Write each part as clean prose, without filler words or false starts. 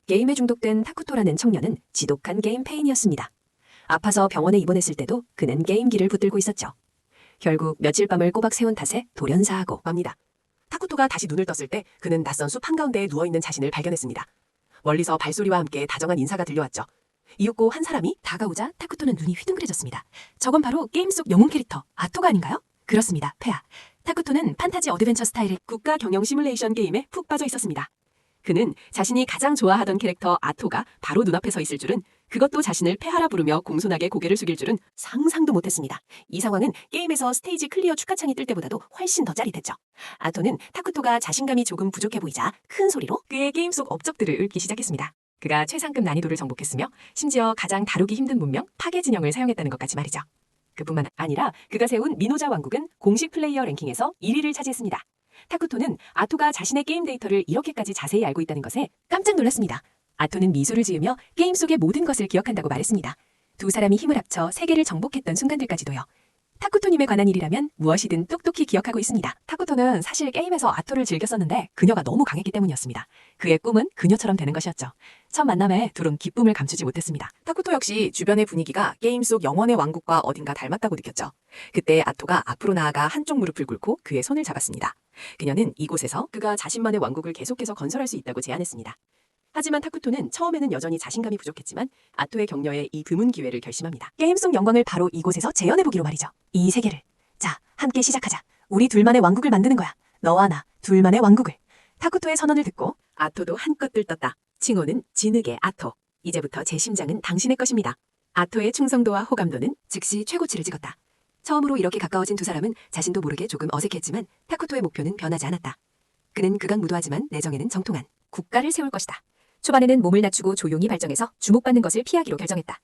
게임에 중독된 타쿠토라는 청년은 지독한 게임 페인이었습니다. 아파서 병원에 입원했을 때도 그는 게임기를 붙들고 있었죠. 결국 며칠 밤을 꼬박 세운 탓에 돌연사하고 맙니다. 타쿠토가 다시 눈을 떴을 때 그는 낯선 숲 한가운데에 누워있는 자신을 발견했습니다. 멀리서 발소리와 함께 다정한 인사가 들려왔죠. 이윽고 한 사람이 다가오자 타쿠토는 눈이 휘둥그레졌습니다. 저건 바로 게임 속 영웅 캐릭터 아토가 아닌가요? 그렇습니다. 폐하. 타쿠토는 판타지 어드벤처 스타일의 국가 경영 시뮬레이션 게임에 푹 빠져 있었습니다. 그는 자신이 가장 좋아하던 캐릭터 아토가 바로 눈앞에 서 있을 줄은, 그것도 자신을 폐하라 부르며 공손하게 고개를 숙일 줄은 상상도 못했습니다. 이 상황은 게임에서 스테이지 클리어 축하창이 뜰 때보다도 훨씬 더 짜릿했죠. 아토는 타쿠토가 자신감이 조금 부족해 보이자 큰 소리로 그의 게임 속 업적들을 읊기 시작했습니다. 그가 최상급 난이도를 정복했으며 심지어 가장 다루기 힘든 문명 파괴 진영을 사용했다는 것까지 말이죠. 그뿐만 아니라 그가 세운 미노자 왕국은 공식 플레이어 랭킹에서 1위를 차지했습니다. 타쿠토는 아토가 자신의 게임 데이터를 이렇게까지 자세히 알고 있다는 것에 깜짝 놀랐습니다. 아토는 미소를 지으며 게임 속의 모든 것을 기억한다고 말했습니다. 두 사람이 힘을 합쳐 세계를 정복했던 순간들까지도요. 타쿠토님에 관한 일이라면 무엇이든 똑똑히 기억하고 있습니다. 타쿠토는 사실 게임에서 아토를 즐겼었는데 그녀가 너무 강했기 때문이었습니다. 그의 꿈은 그녀처럼 되는 것이었죠. 첫 만남에 둘은 기쁨을 감추지 못했습니다. 타쿠토 역시 주변의 분위기가 게임 속 영원의 왕국과 어딘가 닮았다고 느꼈죠. 그때 아토가 앞으로 나아가 한쪽 무릎을 꿇고 그의 손을 잡았습니다. 그녀는 이곳에서 그가 자신만의 왕국을 계속해서 건설할 수 있다고 제안했습니다. 하지만 타쿠토는 처음에는 여전히 자신감이 부족했지만 아토의 격려에 이 드문 기회를 결심합니다. 게임 속 영광을 바로 이곳에서 재현해보기로 말이죠. 이 세계를. 자, 함께 시작하자. 우리 둘만의 왕국을 만드는 거야. 너와 나, 둘만의 왕국을. 타쿠토의 선언을 듣고 아토도 한껏 들떴다. 칭호는 진흙의 아토. 이제부터 제 심장은 당신의 것입니다. 아토의 충성도와 호감도는 즉시 최고치를 찍었다. 처음으로 이렇게 가까워진 두 사람은 자신도 모르게 조금 어색했지만 타쿠토의 목표는 변하지 않았다. 그는 극악무도하지만 내정에는 정통한 국가를 세울 것이다. 초반에는 몸을 낮추고 조용히 발정해서 주목받는 것을 피하기로 결정했다.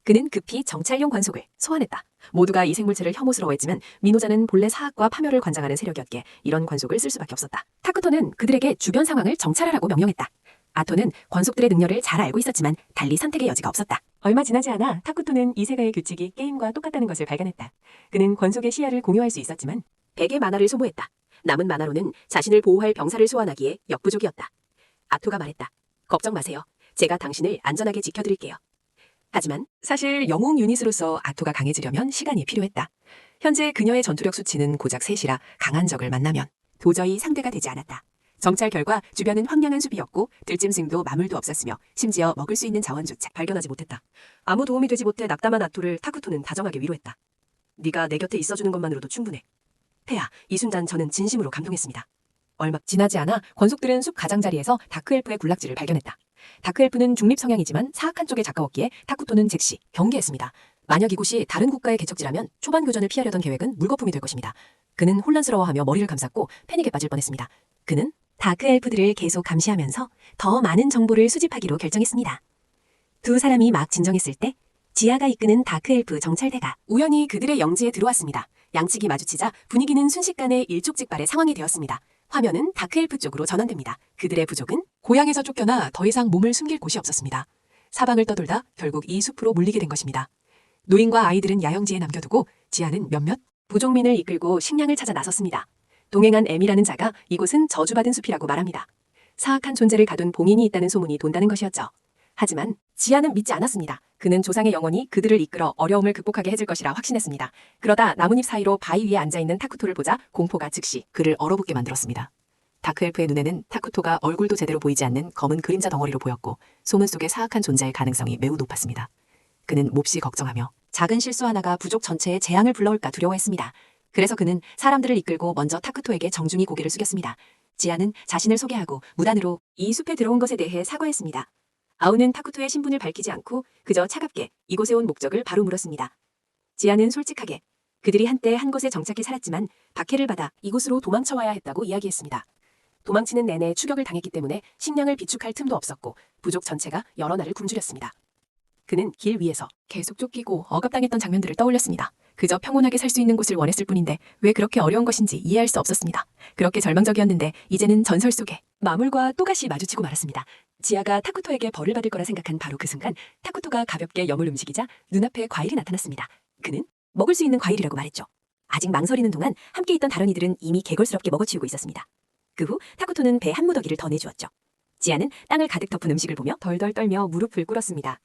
그는 급히 정찰용 관속을 소환했다. 모두가 이 생물체를 혐오스러워했지만 미노자는 본래 사학과 파멸을 관장하는 세력이었기에 이런 관속을 쓸 수밖에 없었다. 타쿠토는 그들에게 주변 상황을 정찰하라고 명령했다. 아토는 관속들의 능력을 잘 알고 있었지만 달리 선택의 여지가 없었다. 얼마 지나지 않아 타쿠토는 이 세계의 규칙이 게임과 똑같다는 것을 발견했다. 그는 관속의 시야를 공유할 수 있었지만 100의 만화를 소모했다. 남은 만화로는 자신을 보호할 병사를 소환하기에 역부족이었다. 아토가 말했다. 걱정 마세요. 제가 당신을 안전하게 지켜드릴게요. 하지만 사실 영웅 유닛으로서 아토가 강해지려면 시간이 필요했다. 현재 그녀의 전투력 수치는 고작 3이라 강한 적을 만나면 도저히 상대가 되지 않았다. 정찰 결과 주변은 황량한 숲이었고 들짐승도 마물도 없었으며 심지어 먹을 수 있는 자원조차 발견하지 못했다. 아무 도움이 되지 못해 낙담한 아토를 타쿠토는 다정하게 위로했다. 네가 내 곁에 있어주는 것만으로도 충분해. 폐하, 이 순간 저는 진심으로 감동했습니다. 얼마 지나지 않아 권속들은 숲 가장자리에서 다크엘프의 군락지를 발견했다. 다크엘프는 중립 성향이지만 사악한 쪽에 가까웠기에 타쿠토는 즉시 경계했습니다. 만약 이곳이 다른 국가의 개척지라면 초반 교전을 피하려던 계획은 물거품이 될 것입니다. 그는 혼란스러워하며 머리를 감쌌고 패닉에 빠질 뻔했습니다. 그는 다크엘프들을 계속 감시하면서 더 많은 정보를 수집하기로 결정했습니다. 두 사람이 막 진정했을 때 지아가 이끄는 다크엘프 정찰대가 우연히 그들의 영지에 들어왔습니다. 양측이 마주치자 분위기는 순식간에 일촉즉발의 상황이 되었습니다. 화면은 다크엘프 쪽으로 전환됩니다. 그들의 부족은 고향에서 쫓겨나 더 이상 몸을 숨길 곳이 없었습니다. 사방을 떠돌다 결국 이 숲으로 물리게 된 것입니다. 노인과 아이들은 야영지에 남겨두고 지아는 몇몇 부족민을 이끌고 식량을 찾아 나섰습니다. 동행한 M이라는 자가 이곳은 저주받은 숲이라고 말합니다. 사악한 존재를 가둔 봉인이 있다는 소문이 돈다는 것이었죠. 하지만 지아는 믿지 않았습니다. 그는 조상의 영혼이 그들을 이끌어 어려움을 극복하게 해줄 것이라 확신했습니다. 그러다 나뭇잎 사이로 바위 위에 앉아있는 타쿠토를 보자 공포가 즉시 그를 얼어붙게 만들었습니다. 다크엘프의 눈에는 타쿠토가 얼굴도 제대로 보이지 않는 검은 그림자 덩어리로 보였고 소문 속의 사악한 존재의 가능성이 매우 높았습니다. 그는 몹시 걱정하며 작은 실수 하나가 부족 전체에 재앙을 불러올까 두려워했습니다. 그래서 그는 사람들을 이끌고 먼저 타쿠토에게 정중히 고개를 숙였습니다. 지아는 자신을 소개하고 무단으로 이 숲에 들어온 것에 대해 사과했습니다. 아우는 타쿠토의 신분을 밝히지 않고 그저 차갑게 이곳에 온 목적을 바로 물었습니다. 지아는 솔직하게 그들이 한때 한 곳에 정착해 살았지만 박해를 받아 이곳으로 도망쳐와야 했다고 이야기했습니다. 도망치는 내내 추격을 당했기 때문에 식량을 비축할 틈도 없었고 부족 전체가 여러 날을 굶주렸습니다. 그는 길 위에서 계속 쫓기고 억압당했던 장면들을 떠올렸습니다. 그저 평온하게 살 수 있는 곳을 원했을 뿐인데 왜 그렇게 어려운 것인지 이해할 수 없었습니다. 그렇게 절망적이었는데 이제는 전설 속에 마물과 또다시 마주치고 말았습니다. 지아가 타쿠토에게 벌을 받을 거라 생각한 바로 그 순간 타쿠토가 가볍게 염을 움직이자 눈앞에 과일이 나타났습니다. 그는 먹을 수 있는 과일이라고 말했죠. 아직 망설이는 동안 함께 있던 다른 이들은 이미 개걸스럽게 먹어치우고 있었습니다. 그 후 타쿠토는 배 한 무더기를 더 내주었죠. 지아는 땅을 가득 덮은 음식을 보며 덜덜 떨며 무릎을 꿇었습니다.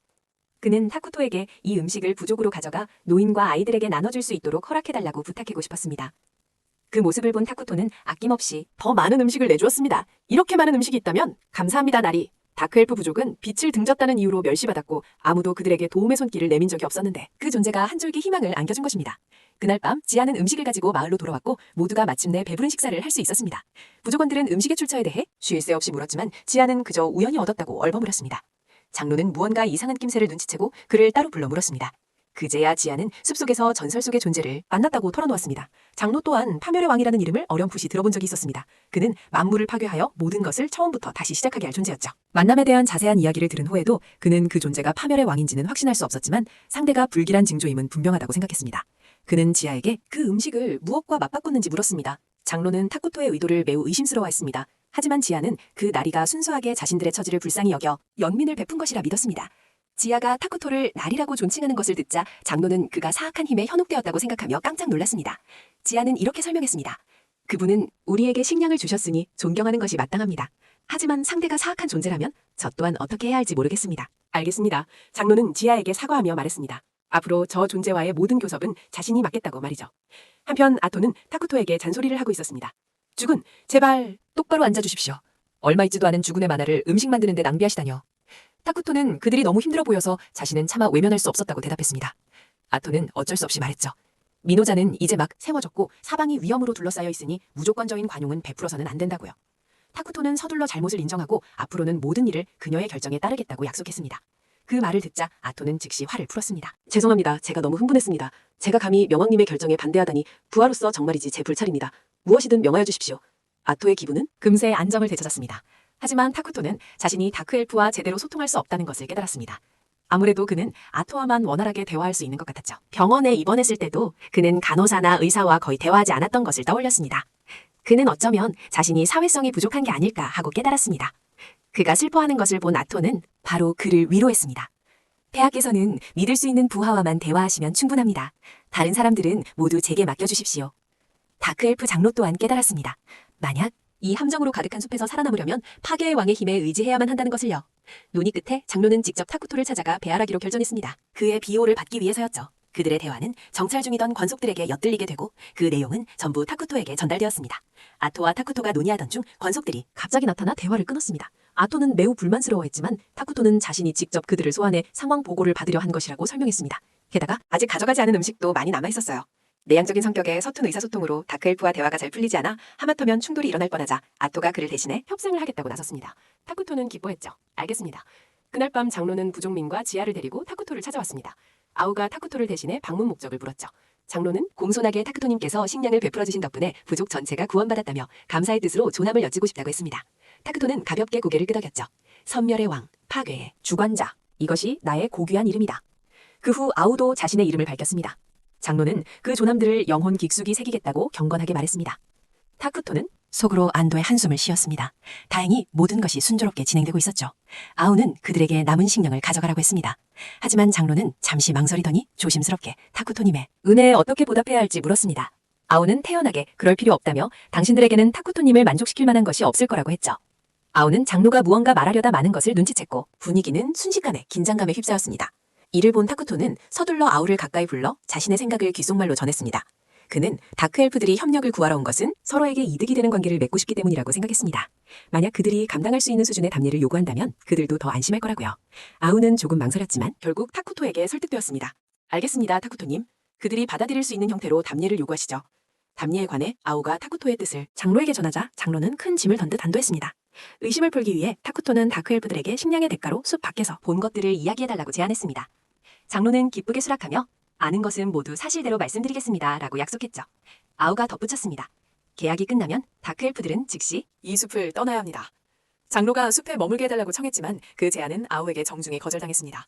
그는 타쿠토에게 이 음식을 부족으로 가져가 노인과 아이들에게 나눠줄 수 있도록 허락해달라고 부탁하고 싶었습니다. 그 모습을 본 타쿠토는 아낌없이 더 많은 음식을 내주었습니다. 이렇게 많은 음식이 있다면 감사합니다, 나리. 다크엘프 부족은 빛을 등졌다는 이유로 멸시받았고 아무도 그들에게 도움의 손길을 내민 적이 없었는데 그 존재가 한 줄기 희망을 안겨준 것입니다. 그날 밤 지아는 음식을 가지고 마을로 돌아왔고 모두가 마침내 배부른 식사를 할 수 있었습니다. 부족원들은 음식의 출처에 대해 쉴 새 없이 물었지만 지아는 그저 우연히 얻었다고 얼버무렸습니다. 장로는 무언가 이상한 낌새를 눈치채고 그를 따로 불러 물었습니다. 그제야 지아는 숲속에서 전설 속의 존재를 만났다고 털어놓았습니다. 장로 또한 파멸의 왕이라는 이름을 어렴풋이 들어본 적이 있었습니다. 그는 만물을 파괴하여 모든 것을 처음부터 다시 시작하게 할 존재였죠. 만남에 대한 자세한 이야기를 들은 후에도 그는 그 존재가 파멸의 왕인지는 확신할 수 없었지만 상대가 불길한 징조임은 분명하다고 생각했습니다. 그는 지아에게 그 음식을 무엇과 맞바꿨는지 물었습니다. 장로는 타쿠토의 의도를 매우 의심스러워했습니다. 하지만 지아는 그 나리가 순수하게 자신들의 처지를 불쌍히 여겨 연민을 베푼 것이라 믿었습니다. 지아가 타쿠토를 나리라고 존칭하는 것을 듣자 장로는 그가 사악한 힘에 현혹되었다고 생각하며 깜짝 놀랐습니다. 지아는 이렇게 설명했습니다. 그분은 우리에게 식량을 주셨으니 존경하는 것이 마땅합니다. 하지만 상대가 사악한 존재라면 저 또한 어떻게 해야 할지 모르겠습니다. 알겠습니다. 장로는 지아에게 사과하며 말했습니다. 앞으로 저 존재와의 모든 교섭은 자신이 맡겠다고 말이죠. 한편 아토는 타쿠토에게 잔소리를 하고 있었습니다. 주군, 제발 똑바로 앉아주십시오. 얼마 있지도 않은 주군의 만화를 음식 만드는 데 낭비하시다뇨. 타쿠토는 그들이 너무 힘들어 보여서 자신은 차마 외면할 수 없었다고 대답했습니다. 아토는 어쩔 수 없이 말했죠. 민호자는 이제 막 세워졌고 사방이 위험으로 둘러싸여 있으니 무조건적인 관용은 베풀어서는 안 된다고요. 타쿠토는 서둘러 잘못을 인정하고 앞으로는 모든 일을 그녀의 결정에 따르겠다고 약속했습니다. 그 말을 듣자 아토는 즉시 화를 풀었습니다. 죄송합니다. 제가 너무 흥분했습니다. 제가 감히 명왕님의 결정에 반대하다니 부하로서 정말이지 제 불찰입니다. 무엇이든 명하여 주십시오. 아토의 기분은 금세 안정을 되찾았습니다. 하지만 타쿠토는 자신이 다크엘프와 제대로 소통할 수 없다는 것을 깨달았습니다. 아무래도 그는 아토와만 원활하게 대화할 수 있는 것 같았죠. 병원에 입원했을 때도 그는 간호사나 의사와 거의 대화하지 않았던 것을 떠올렸습니다. 그는 어쩌면 자신이 사회성이 부족한 게 아닐까 하고 깨달았습니다. 그가 슬퍼하는 것을 본 아토는 바로 그를 위로했습니다. 폐하께서는 믿을 수 있는 부하와만 대화하시면 충분합니다. 다른 사람들은 모두 제게 맡겨주십시오. 다크엘프 장로 또한 깨달았습니다. 만약 이 함정으로 가득한 숲에서 살아남으려면 파괴의 왕의 힘에 의지해야만 한다는 것을요. 논의 끝에 장로는 직접 타쿠토를 찾아가 배알하기로 결정했습니다. 그의 비호를 받기 위해서였죠. 그들의 대화는 정찰 중이던 관속들에게 엿들리게 되고 그 내용은 전부 타쿠토에게 전달되었습니다. 아토와 타쿠토가 논의하던 중 관속들이 갑자기 나타나 대화를 끊었습니다. 아토는 매우 불만스러워했지만 타쿠토는 자신이 직접 그들을 소환해 상황 보고를 받으려 한 것이라고 설명했습니다. 게다가 아직 가져가지 않은 음식도 많이 남아있었어요. 내향적인 성격의 서툰 의사소통으로 다크엘프와 대화가 잘 풀리지 않아 하마터면 충돌이 일어날 뻔하자 아토가 그를 대신해 협상을 하겠다고 나섰습니다. 타쿠토는 기뻐했죠. 알겠습니다. 그날 밤 장로는 부족민과 지아를 데리고 타쿠토를 찾아왔습니다. 아우가 타쿠토를 대신해 방문 목적을 물었죠. 장로는 공손하게 타쿠토님께서 식량을 베풀어 주신 덕분에 부족 전체가 구원받았다며 감사의 뜻으로 존함을 여쭈고 싶다고 했습니다. 타쿠토는 가볍게 고개를 끄덕였죠. 선멸의 왕, 파괴의 주관자. 이것이 나의 고귀한 이름이다. 그 후 아우도 자신의 이름을 밝혔습니다. 장로는 그 조남들을 영혼 깊숙이 새기겠다고 경건하게 말했습니다. 타쿠토는 속으로 안도의 한숨을 쉬었습니다. 다행히 모든 것이 순조롭게 진행되고 있었죠. 아우는 그들에게 남은 식량을 가져가라고 했습니다. 하지만 장로는 잠시 망설이더니 조심스럽게 타쿠토님의 은혜에 어떻게 보답해야 할지 물었습니다. 아우는 태연하게 그럴 필요 없다며 당신들에게는 타쿠토님을 만족시킬 만한 것이 없을 거라고 했죠. 아우는 장로가 무언가 말하려다 마는 것을 눈치챘고 분위기는 순식간에 긴장감에 휩싸였습니다. 이를 본 타쿠토는 서둘러 아우를 가까이 불러 자신의 생각을 귓속말로 전했습니다. 그는 다크엘프들이 협력을 구하러 온 것은 서로에게 이득이 되는 관계를 맺고 싶기 때문이라고 생각했습니다. 만약 그들이 감당할 수 있는 수준의 답례를 요구한다면 그들도 더 안심할 거라고요. 아우는 조금 망설였지만 결국 타쿠토에게 설득되었습니다. 알겠습니다, 타쿠토님. 그들이 받아들일 수 있는 형태로 답례를 요구하시죠. 답례에 관해 아우가 타쿠토의 뜻을 장로에게 전하자 장로는 큰 짐을 던 듯 안도했습니다. 의심을 풀기 위해 타쿠토는 다크엘프들에게 식량의 대가로 숲 밖에서 본 것들을 이야기해달라고 제안했습니다. 장로는 기쁘게 수락하며 아는 것은 모두 사실대로 말씀드리겠습니다 라고 약속했죠. 아우가 덧붙였습니다. 계약이 끝나면 다크엘프들은 즉시 이 숲을 떠나야 합니다. 장로가 숲에 머물게 해달라고 청했지만 그 제안은 아우에게 정중히 거절당했습니다.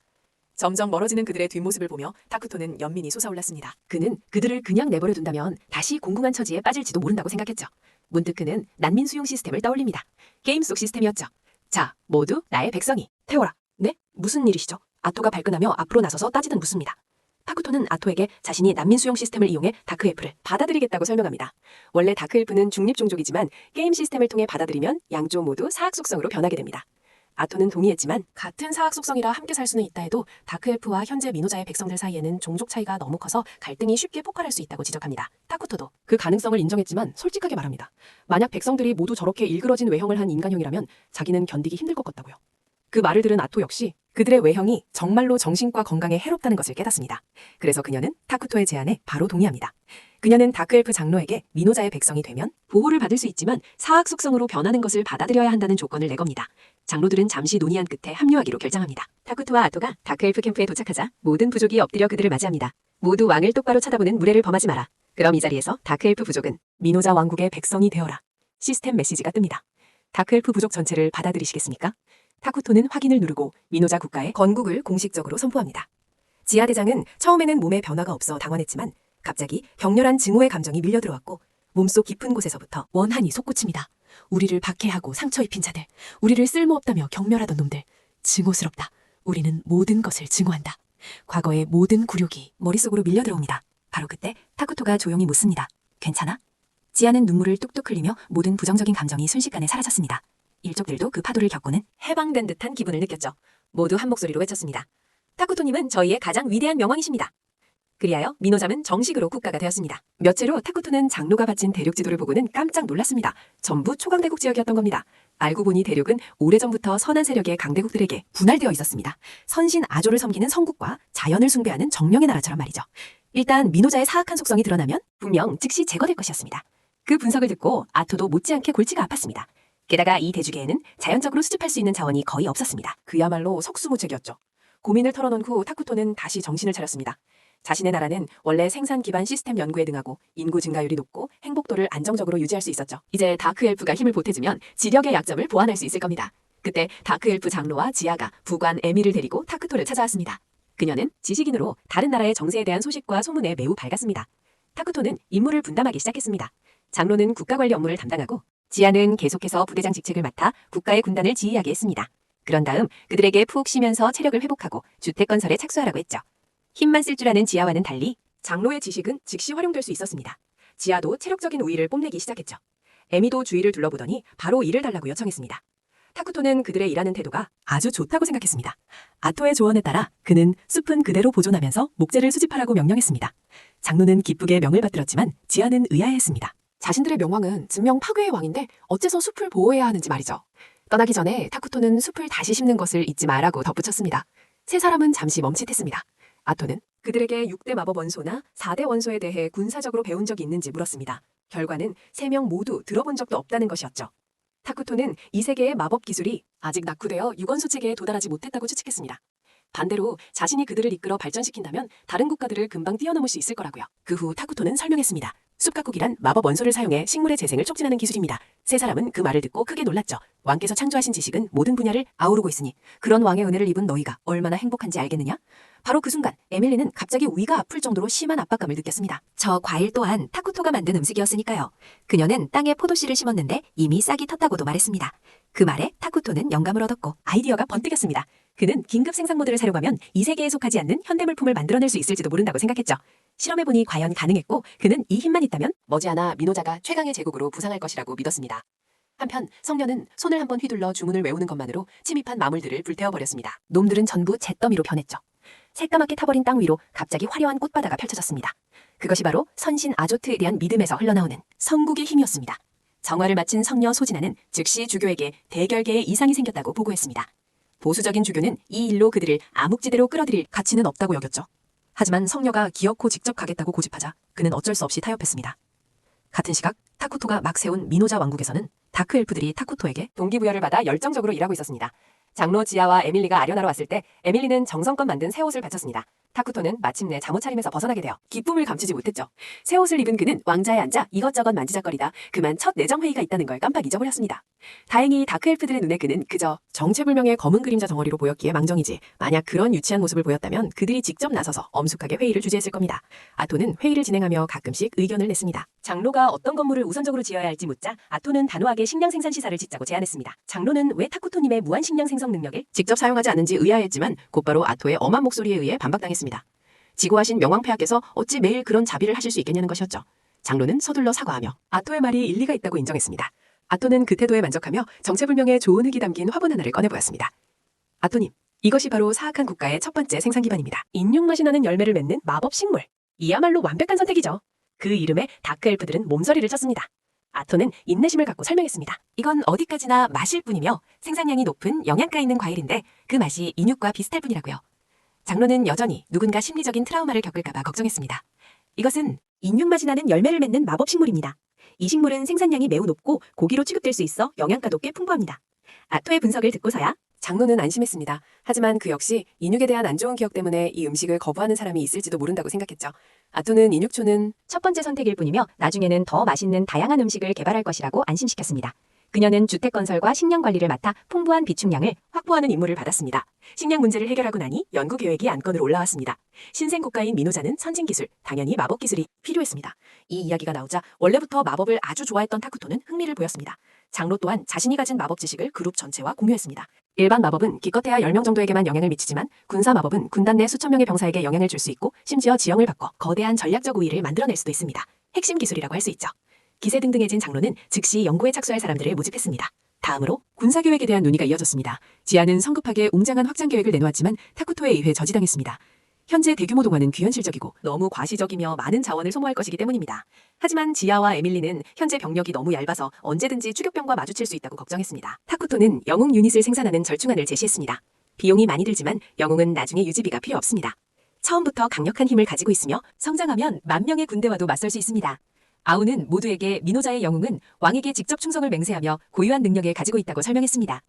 점점 멀어지는 그들의 뒷모습을 보며 타쿠토는 연민이 솟아올랐습니다. 그는 그들을 그냥 내버려 둔다면 다시 공공한 처지에 빠질지도 모른다고 생각했죠. 문득 그는 난민 수용 시스템을 떠올립니다. 게임 속 시스템이었죠. 자, 모두 나의 백성이 태워라. 네? 무슨 일이시죠? 아토가 발끈하며 앞으로 나서서 따지듯 묻습니다. 타쿠토는 아토에게 자신이 난민 수용 시스템을 이용해 다크엘프를 받아들이겠다고 설명합니다. 원래 다크엘프는 중립 종족이지만 게임 시스템을 통해 받아들이면 양쪽 모두 사악 속성으로 변하게 됩니다. 아토는 동의했지만 같은 사학 속성이라 함께 살 수는 있다 해도 다크엘프와 현재 민호자의 백성들 사이에는 종족 차이가 너무 커서 갈등이 쉽게 폭발할 수 있다고 지적합니다. 타쿠토도 그 가능성을 인정했지만 솔직하게 말합니다. 만약 백성들이 모두 저렇게 일그러진 외형을 한 인간형이라면 자기는 견디기 힘들 것 같다고요. 그 말을 들은 아토 역시 그들의 외형이 정말로 정신과 건강에 해롭다는 것을 깨닫습니다. 그래서 그녀는 타쿠토의 제안에 바로 동의합니다. 그녀는 다크엘프 장로에게 민호자의 백성이 되면 보호를 받을 수 있지만 사학 속성으로 변하는 것을 받아들여야 한다는 조건을 내겁니다. 장로들은 잠시 논의한 끝에 합류하기로 결정합니다. 타쿠토와 아토가 다크엘프 캠프에 도착하자 모든 부족이 엎드려 그들을 맞이합니다. 모두 왕을 똑바로 쳐다보는 무례를 범하지 마라. 그럼 이 자리에서 다크엘프 부족은 민호자 왕국의 백성이 되어라. 시스템 메시지가 뜹니다. 다크엘프 부족 전체를 받아들이시겠습니까? 타쿠토는 확인을 누르고 민호자 국가의 건국을 공식적으로 선포합니다. 지하대장은 처음에는 몸에 변화가 없어 당황했지만 갑자기 격렬한 증오의 감정이 밀려들어왔고 몸속 깊은 곳에서부터 원한이 솟구칩니다. 우리를 박해하고 상처 입힌 자들, 우리를 쓸모없다며 경멸하던 놈들, 증오스럽다. 우리는 모든 것을 증오한다. 과거의 모든 굴욕이 머릿속으로 밀려들어옵니다. 바로 그때 타쿠토가 조용히 묻습니다. 괜찮아? 지아는 눈물을 뚝뚝 흘리며 모든 부정적인 감정이 순식간에 사라졌습니다. 일족들도 그 파도를 겪고는 해방된 듯한 기분을 느꼈죠. 모두 한 목소리로 외쳤습니다. 타쿠토님은 저희의 가장 위대한 명왕이십니다. 그리하여 민호잠은 정식으로 국가가 되었습니다. 며칠 후 타쿠토는 장로가 바친 대륙 지도를 보고는 깜짝 놀랐습니다. 전부 초강대국 지역이었던 겁니다. 알고 보니 대륙은 오래전부터 선한 세력의 강대국들에게 분할되어 있었습니다. 선신 아조를 섬기는 성국과 자연을 숭배하는 정령의 나라처럼 말이죠. 일단 민호자의 사악한 속성이 드러나면 분명 즉시 제거될 것이었습니다. 그 분석을 듣고 아토도 못지않게 골치가 아팠습니다. 게다가 이 대주계에는 자연적으로 수집할 수 있는 자원이 거의 없었습니다. 그야말로 속수무책이었죠. 고민을 털어놓은 후 타쿠토는 다시 정신을 차렸습니다. 자신의 나라는 원래 생산 기반 시스템 연구에 능하고 인구 증가율이 높고 행복도를 안정적으로 유지할 수 있었죠. 이제 다크엘프가 힘을 보태주면 지력의 약점을 보완할 수 있을 겁니다. 그때 다크엘프 장로와 지아가 부관 에미를 데리고 타쿠토를 찾아왔습니다. 그녀는 지식인으로 다른 나라의 정세에 대한 소식과 소문에 매우 밝았습니다. 타쿠토는 임무를 분담하기 시작했습니다. 장로는 국가관리 업무를 담당하고 지아는 계속해서 부대장 직책을 맡아 국가의 군단을 지휘하게 했습니다. 그런 다음 그들에게 푹 쉬면서 체력을 회복하고 주택 건설에 착수하라고 했죠. 힘만 쓸 줄 아는 지아와는 달리 장로의 지식은 즉시 활용될 수 있었습니다. 지아도 체력적인 우위를 뽐내기 시작했죠. 에미도 주위를 둘러보더니 바로 일을 달라고 요청했습니다. 타쿠토는 그들의 일하는 태도가 아주 좋다고 생각했습니다. 아토의 조언에 따라 그는 숲은 그대로 보존하면서 목재를 수집하라고 명령했습니다. 장로는 기쁘게 명을 받들었지만 지아는 의아해했습니다. 자신들의 명왕은 증명 파괴의 왕인데 어째서 숲을 보호해야 하는지 말이죠. 떠나기 전에 타쿠토는 숲을 다시 심는 것을 잊지 마라고 덧붙였습니다. 세 사람은 잠시 멈칫했습니다. 아토는 그들에게 6대 마법 원소나 4대 원소에 대해 군사적으로 배운 적이 있는지 물었습니다. 결과는 3명 모두 들어본 적도 없다는 것이었죠. 타쿠토는 이 세계의 마법 기술이 아직 낙후되어 육원소 체계에 도달하지 못했다고 추측했습니다. 반대로 자신이 그들을 이끌어 발전시킨다면 다른 국가들을 금방 뛰어넘을 수 있을 거라고요. 그 후 타쿠토는 설명했습니다. 숲가꾸기란 마법 원소를 사용해 식물의 재생을 촉진하는 기술입니다. 세 사람은 그 말을 듣고 크게 놀랐죠. 왕께서 창조하신 지식은 모든 분야를 아우르고 있으니 그런 왕의 은혜를 입은 너희가 얼마나 행복한지 알겠느냐? 바로 그 순간 에밀리는 갑자기 위가 아플 정도로 심한 압박감을 느꼈습니다. 저 과일 또한 타쿠토가 만든 음식이었으니까요. 그녀는 땅에 포도씨를 심었는데 이미 싹이 텄다고도 말했습니다. 그 말에 타쿠토는 영감을 얻었고 아이디어가 번뜩였습니다. 그는 긴급 생산 모드를 사용하면 이 세계에 속하지 않는 현대물품을 만들어낼 수 있을지도 모른다고 생각했죠. 실험해보니 과연 가능했고 그는 이 힘만 있다면 머지않아 민호자가 최강의 제국으로 부상할 것이라고 믿었습니다. 한편 성녀는 손을 한번 휘둘러 주문을 외우는 것만으로 침입한 마물들을 불태워버렸습니다. 놈들은 전부 잿더미로 변했죠. 새까맣게 타버린 땅 위로 갑자기 화려한 꽃바다가 펼쳐졌습니다. 그것이 바로 선신 아조트에 대한 믿음에서 흘러나오는 성국의 힘이었습니다. 정화를 마친 성녀 소진아는 즉시 주교에게 대결계의 이상이 생겼다고 보고했습니다. 보수적인 주교는 이 일로 그들을 암흑지대로 끌어들일 가치는 없다고 여겼죠. 하지만 성녀가 기어코 직접 가겠다고 고집하자 그는 어쩔 수 없이 타협했습니다. 같은 시각 타쿠토가 막 세운 민호자 왕국에서는 다크엘프들이 타쿠토에게 동기부여를 받아 열정적으로 일하고 있었습니다. 장로 지아와 에밀리가 아련하러 왔을 때 에밀리는 정성껏 만든 새 옷을 바쳤습니다. 타쿠토는 마침내 잠옷 차림에서 벗어나게 되어 기쁨을 감추지 못했죠. 새 옷을 입은 그는 왕자에 앉아 이것저것 만지작거리다 그만 첫 내정회의가 있다는 걸 깜빡 잊어버렸습니다. 다행히 다크엘프들의 눈에 그는 그저 정체불명의 검은 그림자 덩어리로 보였기에 망정이지 만약 그런 유치한 모습을 보였다면 그들이 직접 나서서 엄숙하게 회의를 주재했을 겁니다. 아토는 회의를 진행하며 가끔씩 의견을 냈습니다. 장로가 어떤 건물을 우선적으로 지어야 할지 묻자 아토는 단호하게 식량 생산 시설을 짓자고 제안했습니다. 장로는 왜 타쿠토님의 무한 식량 생성 능력을 직접 사용하지 않은지 의아했지만 곧바로 아토의 엄한 목소리에 의해 반박당했습니다. 지고하신 명왕폐하께서 어찌 매일 그런 자비를 하실 수 있겠냐는 것이었죠. 장로는 서둘러 사과하며 아토의 말이 일리가 있다고 인정했습니다. 아토는 그 태도에 만족하며 정체불명의 좋은 흙이 담긴 화분 하나를 꺼내 보였습니다. 아토님, 이것이 바로 사악한 국가의 첫 번째 생산 기반입니다. 인육 맛이 나는 열매를 맺는 마법 식물. 이야말로 완벽한 선택이죠. 그 이름에 다크 엘프들은 몸서리를 쳤습니다. 아토는 인내심을 갖고 설명했습니다. 이건 어디까지나 마실 뿐이며 생산량이 높은 영양가 있는 과일인데 그 맛이 인육과 비슷할 뿐이라고요. 장로는 여전히 누군가 심리적인 트라우마를 겪을까봐 걱정했습니다. 이것은 인육 맛이 나는 열매를 맺는 마법 식물입니다. 이 식물은 생산량이 매우 높고 고기로 취급될 수 있어 영양가도 꽤 풍부합니다. 아토의 분석을 듣고서야 장로는 안심했습니다. 하지만 그 역시 인육에 대한 안 좋은 기억 때문에 이 음식을 거부하는 사람이 있을지도 모른다고 생각했죠. 아토는 인육초는 첫 번째 선택일 뿐이며 나중에는 더 맛있는 다양한 음식을 개발할 것이라고 안심시켰습니다. 그녀는 주택 건설과 식량 관리를 맡아 풍부한 비축량을 확보하는 임무를 받았습니다. 식량 문제를 해결하고 나니 연구 계획이 안건으로 올라왔습니다. 신생 국가인 미노자는 선진 기술, 당연히 마법 기술이 필요했습니다. 이 이야기가 나오자 원래부터 마법을 아주 좋아했던 타쿠토는 흥미를 보였습니다. 장로 또한 자신이 가진 마법 지식을 그룹 전체와 공유했습니다. 일반 마법은 기껏해야 10명 정도에게만 영향을 미치지만 군사 마법은 군단 내 수천 명의 병사에게 영향을 줄 수 있고 심지어 지형을 바꿔 거대한 전략적 우위를 만들어낼 수도 있습니다. 핵심 기술이라고 할 수 있죠. 기세등등해진 장로는 즉시 연구에 착수할 사람들을 모집했습니다. 다음으로 군사계획에 대한 논의가 이어졌습니다. 지아는 성급하게 웅장한 확장 계획을 내놓았지만 타쿠토에 의해 저지당했습니다. 현재 대규모 동화는 귀현실적이고 너무 과시적이며 많은 자원을 소모할 것이기 때문입니다. 하지만 지아와 에밀리는 현재 병력이 너무 얇아서 언제든지 추격병과 마주칠 수 있다고 걱정했습니다. 타쿠토는 영웅 유닛을 생산하는 절충안을 제시했습니다. 비용이 많이 들지만 영웅은 나중에 유지비가 필요 없습니다. 처음부터 강력한 힘을 가지고 있으며 성장하면 10,000명의 군대와도 맞설 수 있습니다. 아우는 모두에게 미노자의 영웅은 왕에게 직접 충성을 맹세하며 고유한 능력을 가지고 있다고 설명했습니다.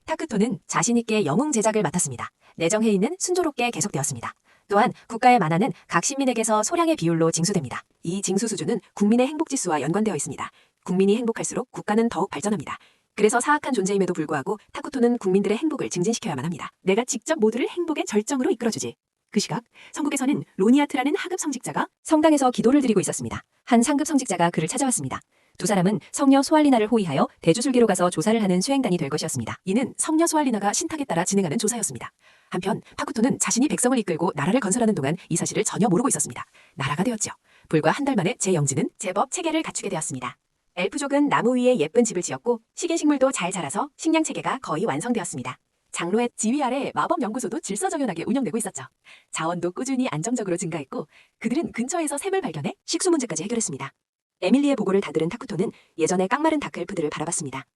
타쿠토는 자신있게 영웅 제작을 맡았습니다. 내정회의는 순조롭게 계속되었습니다. 또한 국가의 만화는 각 시민에게서 소량의 비율로 징수됩니다. 이 징수 수준은 국민의 행복지수와 연관되어 있습니다. 국민이 행복할수록 국가는 더욱 발전합니다. 그래서 사악한 존재임에도 불구하고 타쿠토는 국민들의 행복을 증진시켜야만 합니다. 내가 직접 모두를 행복의 절정으로 이끌어주지. 그 시각 성국에서는 로니아트라는 하급 성직자가 성당에서 기도를 드리고 있었습니다. 한 상급 성직자가 그를 찾아왔습니다. 두 사람은 성녀 소알리나를 호위하여 대주술기로 가서 조사를 하는 수행단이 될 것이었습니다. 이는 성녀 소알리나가 신탁에 따라 진행하는 조사였습니다. 한편 타쿠토는 자신이 백성을 이끌고 나라를 건설하는 동안 이 사실을 전혀 모르고 있었습니다. 나라가 되었죠. 불과 한 달 만에 제영지는 제법 체계를 갖추게 되었습니다. 엘프족은 나무 위에 예쁜 집을 지었고 식인식물도 잘 자라서 식량 체계가 거의 완성되었습니다. 장로의 지휘 아래 마법 연구소도 질서정연하게 운영되고 있었죠. 자원도 꾸준히 안정적으로 증가했고 그들은 근처에서 샘을 발견해 식수 문제까지 해결했습니다. 에밀리의 보고를 다 들은 타쿠토는 예전의 깡마른 다크엘프들을 바라봤습니다.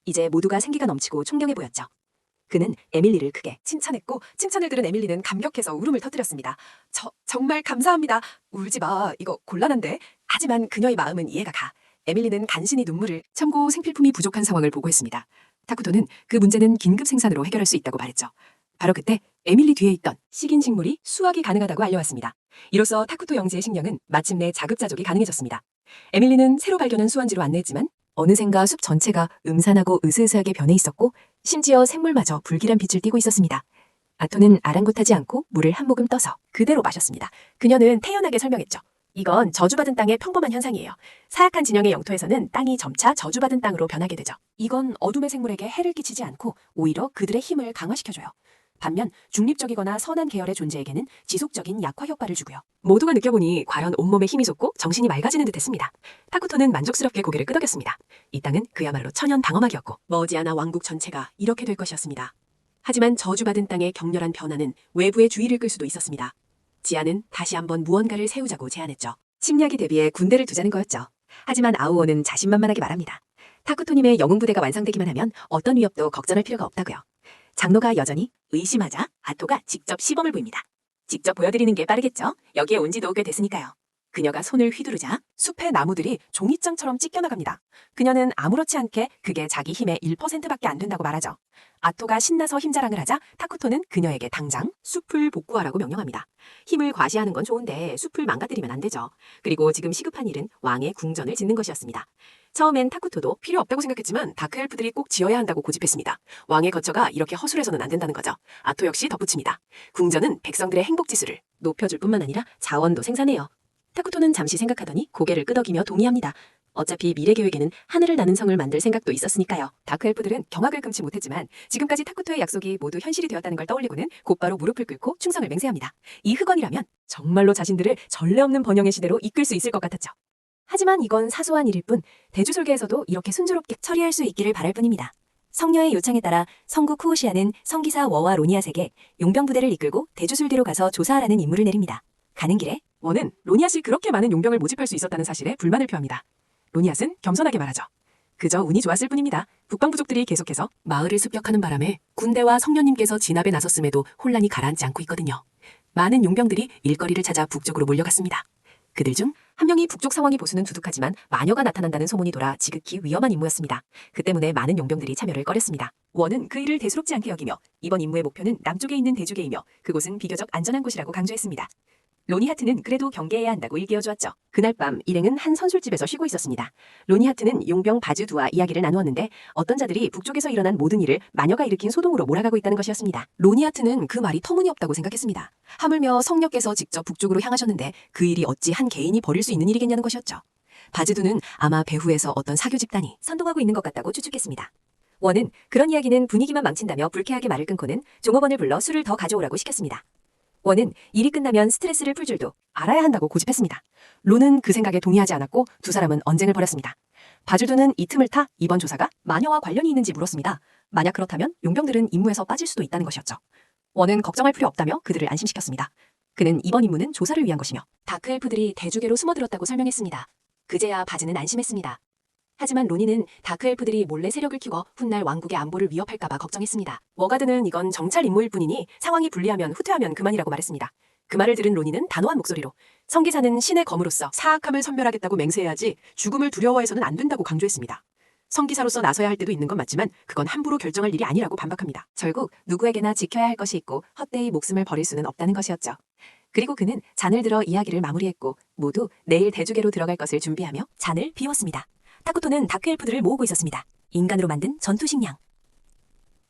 이제 모두가 생기가 넘치고 총경해 보였죠. 그는 에밀리를 크게 칭찬했고 칭찬을 들은 에밀리는 감격해서 울음을 터뜨렸습니다. 정말 감사합니다. 울지 마. 이거 곤란한데. 하지만 그녀의 마음은 이해가 가. 에밀리는 간신히 눈물을 참고 생필품이 부족한 상황을 보고했습니다. 타쿠토는 그 문제는 긴급 생산으로 해결할 수 있다고 말했죠. 바로 그때 에밀리 뒤에 있던 식인식물이 수확이 가능하다고 알려왔습니다. 이로써 타쿠토 영지의 식량은 마침내 자급자족이 가능해졌습니다. 에밀리는 새로 발견한 수원지로 안내했지만 어느샌가 숲 전체가 음산하고 으스스하게 변해 있었고 심지어 생물마저 불길한 빛을 띠고 있었습니다. 아토는 아랑곳하지 않고 물을 한 모금 떠서 그대로 마셨습니다. 그녀는 태연하게 설명했죠. 이건 저주받은 땅의 평범한 현상이에요. 사악한 진영의 영토에서는 땅이 점차 저주받은 땅으로 변하게 되죠. 이건 어둠의 생물에게 해를 끼치지 않고 오히려 그들의 힘을 강화시켜줘요. 반면 중립적이거나 선한 계열의 존재에게는 지속적인 약화 효과를 주고요. 모두가 느껴보니 과연 온몸에 힘이 솟고 정신이 맑아지는 듯했습니다. 타쿠토는 만족스럽게 고개를 끄덕였습니다. 이 땅은 그야말로 천연 방어막이었고 머지않아 왕국 전체가 이렇게 될 것이었습니다. 하지만 저주받은 땅의 격렬한 변화는 외부의 주의를 끌 수도 있었습니다. 지아는 다시 한번 무언가를 세우자고 제안했죠. 침략에 대비해 군대를 두자는 거였죠. 하지만 아우오는 자신만만하게 말합니다. 타쿠토님의 영웅부대가 완성되기만 하면 어떤 위협도 걱정할 필요가 없다고요. 장로가 여전히 의심하자 아토가 직접 시범을 보입니다. 직접 보여드리는 게 빠르겠죠? 여기에 온 지도 꽤 됐으니까요. 그녀가 손을 휘두르자 숲의 나무들이 종이장처럼 찢겨나갑니다. 그녀는 아무렇지 않게 그게 자기 힘의 1%밖에 안 된다고 말하죠. 아토가 신나서 힘자랑을 하자 타쿠토는 그녀에게 당장 숲을 복구하라고 명령합니다. 힘을 과시하는 건 좋은데 숲을 망가뜨리면 안 되죠. 그리고 지금 시급한 일은 왕의 궁전을 짓는 것이었습니다. 처음엔 타쿠토도 필요 없다고 생각했지만 다크엘프들이 꼭 지어야 한다고 고집했습니다. 왕의 거처가 이렇게 허술해서는 안 된다는 거죠. 아토 역시 덧붙입니다. 궁전은 백성들의 행복지수를 높여줄 뿐만 아니라 자원도 생산해요. 타쿠토는 잠시 생각하더니 고개를 끄덕이며 동의합니다. 어차피 미래 계획에는 하늘을 나는 성을 만들 생각도 있었으니까요. 다크엘프들은 경악을 금치 못했지만 지금까지 타쿠토의 약속이 모두 현실이 되었다는 걸 떠올리고는 곧바로 무릎을 꿇고 충성을 맹세합니다. 이 흑원이라면 정말로 자신들을 전례 없는 번영의 시대로 이끌 수 있을 것 같았죠. 하지만 이건 사소한 일일 뿐 대주술계에서도 이렇게 순조롭게 처리할 수 있기를 바랄 뿐입니다. 성녀의 요청에 따라 성국 후오시아는 성기사 워와 로니앗에게 용병 부대를 이끌고 대주술대로 가서 조사하라는 임무를 내립니다. 가는 길에 워는 로니앗이 그렇게 많은 용병을 모집할 수 있었다는 사실에 불만을 표합니다. 로니앗은 겸손하게 말하죠. 그저 운이 좋았을 뿐입니다. 북방부족들이 계속해서 마을을 습격하는 바람에 군대와 성녀님께서 진압에 나섰음에도 혼란이 가라앉지 않고 있거든요. 많은 용병들이 일거리를 찾아 북쪽으로 몰려갔습니다. 그들 중 한 명이 북쪽 상황이 보수는 두둑하지만 마녀가 나타난다는 소문이 돌아 지극히 위험한 임무였습니다. 그 때문에 많은 용병들이 참여를 꺼렸습니다. 원은 그 일을 대수롭지 않게 여기며 이번 임무의 목표는 남쪽에 있는 대주계이며 그곳은 비교적 안전한 곳이라고 강조했습니다. 로니하트는 그래도 경계해야 한다고 일깨워주었죠. 그날 밤 일행은 한 선술집에서 쉬고 있었습니다. 로니하트는 용병 바주두와 이야기를 나누었는데 어떤 자들이 북쪽에서 일어난 모든 일을 마녀가 일으킨 소동으로 몰아가고 있다는 것이었습니다. 로니하트는 그 말이 터무니없다고 생각했습니다. 하물며 성녀께서 직접 북쪽으로 향하셨는데 그 일이 어찌 한 개인이 벌일 수 있는 일이겠냐는 것이었죠. 바주두는 아마 배후에서 어떤 사교 집단이 선동하고 있는 것 같다고 추측했습니다. 원은 그런 이야기는 분위기만 망친다며 불쾌하게 말을 끊고는 종업원을 불러 술을 더 가져오라고 시켰습니다. 원은 일이 끝나면 스트레스를 풀 줄도 알아야 한다고 고집했습니다. 로는 그 생각에 동의하지 않았고 두 사람은 언쟁을 벌였습니다. 바주두는 이 틈을 타 이번 조사가 마녀와 관련이 있는지 물었습니다. 만약 그렇다면 용병들은 임무에서 빠질 수도 있다는 것이었죠. 원은 걱정할 필요 없다며 그들을 안심시켰습니다. 그는 이번 임무는 조사를 위한 것이며 다크엘프들이 대주계로 숨어들었다고 설명했습니다. 그제야 바즈는 안심했습니다. 하지만 로니는 다크엘프들이 몰래 세력을 키워 훗날 왕국의 안보를 위협할까봐 걱정했습니다. 워가드는 이건 정찰 임무일 뿐이니 상황이 불리하면 후퇴하면 그만이라고 말했습니다. 그 말을 들은 로니는 단호한 목소리로 성기사는 신의 검으로서 사악함을 선멸하겠다고 맹세해야지 죽음을 두려워해서는 안 된다고 강조했습니다. 성기사로서 나서야 할 때도 있는 건 맞지만 그건 함부로 결정할 일이 아니라고 반박합니다. 결국 누구에게나 지켜야 할 것이 있고 헛되이 목숨을 버릴 수는 없다는 것이었죠. 그리고 그는 잔을 들어 이야기를 마무리했고 모두 내일 대주계로 들어갈 것을 준비하며 잔을 비웠습니다. 타쿠토는 다크엘프들을 모으고 있었습니다. 인간으로 만든 전투식량.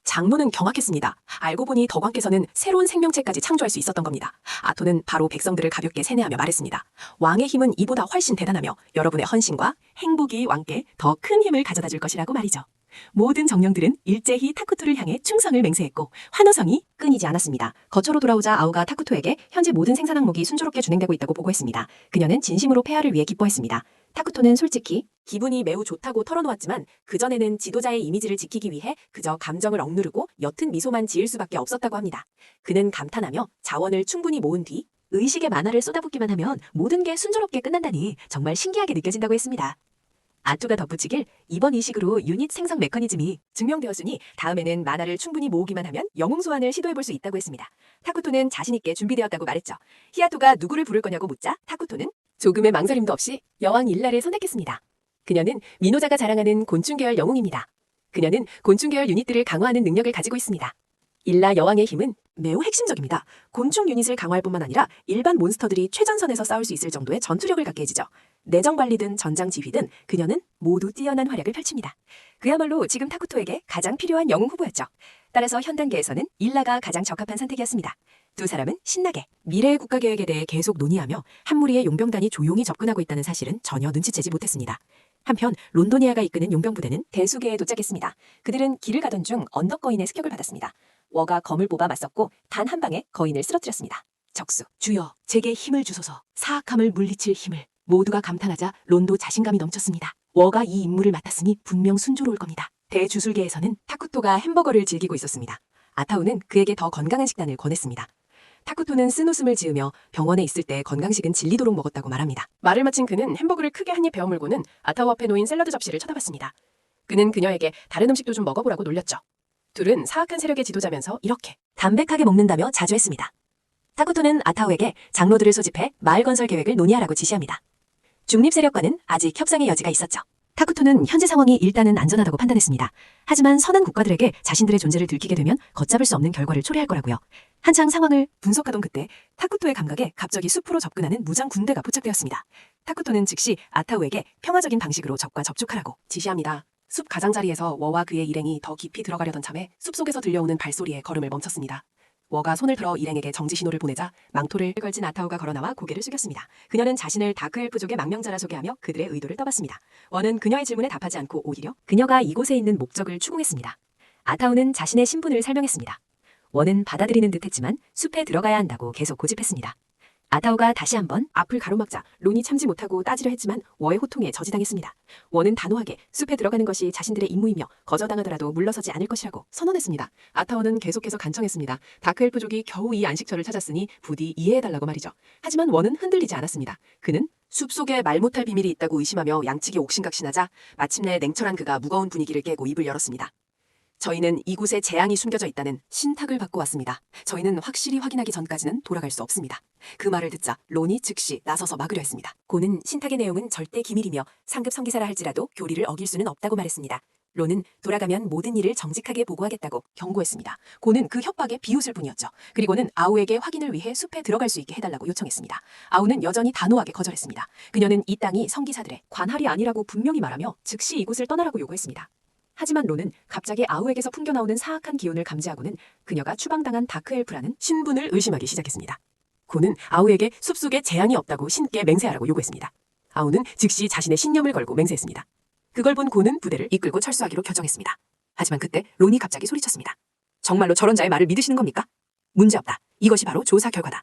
장로는 경악했습니다. 알고 보니 덕왕께서는 새로운 생명체까지 창조할 수 있었던 겁니다. 아토는 바로 백성들을 가볍게 세뇌하며 말했습니다. 왕의 힘은 이보다 훨씬 대단하며 여러분의 헌신과 행복이 왕께 더 큰 힘을 가져다 줄 것이라고 말이죠. 모든 정령들은 일제히 타쿠토를 향해 충성을 맹세했고 환호성이 끊이지 않았습니다. 거처로 돌아오자 아우가 타쿠토에게 현재 모든 생산 항목이 순조롭게 진행되고 있다고 보고했습니다. 그녀는 진심으로 폐하를 위해 기뻐했습니다. 타쿠토는 솔직히 기분이 매우 좋다고 털어놓았지만 그전에는 지도자의 이미지를 지키기 위해 그저 감정을 억누르고 옅은 미소만 지을 수밖에 없었다고 합니다. 그는 감탄하며 자원을 충분히 모은 뒤 의식의 만화를 쏟아붓기만 하면 모든 게 순조롭게 끝난다니 정말 신기하게 느껴진다고 했습니다. 아토가 덧붙이길 이번 이식으로 유닛 생성 메커니즘이 증명되었으니 다음에는 만화를 충분히 모으기만 하면 영웅 소환을 시도해볼 수 있다고 했습니다. 타쿠토는 자신있게 준비되었다고 말했죠. 히야토가 누구를 부를 거냐고 묻자 타쿠토는 조금의 망설임도 없이 여왕 일라를 선택했습니다. 그녀는 미노자가 자랑하는 곤충계열 영웅입니다. 그녀는 곤충계열 유닛들을 강화하는 능력을 가지고 있습니다. 일라 여왕의 힘은 매우 핵심적입니다. 곤충 유닛을 강화할 뿐만 아니라 일반 몬스터들이 최전선에서 싸울 수 있을 정도의 전투력을 갖게 해주죠. 내정 관리든 전장 지휘든 그녀는 모두 뛰어난 활약을 펼칩니다. 그야말로 지금 타쿠토에게 가장 필요한 영웅 후보였죠. 따라서 현 단계에서는 일라가 가장 적합한 선택이었습니다. 두 사람은 신나게 미래의 국가 계획에 대해 계속 논의하며 한 무리의 용병단이 조용히 접근하고 있다는 사실은 전혀 눈치채지 못했습니다. 한편 론도니아가 이끄는 용병부대는 대수계에 도착했습니다. 그들은 길을 가던 중 언덕 거인의 습격을 받았습니다. 워가 검을 뽑아 맞섰고 단 한 방에 거인을 쓰러뜨렸습니다. 적수, 주여, 제게 힘을 주소서. 사악함을 물리칠 힘을. 모두가 감탄하자 론도 자신감이 넘쳤습니다. 워가 이 임무를 맡았으니 분명 순조로울 겁니다. 대주술계에서는 타쿠토가 햄버거를 즐기고 있었습니다. 아타우는 그에게 더 건강한 식단을 권했습니다. 타쿠토는 쓴웃음을 지으며 병원에 있을 때 건강식은 질리도록 먹었다고 말합니다. 말을 마친 그는 햄버거를 크게 한 입 베어 물고는 아타우 앞에 놓인 샐러드 접시를 쳐다봤습니다. 그는 그녀에게 다른 음식도 좀 먹어보라고 놀렸죠. 둘은 사악한 세력의 지도자면서 이렇게 담백하게 먹는다며 자주했습니다. 타쿠토는 아타우에게 장로들을 소집해 마을 건설 계획을 논의하라고 지시합니다. 중립 세력과는 아직 협상의 여지가 있었죠. 타쿠토는 현재 상황이 일단은 안전하다고 판단했습니다. 하지만 선한 국가들에게 자신들의 존재를 들키게 되면 걷잡을 수 없는 결과를 초래할 거라고요. 한창 상황을 분석하던 그때 타쿠토의 감각에 갑자기 숲으로 접근하는 무장 군대가 포착되었습니다. 타쿠토는 즉시 아타우에게 평화적인 방식으로 적과 접촉하라고 지시합니다. 숲 가장자리에서 워와 그의 일행이 더 깊이 들어가려던 참에 숲속에서 들려오는 발소리에 걸음을 멈췄습니다. 워가 손을 들어 일행에게 정지 신호를 보내자 망토를 걸친 아타우가 걸어나와 고개를 숙였습니다. 그녀는 자신을 다크엘프족의 망명자라 소개하며 그들의 의도를 떠봤습니다. 워는 그녀의 질문에 답하지 않고 오히려 그녀가 이곳에 있는 목적을 추궁했습니다. 아타우는 자신의 신분을 설명했습니다. 워는 받아들이는 듯했지만 숲에 들어가야 한다고 계속 고집했습니다. 아타오가 다시 한번 앞을 가로막자 론이 참지 못하고 따지려 했지만 워의 호통에 저지당했습니다. 워는 단호하게 숲에 들어가는 것이 자신들의 임무이며 거저당하더라도 물러서지 않을 것이라고 선언했습니다. 아타오는 계속해서 간청했습니다. 다크엘프족이 겨우 이 안식처를 찾았으니 부디 이해해달라고 말이죠. 하지만 워는 흔들리지 않았습니다. 그는 숲속에 말 못할 비밀이 있다고 의심하며 양측이 옥신각신하자 마침내 냉철한 그가 무거운 분위기를 깨고 입을 열었습니다. 저희는 이곳에 재앙이 숨겨져 있다는 신탁을 받고 왔습니다. 저희는 확실히 확인하기 전까지는 돌아갈 수 없습니다. 그 말을 듣자 론이 즉시 나서서 막으려 했습니다. 고는 신탁의 내용은 절대 기밀이며 상급 성기사라 할지라도 교리를 어길 수는 없다고 말했습니다. 론은 돌아가면 모든 일을 정직하게 보고하겠다고 경고했습니다. 고는 그 협박에 비웃을 뿐이었죠. 그리고는 아우에게 확인을 위해 숲에 들어갈 수 있게 해달라고 요청했습니다. 아우는 여전히 단호하게 거절했습니다. 그녀는 이 땅이 성기사들의 관할이 아니라고 분명히 말하며 즉시 이곳을 떠나라고 요구했습니다. 하지만 론은 갑자기 아우에게서 풍겨나오는 사악한 기운을 감지하고는 그녀가 추방당한 다크엘프라는 신분을 의심하기 시작했습니다. 고는 아우에게 숲속에 재앙이 없다고 신께 맹세하라고 요구했습니다. 아우는 즉시 자신의 신념을 걸고 맹세했습니다. 그걸 본 고는 부대를 이끌고 철수하기로 결정했습니다. 하지만 그때 론이 갑자기 소리쳤습니다. 정말로 저런 자의 말을 믿으시는 겁니까? 문제없다. 이것이 바로 조사 결과다.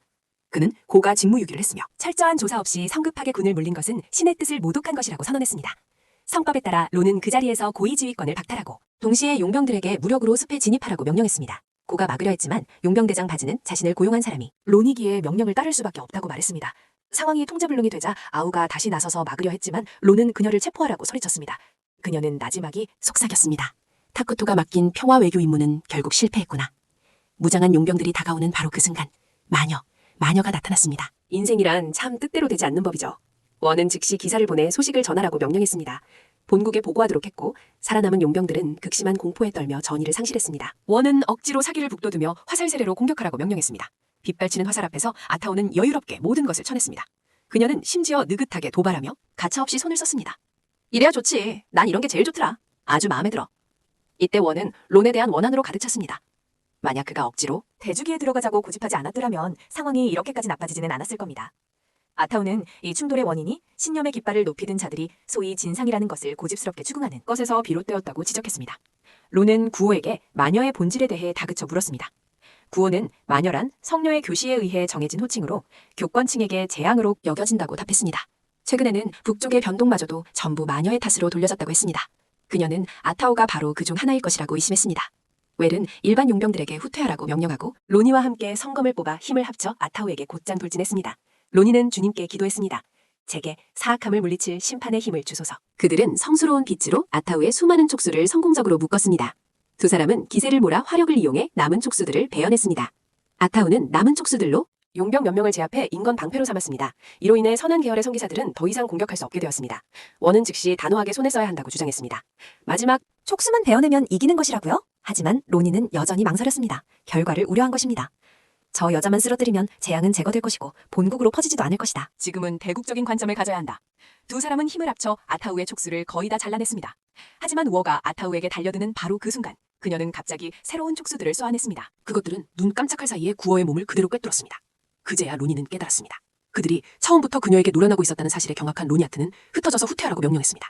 그는 고가 직무유기를 했으며 철저한 조사 없이 성급하게 군을 물린 것은 신의 뜻을 모독한 것이라고 선언했습니다. 성법에 따라 론은 그 자리에서 고위 지휘권을 박탈하고 동시에 용병들에게 무력으로 숲에 진입하라고 명령했습니다. 고가 막으려 했지만 용병대장 바즈는 자신을 고용한 사람이 론이기에 명령을 따를 수밖에 없다고 말했습니다. 상황이 통제불능이 되자 아우가 다시 나서서 막으려 했지만 론은 그녀를 체포하라고 소리쳤습니다. 그녀는 나지막이 속삭였습니다. 타쿠토가 맡긴 평화 외교 임무는 결국 실패했구나. 무장한 용병들이 다가오는 바로 그 순간 마녀가 나타났습니다. 인생이란 참 뜻대로 되지 않는 법이죠. 워는 즉시 기사를 보내 소식을 전하라고 명령했습니다. 본국에 보고하도록 했고 살아남은 용병들은 극심한 공포에 떨며 전의를 상실했습니다. 워는 억지로 사기를 북돋우며 화살 세례로 공격하라고 명령했습니다. 빗발치는 화살 앞에서 아타오는 여유롭게 모든 것을 쳐냈습니다. 그녀는 심지어 느긋하게 도발하며 가차없이 손을 썼습니다. 이래야 좋지. 난 이런 게 제일 좋더라. 아주 마음에 들어. 이때 워는 론에 대한 원한으로 가득 찼습니다. 만약 그가 억지로 대주기에 들어가자고 고집하지 않았더라면 상황이 이렇게까지 나빠지지는 않았을 겁니다. 아타오는 이 충돌의 원인이 신념의 깃발을 높이 든 자들이 소위 진상이라는 것을 고집스럽게 추궁하는 것에서 비롯되었다고 지적했습니다. 론은 구호에게 마녀의 본질에 대해 다그쳐 물었습니다. 구호는 마녀란 성녀의 교시에 의해 정해진 호칭으로 교권층에게 재앙으로 여겨진다고 답했습니다. 최근에는 북쪽의 변동마저도 전부 마녀의 탓으로 돌려졌다고 했습니다. 그녀는 아타오가 바로 그 중 하나일 것이라고 의심했습니다. 웰은 일반 용병들에게 후퇴하라고 명령하고 로니와 함께 성검을 뽑아 힘을 합쳐 아타오에게 곧장 돌진했습니다. 로니는 주님께 기도했습니다. 제게 사악함을 물리칠 심판의 힘을 주소서. 그들은 성스러운 빗으로 아타오의 수많은 촉수를 성공적으로 묶었습니다. 두 사람은 기세를 몰아 화력을 이용해 남은 촉수들을 베어냈습니다. 아타오는 남은 촉수들로 용병 몇 명을 제압해 인건 방패로 삼았습니다. 이로 인해 선한 계열의 성기사들은 더 이상 공격할 수 없게 되었습니다. 원은 즉시 단호하게 손에 써야 한다고 주장했습니다. 마지막 촉수만 베어내면 이기는 것이라고요? 하지만 로니는 여전히 망설였습니다. 결과를 우려한 것입니다. 저 여자만 쓰러뜨리면 재앙은 제거될 것이고 본국으로 퍼지지도 않을 것이다. 지금은 대국적인 관점을 가져야 한다. 두 사람은 힘을 합쳐 아타우의 촉수를 거의 다 잘라냈습니다. 하지만 우어가 아타우에게 달려드는 바로 그 순간 그녀는 갑자기 새로운 촉수들을 쏘아냈습니다. 그것들은 눈 깜짝할 사이에 구어의 몸을 그대로 꿰뚫었습니다. 그제야 로니는 깨달았습니다. 그들이 처음부터 그녀에게 노련하고 있었다는 사실에 경악한 로니아트는 흩어져서 후퇴하라고 명령했습니다.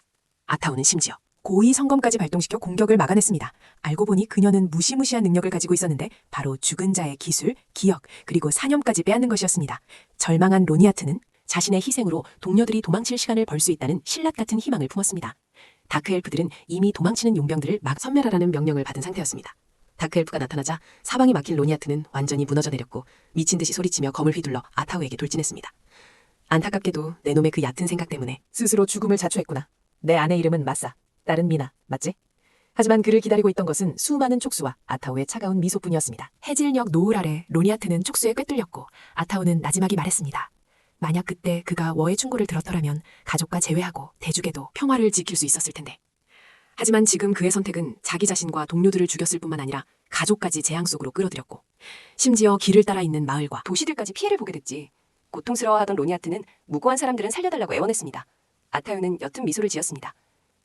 아타우는 심지어 고위 성검까지 발동시켜 공격을 막아냈습니다. 알고 보니 그녀는 무시무시한 능력을 가지고 있었는데 바로 죽은 자의 기술, 기억, 그리고 사념까지 빼앗는 것이었습니다. 절망한 로니아트는 자신의 희생으로 동료들이 도망칠 시간을 벌 수 있다는 신라 같은 희망을 품었습니다. 다크엘프들은 이미 도망치는 용병들을 막 섬멸하라는 명령을 받은 상태였습니다. 다크엘프가 나타나자 사방이 막힌 로니아트는 완전히 무너져 내렸고 미친 듯이 소리치며 검을 휘둘러 아타우에게 돌진했습니다. 안타깝게도 내 놈의 그 얕은 생각 때문에 스스로 죽음을 자초했구나. 내 아내 이름은 마사. 딸은 미나, 맞지? 하지만 그를 기다리고 있던 것은 수많은 촉수와 아타오의 차가운 미소뿐이었습니다. 해질녘 노을 아래 로니아트는 촉수에 꿰뚫렸고 아타오는 나지막이 말했습니다. 만약 그때 그가 워의 충고를 들었더라면 가족과 재회하고 대죽에도 평화를 지킬 수 있었을 텐데. 하지만 지금 그의 선택은 자기 자신과 동료들을 죽였을 뿐만 아니라 가족까지 재앙 속으로 끌어들였고 심지어 길을 따라 있는 마을과 도시들까지 피해를 보게 됐지. 고통스러워하던 로니아트는 무고한 사람들은 살려달라고 애원했습니다. 아타오는 옅은 미소를 지었습니다.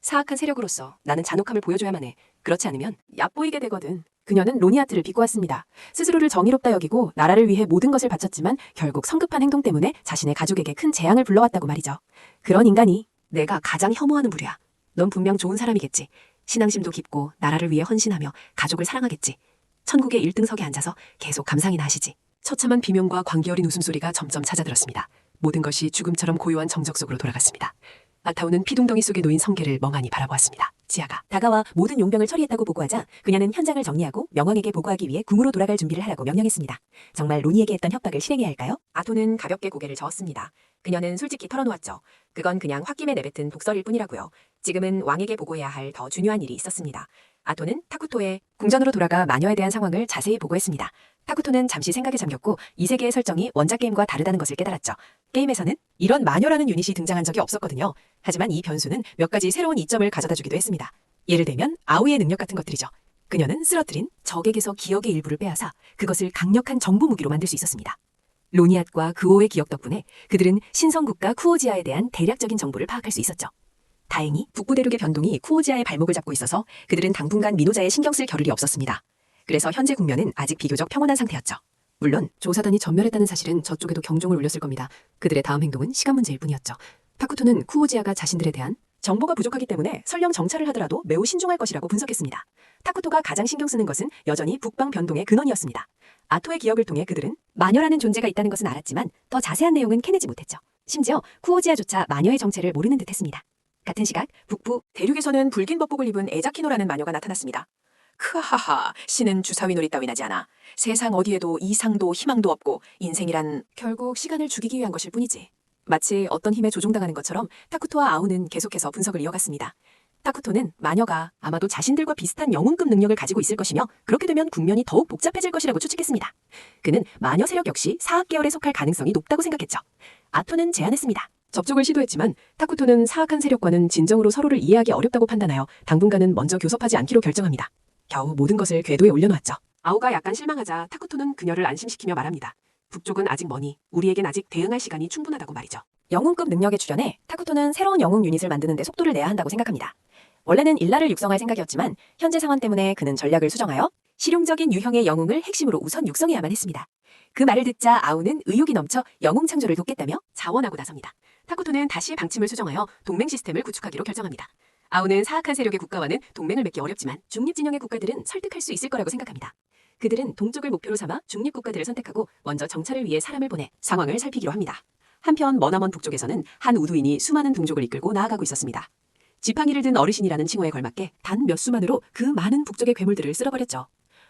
사악한 세력으로서 나는 잔혹함을 보여줘야만 해. 그렇지 않으면 얕보이게 되거든. 그녀는 로니아트를 비꼬았습니다. 스스로를 정의롭다 여기고 나라를 위해 모든 것을 바쳤지만 결국 성급한 행동 때문에 자신의 가족에게 큰 재앙을 불러왔다고 말이죠. 그런 인간이 내가 가장 혐오하는 부류야. 넌 분명 좋은 사람이겠지. 신앙심도 깊고 나라를 위해 헌신하며 가족을 사랑하겠지. 천국의 1등석에 앉아서 계속 감상이나 하시지. 처참한 비명과 관계 어린 웃음소리가 점점 잦아들었습니다. 모든 것이 죽음처럼 고요한 정적 속으로 돌아갔습니다. 아타오는 피둥덩이 속에 놓인 성게를 멍하니 바라보았습니다. 지아가 다가와 모든 용병을 처리했다고 보고하자 그녀는 현장을 정리하고 명왕에게 보고하기 위해 궁으로 돌아갈 준비를 하라고 명령했습니다. 정말 로니에게 했던 협박을 실행해야 할까요? 아토는 가볍게 고개를 저었습니다. 그녀는 솔직히 털어놓았죠. 그건 그냥 홧김에 내뱉은 독설일 뿐이라고요. 지금은 왕에게 보고해야 할 더 중요한 일이 있었습니다. 아토는 타쿠토의 궁전으로 돌아가 마녀에 대한 상황을 자세히 보고했습니다. 타쿠토는 잠시 생각에 잠겼고 이 세계의 설정이 원작 게임과 다르다는 것을 깨달았죠. 게임에서는 이런 마녀라는 유닛이 등장한 적이 없었거든요. 하지만 이 변수는 몇 가지 새로운 이점을 가져다 주기도 했습니다. 예를 들면 아우의 능력 같은 것들이죠. 그녀는 쓰러뜨린 적에게서 기억의 일부를 빼앗아 그것을 강력한 정보 무기로 만들 수 있었습니다. 로니앗과 그오의 기억 덕분에 그들은 신성국가 쿠오지아에 대한 대략적인 정보를 파악할 수 있었죠. 다행히 북부 대륙의 변동이 쿠오지아의 발목을 잡고 있어서 그들은 당분간 미노자에 신경 쓸 겨를이 없었습니다. 그래서 현재 국면은 아직 비교적 평온한 상태였죠. 물론 조사단이 전멸했다는 사실은 저쪽에도 경종을 울렸을 겁니다. 그들의 다음 행동은 시간 문제일 뿐이었죠. 타쿠토는 쿠오지아가 자신들에 대한 정보가 부족하기 때문에 설령 정찰을 하더라도 매우 신중할 것이라고 분석했습니다. 타쿠토가 가장 신경 쓰는 것은 여전히 북방 변동의 근원이었습니다. 아토의 기억을 통해 그들은 마녀라는 존재가 있다는 것은 알았지만 더 자세한 내용은 캐내지 못했죠. 심지어 쿠오지아조차 마녀의 정체를 모르는 듯했습니다. 같은 시각 북부 대륙에서는 붉은 법복을 입은 에자키노라는 마녀가 나타났습니다. 크하하, 신은 주사위놀이 따윈 하지 않아. 세상 어디에도 이상도 희망도 없고 인생이란 결국 시간을 죽이기 위한 것일 뿐이지. 마치 어떤 힘에 조종당하는 것처럼 타쿠토와 아우는 계속해서 분석을 이어갔습니다. 타쿠토는 마녀가 아마도 자신들과 비슷한 영웅급 능력을 가지고 있을 것이며 그렇게 되면 국면이 더욱 복잡해질 것이라고 추측했습니다. 그는 마녀 세력 역시 사학계열에 속할 가능성이 높다고 생각했죠. 아토는 제안했습니다. 접촉을 시도했지만 타쿠토는 사악한 세력과는 진정으로 서로를 이해하기 어렵다고 판단하여 당분간은 먼저 교섭하지 않기로 결정합니다. 겨우 모든 것을 궤도에 올려놓았죠. 아우가 약간 실망하자 타쿠토는 그녀를 안심시키며 말합니다. 북쪽은 아직 머니, 우리에겐 아직 대응할 시간이 충분하다고 말이죠. 영웅급 능력의 출현에 타쿠토는 새로운 영웅 유닛을 만드는 데 속도를 내야 한다고 생각합니다. 원래는 일라를 육성할 생각이었지만 현재 상황 때문에 그는 전략을 수정하여 실용적인 유형의 영웅을 핵심으로 우선 육성해야만 했습니다. 그 말을 듣자 아우는 의욕이 넘쳐 영웅 창조를 돕겠다며 자원하고 나섭니다. 타쿠토는 다시 방침을 수정하여 동맹 시스템을 구축하기로 결정합니다. 아우는 사악한 세력의 국가와는 동맹을 맺기 어렵지만 중립진영의 국가들은 설득할 수 있을 거라고 생각합니다. 그들은 동쪽을 목표로 삼아 중립국가들을 선택하고 먼저 정찰을 위해 사람을 보내 상황을 살피기로 합니다. 한편 머나먼 북쪽에서는 한 우두인이 수많은 동족을 이끌고 나아가고 있었습니다. 지팡이를 든 어르신이라는 칭호에 걸맞게 단 몇 수만으로 그 많은 북쪽의 괴물들을 쓸어버렸죠.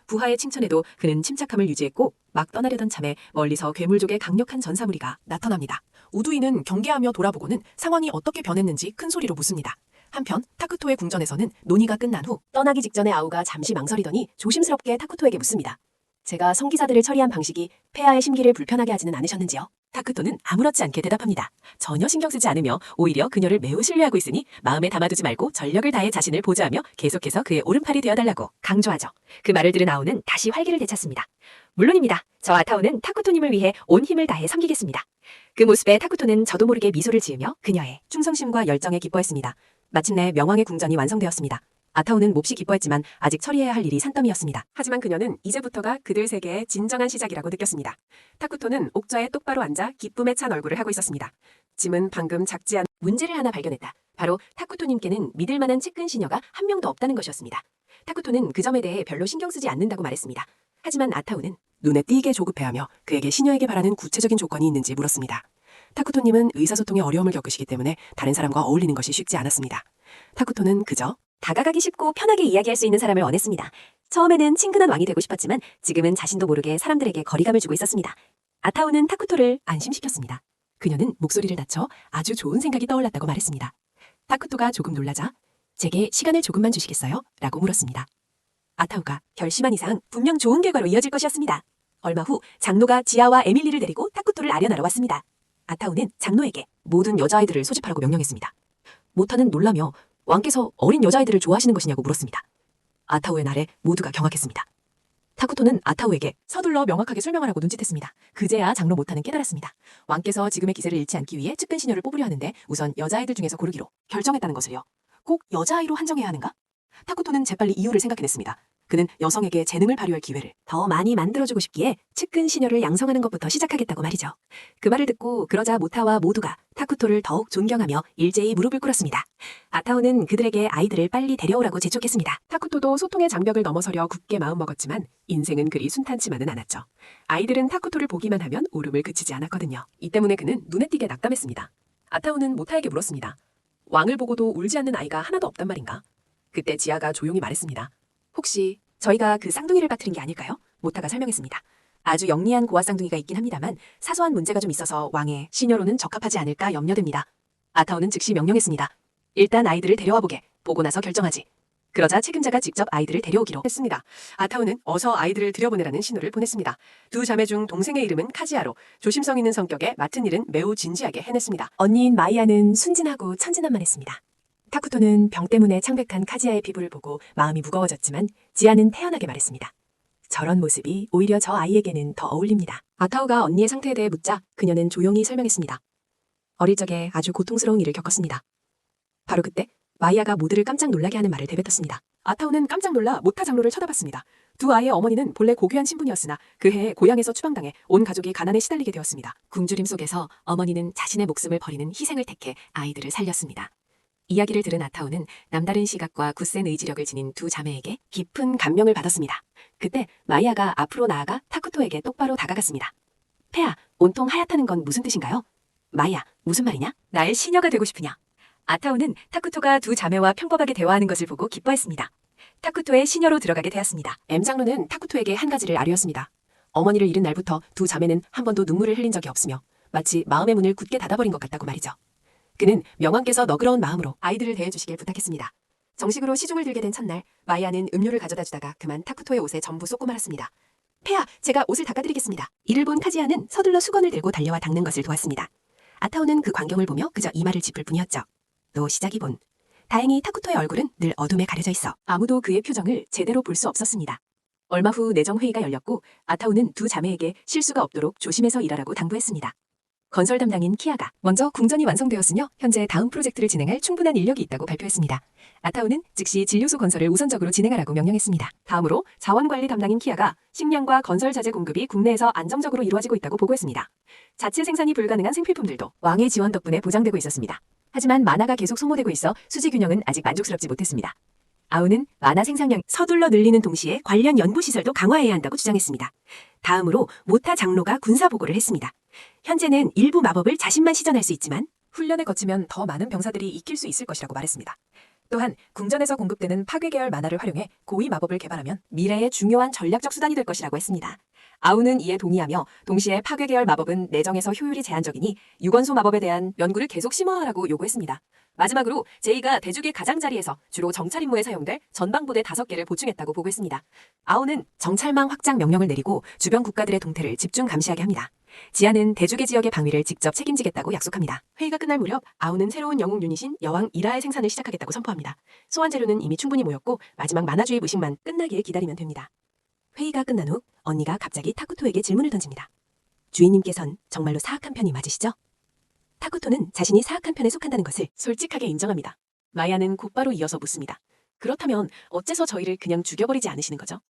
부하의 칭찬에도 그는 침착함을 유지했고 막 떠나려던 참에 멀리서 괴물족의 강력한 전사무리가 나타납니다. 우두인은 경계하며 돌아보고는 상황이 어떻게 변했는지 큰 소리로 묻습니다. 한편 타쿠토의 궁전에서는 논의가 끝난 후 떠나기 직전에 아우가 잠시 망설이더니 조심스럽게 타쿠토에게 묻습니다. 제가 성기사들을 처리한 방식이 폐하의 심기를 불편하게 하지는 않으셨는지요? 타쿠토는 아무렇지 않게 대답합니다. 전혀 신경 쓰지 않으며 오히려 그녀를 매우 신뢰하고 있으니 마음에 담아두지 말고 전력을 다해 자신을 보좌하며 계속해서 그의 오른팔이 되어달라고 강조하죠. 그 말을 들은 아우는 다시 활기를 되찾습니다. 물론입니다. 저 아타오는 타쿠토님을 위해 온 힘을 다해 섬기겠습니다. 그 모습에 타쿠토는 저도 모르게 미소를 지으며 그녀의 충성심과 열정에 기뻐했습니다. 마침내 명왕의 궁전이 완성되었습니다. 아타오는 몹시 기뻐했지만 아직 처리해야 할 일이 산더미였습니다. 하지만 그녀는 이제부터가 그들 세계의 진정한 시작이라고 느꼈습니다. 타쿠토는 옥좌에 똑바로 앉아 기쁨에 찬 얼굴을 하고 있었습니다. 짐은 방금 작지 않은 문제를 하나 발견했다. 바로 타쿠토님께는 믿을 만한 측근 시녀가 한 명도 없다는 것이었습니다. 타쿠토는 그 점에 대해 별로 신경 쓰지 않는다고 말했습니다. 하지만 아타오는 눈에 띄게 조급해하며 그에게 시녀에게 바라는 구체적인 조건이 있는지 물었습니다. 타쿠토님은 의사소통에 어려움을 겪으시기 때문에 다른 사람과 어울리는 것이 쉽지 않았습니다. 타쿠토는 그저 다가가기 쉽고 편하게 이야기할 수 있는 사람을 원했습니다. 처음에는 친근한 왕이 되고 싶었지만 지금은 자신도 모르게 사람들에게 거리감을 주고 있었습니다. 아타오는 타쿠토를 안심시켰습니다. 그녀는 목소리를 낮춰 아주 좋은 생각이 떠올랐다고 말했습니다. 타쿠토가 조금 놀라자 제게 시간을 조금만 주시겠어요? 라고 물었습니다. 아타오가 결심한 이상 분명 좋은 결과로 이어질 것이었습니다. 얼마 후 장노가 지아와 에밀리를 데리고 타쿠토를 아련하러 왔습니다. 아타오는 장노에게 모든 여자아이들을 소집하라고 명령했습니다. 모타는 놀라며 왕께서 어린 여자아이들을 좋아하시는 것이냐고 물었습니다. 아타오의 말에 모두가 경악했습니다. 타쿠토는 아타오에게 서둘러 명확하게 설명하라고 눈짓했습니다. 그제야 장로 모타는 깨달았습니다. 왕께서 지금의 기세를 잃지 않기 위해 측근 시녀를 뽑으려 하는데 우선 여자아이들 중에서 고르기로 결정했다는 것을요. 꼭 여자아이로 한정해야 하는가? 타쿠토는 재빨리 이유를 생각해냈습니다. 그는 여성에게 재능을 발휘할 기회를 더 많이 만들어주고 싶기에 측근 시녀를 양성하는 것부터 시작하겠다고 말이죠. 그 말을 듣고 그러자 모타와 모두가 타쿠토를 더욱 존경하며 일제히 무릎을 꿇었습니다. 아타오는 그들에게 아이들을 빨리 데려오라고 재촉했습니다. 타쿠토도 소통의 장벽을 넘어서려 굳게 마음먹었지만 인생은 그리 순탄치만은 않았죠. 아이들은 타쿠토를 보기만 하면 울음을 그치지 않았거든요. 이 때문에 그는 눈에 띄게 낙담했습니다. 아타오는 모타에게 물었습니다. 왕을 보고도 울지 않는 아이가 하나도 없단 말인가? 그때 지아가 조용히 말했습니다. 혹시 저희가 그 쌍둥이를 빠뜨린 게 아닐까요? 모타가 설명했습니다. 아주 영리한 고아 쌍둥이가 있긴 합니다만 사소한 문제가 좀 있어서 왕의 시녀로는 적합하지 않을까 염려됩니다. 아타오는 즉시 명령했습니다. 일단 아이들을 데려와 보게. 보고 나서 결정하지. 그러자 책임자가 직접 아이들을 데려오기로 했습니다. 아타오는 어서 아이들을 들여보내라는 신호를 보냈습니다. 두 자매 중 동생의 이름은 카지아로 조심성 있는 성격에 맡은 일은 매우 진지하게 해냈습니다. 언니인 마이아는 순진하고 천진난만 했습니다. 타쿠토는 병 때문에 창백한 카지아의 피부를 보고 마음이 무거워졌지만 지아는 태연하게 말했습니다. 저런 모습이 오히려 저 아이에게는 더 어울립니다. 아타오가 언니의 상태에 대해 묻자 그녀는 조용히 설명했습니다. 어릴 적에 아주 고통스러운 일을 겪었습니다. 바로 그때 마이아가 모두를 깜짝 놀라게 하는 말을 내뱉었습니다. 아타오는 깜짝 놀라 모타 장로를 쳐다봤습니다. 두 아이의 어머니는 본래 고귀한 신분이었으나 그 해에 고향에서 추방당해 온 가족이 가난에 시달리게 되었습니다. 굶주림 속에서 어머니는 자신의 목숨을 버리는 희생을 택해 아이들을 살렸습니다. 이야기를 들은 아타오는 남다른 시각과 굳센 의지력을 지닌 두 자매에게 깊은 감명을 받았습니다. 그때 마이아가 앞으로 나아가 타쿠토에게 똑바로 다가갔습니다. 폐하, 온통 하얗다는 건 무슨 뜻인가요? 마이아, 무슨 말이냐? 나의 시녀가 되고 싶으냐? 아타오는 타쿠토가 두 자매와 평범하게 대화하는 것을 보고 기뻐했습니다. 타쿠토의 시녀로 들어가게 되었습니다. M장로는 타쿠토에게 한 가지를 아뢰었습니다. 어머니를 잃은 날부터 두 자매는 한 번도 눈물을 흘린 적이 없으며 마치 마음의 문을 굳게 닫아버린 것 같다고 말이죠. 그는 명왕께서 너그러운 마음으로 아이들을 대해주시길 부탁했습니다. 정식으로 시중을 들게 된 첫날 마이아는 음료를 가져다 주다가 그만 타쿠토의 옷에 전부 쏟고 말았습니다. 폐하, 제가 옷을 닦아드리겠습니다. 이를 본 카지아는 서둘러 수건을 들고 달려와 닦는 것을 도왔습니다. 아타오는 그 광경을 보며 그저 이마를 짚을 뿐이었죠. 또 시작이본. 다행히 타쿠토의 얼굴은 늘 어둠에 가려져 있어 아무도 그의 표정을 제대로 볼 수 없었습니다. 얼마 후 내정회의가 열렸고 아타오는 두 자매에게 실수가 없도록 조심해서 일하라고 당부했습니다. 건설 담당인 키아가 먼저 궁전이 완성되었으며 현재 다음 프로젝트를 진행할 충분한 인력이 있다고 발표했습니다. 아타오는 즉시 진료소 건설을 우선적으로 진행하라고 명령했습니다. 다음으로 자원관리 담당인 키아가 식량과 건설 자재 공급이 국내에서 안정적으로 이루어지고 있다고 보고했습니다. 자체 생산이 불가능한 생필품들도 왕의 지원 덕분에 보장되고 있었습니다. 하지만 만화가 계속 소모되고 있어 수지 균형은 아직 만족스럽지 못했습니다. 아우는 만화 생산량 서둘러 늘리는 동시에 관련 연구시설도 강화해야 한다고 주장했습니다. 다음으로 모타 장로가 군사보고를 했습니다. 현재는 일부 마법을 자신만 시전할 수 있지만 훈련에 거치면 더 많은 병사들이 익힐 수 있을 것이라고 말했습니다. 또한 궁전에서 공급되는 파괴계열 만화를 활용해 고위 마법을 개발하면 미래의 중요한 전략적 수단이 될 것이라고 했습니다. 아우는 이에 동의하며 동시에 파괴계열 마법은 내정에서 효율이 제한적이니 유건소 마법에 대한 연구를 계속 심화하라고 요구했습니다. 마지막으로 제2가 대주기 가장자리에서 주로 정찰 임무에 사용될 전방부대 5개를 보충했다고 보고했습니다. 아우는 정찰망 확장 명령을 내리고 주변 국가들의 동태를 집중 감시하게 합니다. 지아는 대주계 지역의 방위를 직접 책임지겠다고 약속합니다. 회의가 끝날 무렵 아우는 새로운 영웅 유닛인 여왕 이라의 생산을 시작하겠다고 선포합니다. 소환 재료는 이미 충분히 모였고 마지막 만화주의 무식만 끝나길 기다리면 됩니다. 회의가 끝난 후 언니가 갑자기 타쿠토에게 질문을 던집니다. 주인님께선 정말로 사악한 편이 맞으시죠? 타쿠토는 자신이 사악한 편에 속한다는 것을 솔직하게 인정합니다. 마야는 곧바로 이어서 묻습니다. 그렇다면 어째서 저희를 그냥 죽여버리지 않으시는 거죠?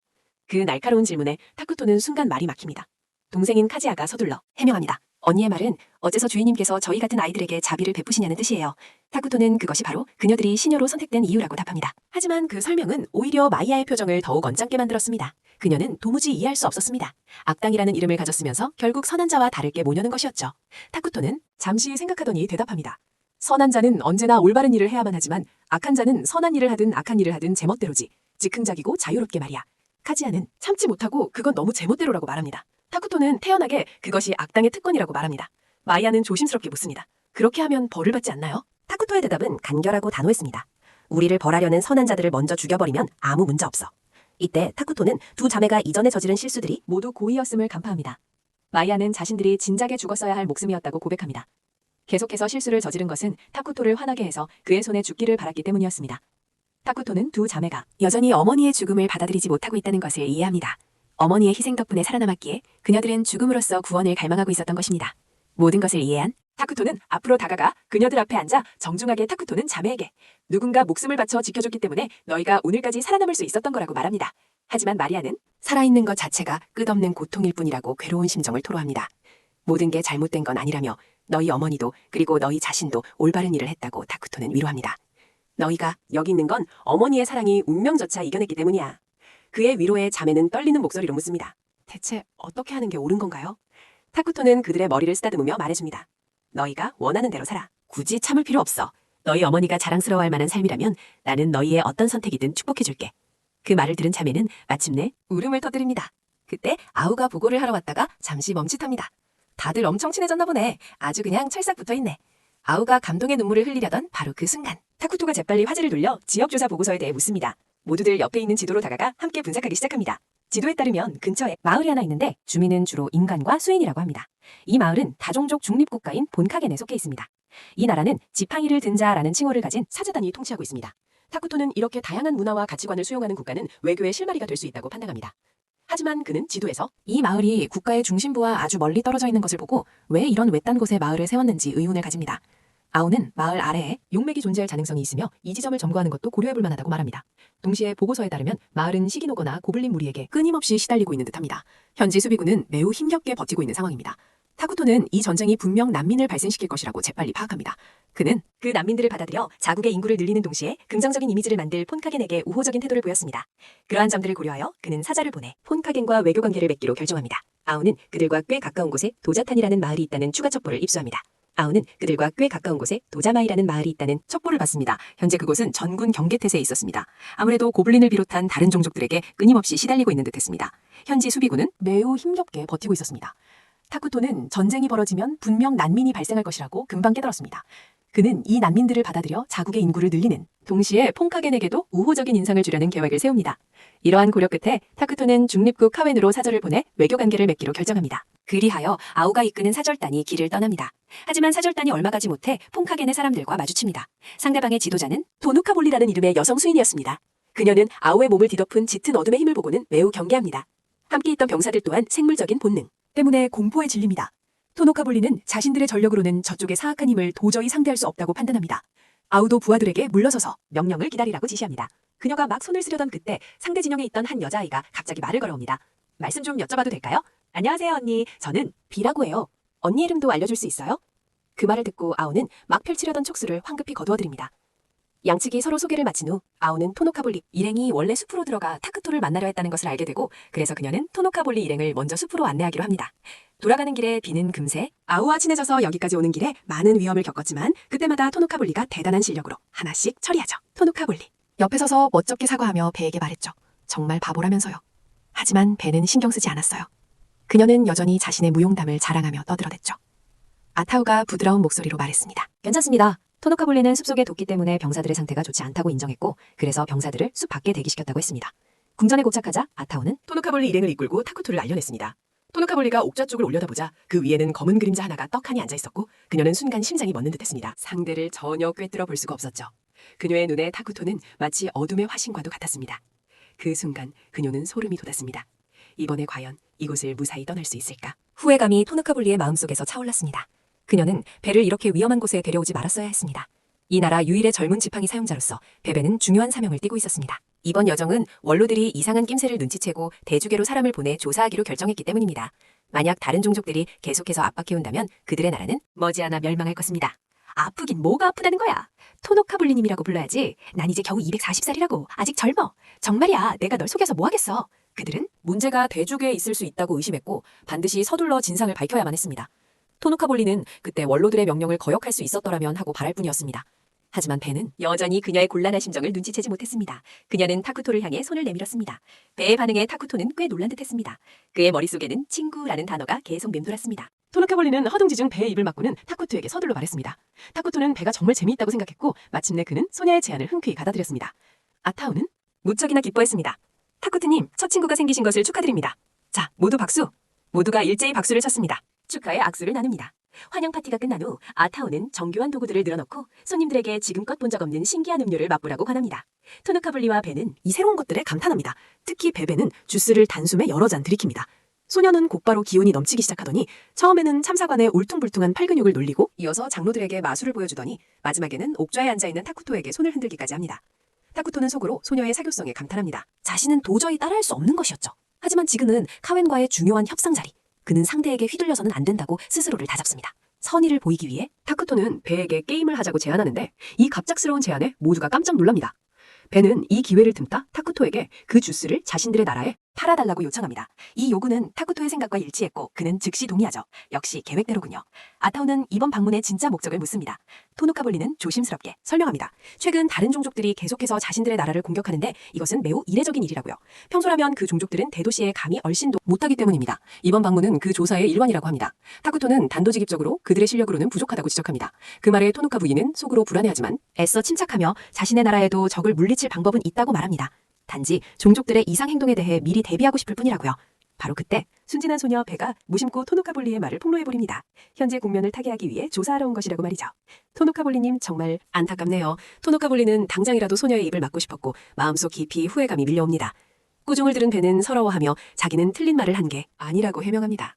그 날카로운 질문에 타쿠토는 순간 말이 막힙니다. 동생인 카지아가 서둘러 해명합니다. 언니의 말은 어째서 주인님께서 저희 같은 아이들에게 자비를 베푸시냐는 뜻이에요. 타쿠토는 그것이 바로 그녀들이 시녀로 선택된 이유라고 답합니다. 하지만 그 설명은 오히려 마이아의 표정을 더욱 언짢게 만들었습니다. 그녀는 도무지 이해할 수 없었습니다. 악당이라는 이름을 가졌으면서 결국 선한 자와 다를 게 뭐냐는 것이었죠. 타쿠토는 잠시 생각하더니 대답합니다. 선한 자는 언제나 올바른 일을 해야만 하지만 악한 자는 선한 일을 하든 악한 일을 하든 제멋대로지. 즉흥적이고 자유롭게 말이야. 카지아는 참지 못하고 그건 너무 제멋대로라고 말합니다. 타쿠토는 태연하게 그것이 악당의 특권이라고 말합니다. 마이아는 조심스럽게 묻습니다. 그렇게 하면 벌을 받지 않나요? 타쿠토의 대답은 간결하고 단호했습니다. 우리를 벌하려는 선한 자들을 먼저 죽여버리면 아무 문제 없어. 이때 타쿠토는 두 자매가 이전에 저지른 실수들이 모두 고의였음을 간파합니다. 마이아는 자신들이 진작에 죽었어야 할 목숨이었다고 고백합니다. 계속해서 실수를 저지른 것은 타쿠토를 화나게 해서 그의 손에 죽기를 바랐기 때문이었습니다. 타쿠토는 두 자매가 여전히 어머니의 죽음을 받아들이지 못하고 있다는 것을 이해합니다. 어머니의 희생 덕분에 살아남았기에 그녀들은 죽음으로써 구원을 갈망하고 있었던 것입니다. 모든 것을 이해한 타쿠토는 앞으로 다가가 그녀들 앞에 앉아 정중하게 타쿠토는 자매에게 누군가 목숨을 바쳐 지켜줬기 때문에 너희가 오늘까지 살아남을 수 있었던 거라고 말합니다. 하지만 마리아는 살아있는 것 자체가 끝없는 고통일 뿐이라고 괴로운 심정을 토로합니다. 모든 게 잘못된 건 아니라며 너희 어머니도 그리고 너희 자신도 올바른 일을 했다고 타쿠토는 위로합니다. 너희가 여기 있는 건 어머니의 사랑이 운명조차 이겨냈기 때문이야. 그의 위로에 자매는 떨리는 목소리로 묻습니다. 대체 어떻게 하는 게 옳은 건가요? 타쿠토는 그들의 머리를 쓰다듬으며 말해줍니다. 너희가 원하는 대로 살아. 굳이 참을 필요 없어. 너희 어머니가 자랑스러워할 만한 삶이라면 나는 너희의 어떤 선택이든 축복해줄게. 그 말을 들은 자매는 마침내 울음을 터뜨립니다. 그때 아우가 보고를 하러 왔다가 잠시 멈칫합니다. 다들 엄청 친해졌나 보네. 아주 그냥 찰싹 붙어있네. 아우가 감동의 눈물을 흘리려던 바로 그 순간 타쿠토가 재빨리 화제를 돌려 지역조사 보고서에 대해 묻습니다. 모두들 옆에 있는 지도로 다가가 함께 분석하기 시작합니다. 지도에 따르면 근처에 마을이 하나 있는데 주민은 주로 인간과 수인이라고 합니다. 이 마을은 다종족 중립국가인 본카겐에 속해 있습니다. 이 나라는 지팡이를 든 자라는 칭호를 가진 사제단이 통치하고 있습니다. 타쿠토는 이렇게 다양한 문화와 가치관을 수용하는 국가는 외교의 실마리가 될 수 있다고 판단합니다. 하지만 그는 지도에서 이 마을이 국가의 중심부와 아주 멀리 떨어져 있는 것을 보고 왜 이런 외딴 곳에 마을을 세웠는지 의문을 가집니다. 아우는 마을 아래에 용맥이 존재할 가능성이 있으며 이 지점을 점거하는 것도 고려해볼 만하다고 말합니다. 동시에 보고서에 따르면 마을은 시기노거나 고블린 무리에게 끊임없이 시달리고 있는 듯합니다. 현지 수비군은 매우 힘겹게 버티고 있는 상황입니다. 타쿠토는 이 전쟁이 분명 난민을 발생시킬 것이라고 재빨리 파악합니다. 그는 그 난민들을 받아들여 자국의 인구를 늘리는 동시에 긍정적인 이미지를 만들 폰카겐에게 우호적인 태도를 보였습니다. 그러한 점들을 고려하여 그는 사자를 보내 폰카겐과 외교 관계를 맺기로 결정합니다. 아우는 그들과 꽤 가까운 곳에 도자탄이라는 마을이 있다는 추가 첩보를 입수합니다. 아우는 그들과 꽤 가까운 곳에 도자마이라는 마을이 있다는 첩보를 받습니다. 현재 그곳은 전군 경계태세에 있었습니다. 아무래도 고블린을 비롯한 다른 종족들에게 끊임없이 시달리고 있는 듯했습니다. 현지 수비군은 매우 힘겹게 버티고 있었습니다. 타쿠토는 전쟁이 벌어지면 분명 난민이 발생할 것이라고 금방 깨달았습니다. 그는 이 난민들을 받아들여 자국의 인구를 늘리는, 동시에 폰카겐에게도 우호적인 인상을 주려는 계획을 세웁니다. 이러한 고려 끝에 타쿠토는 중립국 카웬으로 사절을 보내 외교관계를 맺기로 결정합니다. 그리하여 아우가 이끄는 사절단이 길을 떠납니다. 하지만 사절단이 얼마 가지 못해 폰카겐의 사람들과 마주칩니다. 상대방의 지도자는 도누카볼리라는 이름의 여성 수인이었습니다. 그녀는 아우의 몸을 뒤덮은 짙은 어둠의 힘을 보고는 매우 경계합니다. 함께 있던 병사들 또한 생물적인 본능 때문에 공포에 질립니다. 토노카볼리는 자신들의 전력으로는 저쪽의 사악한 힘을 도저히 상대할 수 없다고 판단합니다. 아우도 부하들에게 물러서서 명령을 기다리라고 지시합니다. 그녀가 막 손을 쓰려던 그때 상대 진영에 있던 한 여자아이가 갑자기 말을 걸어옵니다. 말씀 좀 여쭤봐도 될까요? 안녕하세요 언니. 저는 비라고 해요. 언니 이름도 알려줄 수 있어요? 그 말을 듣고 아우는 막 펼치려던 촉수를 황급히 거두어드립니다. 양측이 서로 소개를 마친 후 아우는 토노카볼리 일행이 원래 숲으로 들어가 타쿠토를 만나려 했다는 것을 알게 되고 그래서 그녀는 토노카볼리 일행을 먼저 숲으로 안내하기로 합니다. 돌아가는 길에 비는 금세 아우와 친해져서 여기까지 오는 길에 많은 위험을 겪었지만 그때마다 토노카볼리가 대단한 실력으로 하나씩 처리하죠. 토노카볼리. 옆에 서서 멋쩍게 사과하며 배에게 말했죠. 정말 바보라면서요. 하지만 배는 신경 쓰지 않았어요. 그녀는 여전히 자신의 무용담을 자랑하며 떠들어댔죠. 아타우가 부드러운 목소리로 말했습니다. 괜찮습니다. 토노카볼리는 숲속의 도끼 때문에 병사들의 상태가 좋지 않다고 인정했고 그래서 병사들을 숲 밖에 대기시켰다고 했습니다. 궁전에 도착하자 아타우는 토노카볼리 일행을 이끌고 타쿠토를 알려냈습니다. 토노카볼리가 옥좌 쪽을 올려다보자 그 위에는 검은 그림자 하나가 떡하니 앉아있었고 그녀는 순간 심장이 멎는 듯했습니다. 상대를 전혀 꿰뚫어 볼 수가 없었죠. 그녀의 눈에 타쿠토는 마치 어둠의 화신과도 같았습니다. 그 순간 그녀는 소름이 돋았습니다. 이번에 과연 이곳을 무사히 떠날 수 있을까? 후회감이 토노카볼리의 마음속에서 차올랐습니다. 그녀는 배를 이렇게 위험한 곳에 데려오지 말았어야 했습니다. 이 나라 유일의 젊은 지팡이 사용자로서 베베는 중요한 사명을 띠고 있었습니다. 이번 여정은 원로들이 이상한 낌새를 눈치채고 대주계로 사람을 보내 조사하기로 결정했기 때문입니다. 만약 다른 종족들이 계속해서 압박해온다면 그들의 나라는 머지않아 멸망할 것입니다. 아프긴 뭐가 아프다는 거야. 토노카볼리님이라고 불러야지. 난 이제 겨우 240살이라고. 아직 젊어. 정말이야. 내가 널 속여서 뭐 하겠어. 그들은 문제가 대주계에 있을 수 있다고 의심했고 반드시 서둘러 진상을 밝혀야만 했습니다. 토노카볼리는 그때 원로들의 명령을 거역할 수 있었더라면 하고 바랄 뿐이었습니다. 하지만 배는 여전히 그녀의 곤란한 심정을 눈치채지 못했습니다. 그녀는 타쿠토를 향해 손을 내밀었습니다. 배의 반응에 타쿠토는 꽤 놀란 듯했습니다. 그의 머릿속에는 친구라는 단어가 계속 맴돌았습니다. 토노카볼리는 허둥지중 배의 입을 막고는 타쿠토에게 서둘러 말했습니다. 타쿠토는 배가 정말 재미있다고 생각했고 마침내 그는 소녀의 제안을 흔쾌히 받아들였습니다. 아타우는 무척이나 기뻐했습니다. 타쿠토님, 첫 친구가 생기신 것을 축하드립니다. 자, 모두 박수! 모두가 일제히 박수를 쳤습니다. 축하의 악수를 나눕니다. 환영 파티가 끝난 후 아타오는 정교한 도구들을 늘어놓고 손님들에게 지금껏 본 적 없는 신기한 음료를 맛보라고 권합니다. 토노카블리와 베는 이 새로운 것들에 감탄합니다. 특히 베베는 주스를 단숨에 여러 잔 들이킵니다. 소녀는 곧바로 기운이 넘치기 시작하더니 처음에는 참사관의 울퉁불퉁한 팔근육을 놀리고 이어서 장로들에게 마술을 보여주더니 마지막에는 옥좌에 앉아있는 타쿠토에게 손을 흔들기까지 합니다. 타쿠토는 속으로 소녀의 사교성에 감탄합니다. 자신은 도저히 따라할 수 없는 것이었죠. 하지만 지금은 카웬과의 중요한 협상 자리. 그는 상대에게 휘둘려서는 안 된다고 스스로를 다잡습니다. 선의를 보이기 위해 타쿠토는 배에게 게임을 하자고 제안하는데 이 갑작스러운 제안에 모두가 깜짝 놀랍니다. 배는 이 기회를 틈타 타쿠토에게 그 주스를 자신들의 나라에 팔아달라고 요청합니다. 이 요구는 타쿠토의 생각과 일치했고 그는 즉시 동의하죠. 역시 계획대로군요. 아타오는 이번 방문의 진짜 목적을 묻습니다. 토노카볼리는 조심스럽게 설명합니다. 최근 다른 종족들이 계속해서 자신들의 나라를 공격하는데 이것은 매우 이례적인 일이라고요. 평소라면 그 종족들은 대도시에 감히 얼씬도 못하기 때문입니다. 이번 방문은 그 조사의 일환이라고 합니다. 타쿠토는 단도직입적으로 그들의 실력으로는 부족하다고 지적합니다. 그 말에 토노카 부인은 속으로 불안해하지만 애써 침착하며 자신의 나라에도 적을 물리칠 방법은 있다고 말합니다. 단지 종족들의 이상 행동에 대해 미리 대비하고 싶을 뿐이라고요. 바로 그때 순진한 소녀 배가 무심코 토노카볼리의 말을 폭로해버립니다. 현재 국면을 타개하기 위해 조사하러 온 것이라고 말이죠. 토노카볼리님 정말 안타깝네요. 토노카볼리는 당장이라도 소녀의 입을 막고 싶었고 마음속 깊이 후회감이 밀려옵니다. 꾸중을 들은 배는 서러워하며 자기는 틀린 말을 한 게 아니라고 해명합니다.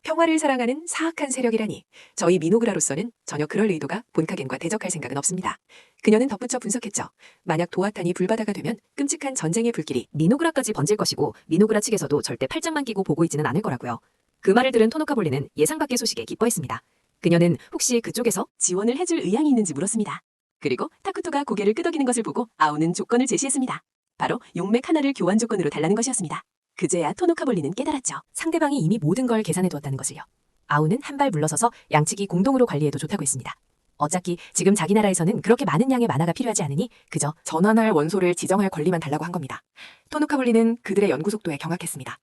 평화를 사랑하는 사악한 세력이라니 저희 미노그라로서는 전혀 그럴 의도가 본카겐과 대적할 생각은 없습니다. 그녀는 덧붙여 분석했죠. 만약 도하탄이 불바다가 되면 끔찍한 전쟁의 불길이 미노그라까지 번질 것이고 미노그라 측에서도 절대 팔짱만 끼고 보고 있지는 않을 거라고요. 그 말을 들은 토노카볼리는 예상 밖의 소식에 기뻐했습니다. 그녀는 혹시 그쪽에서 지원을 해줄 의향이 있는지 물었습니다. 그리고 타쿠토가 고개를 끄덕이는 것을 보고 아오는 조건을 제시했습니다. 바로 용맥 하나를 교환 조건으로 달라는 것이었습니다. 그제야 토노카볼리는 깨달았죠. 상대방이 이미 모든 걸 계산해두었다는 것을요. 아오는 한 발 물러서서 양측이 공동으로 관리해도 좋다고 했습니다. 어차피 지금 자기 나라에서는 그렇게 많은 양의 만화가 필요하지 않으니 그저 전환할 원소를 지정할 권리만 달라고 한 겁니다. 토노카볼리는 그들의 연구 속도에 경악했습니다.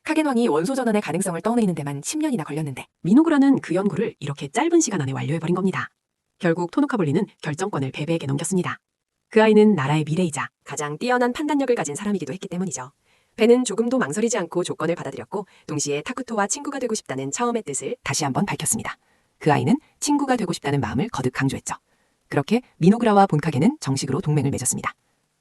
카겐왕이 원소 전환의 가능성을 떠내리는 데만 10년이나 걸렸는데 미노그라는 그 연구를 이렇게 짧은 시간 안에 완료해버린 겁니다. 결국 토노카볼리는 결정권을 베베에게 넘겼습니다. 그 아이는 나라의 미래이자 가장 뛰어난 판단력을 가진 사람이기도 했기 때문이죠. 배는 조금도 망설이지 않고 조건을 받아들였고 동시에 타쿠토와 친구가 되고 싶다는 처음의 뜻을 다시 한번 밝혔습니다. 그 아이는 친구가 되고 싶다는 마음을 거듭 강조했죠. 그렇게 미노그라와 본카게는 정식으로 동맹을 맺었습니다.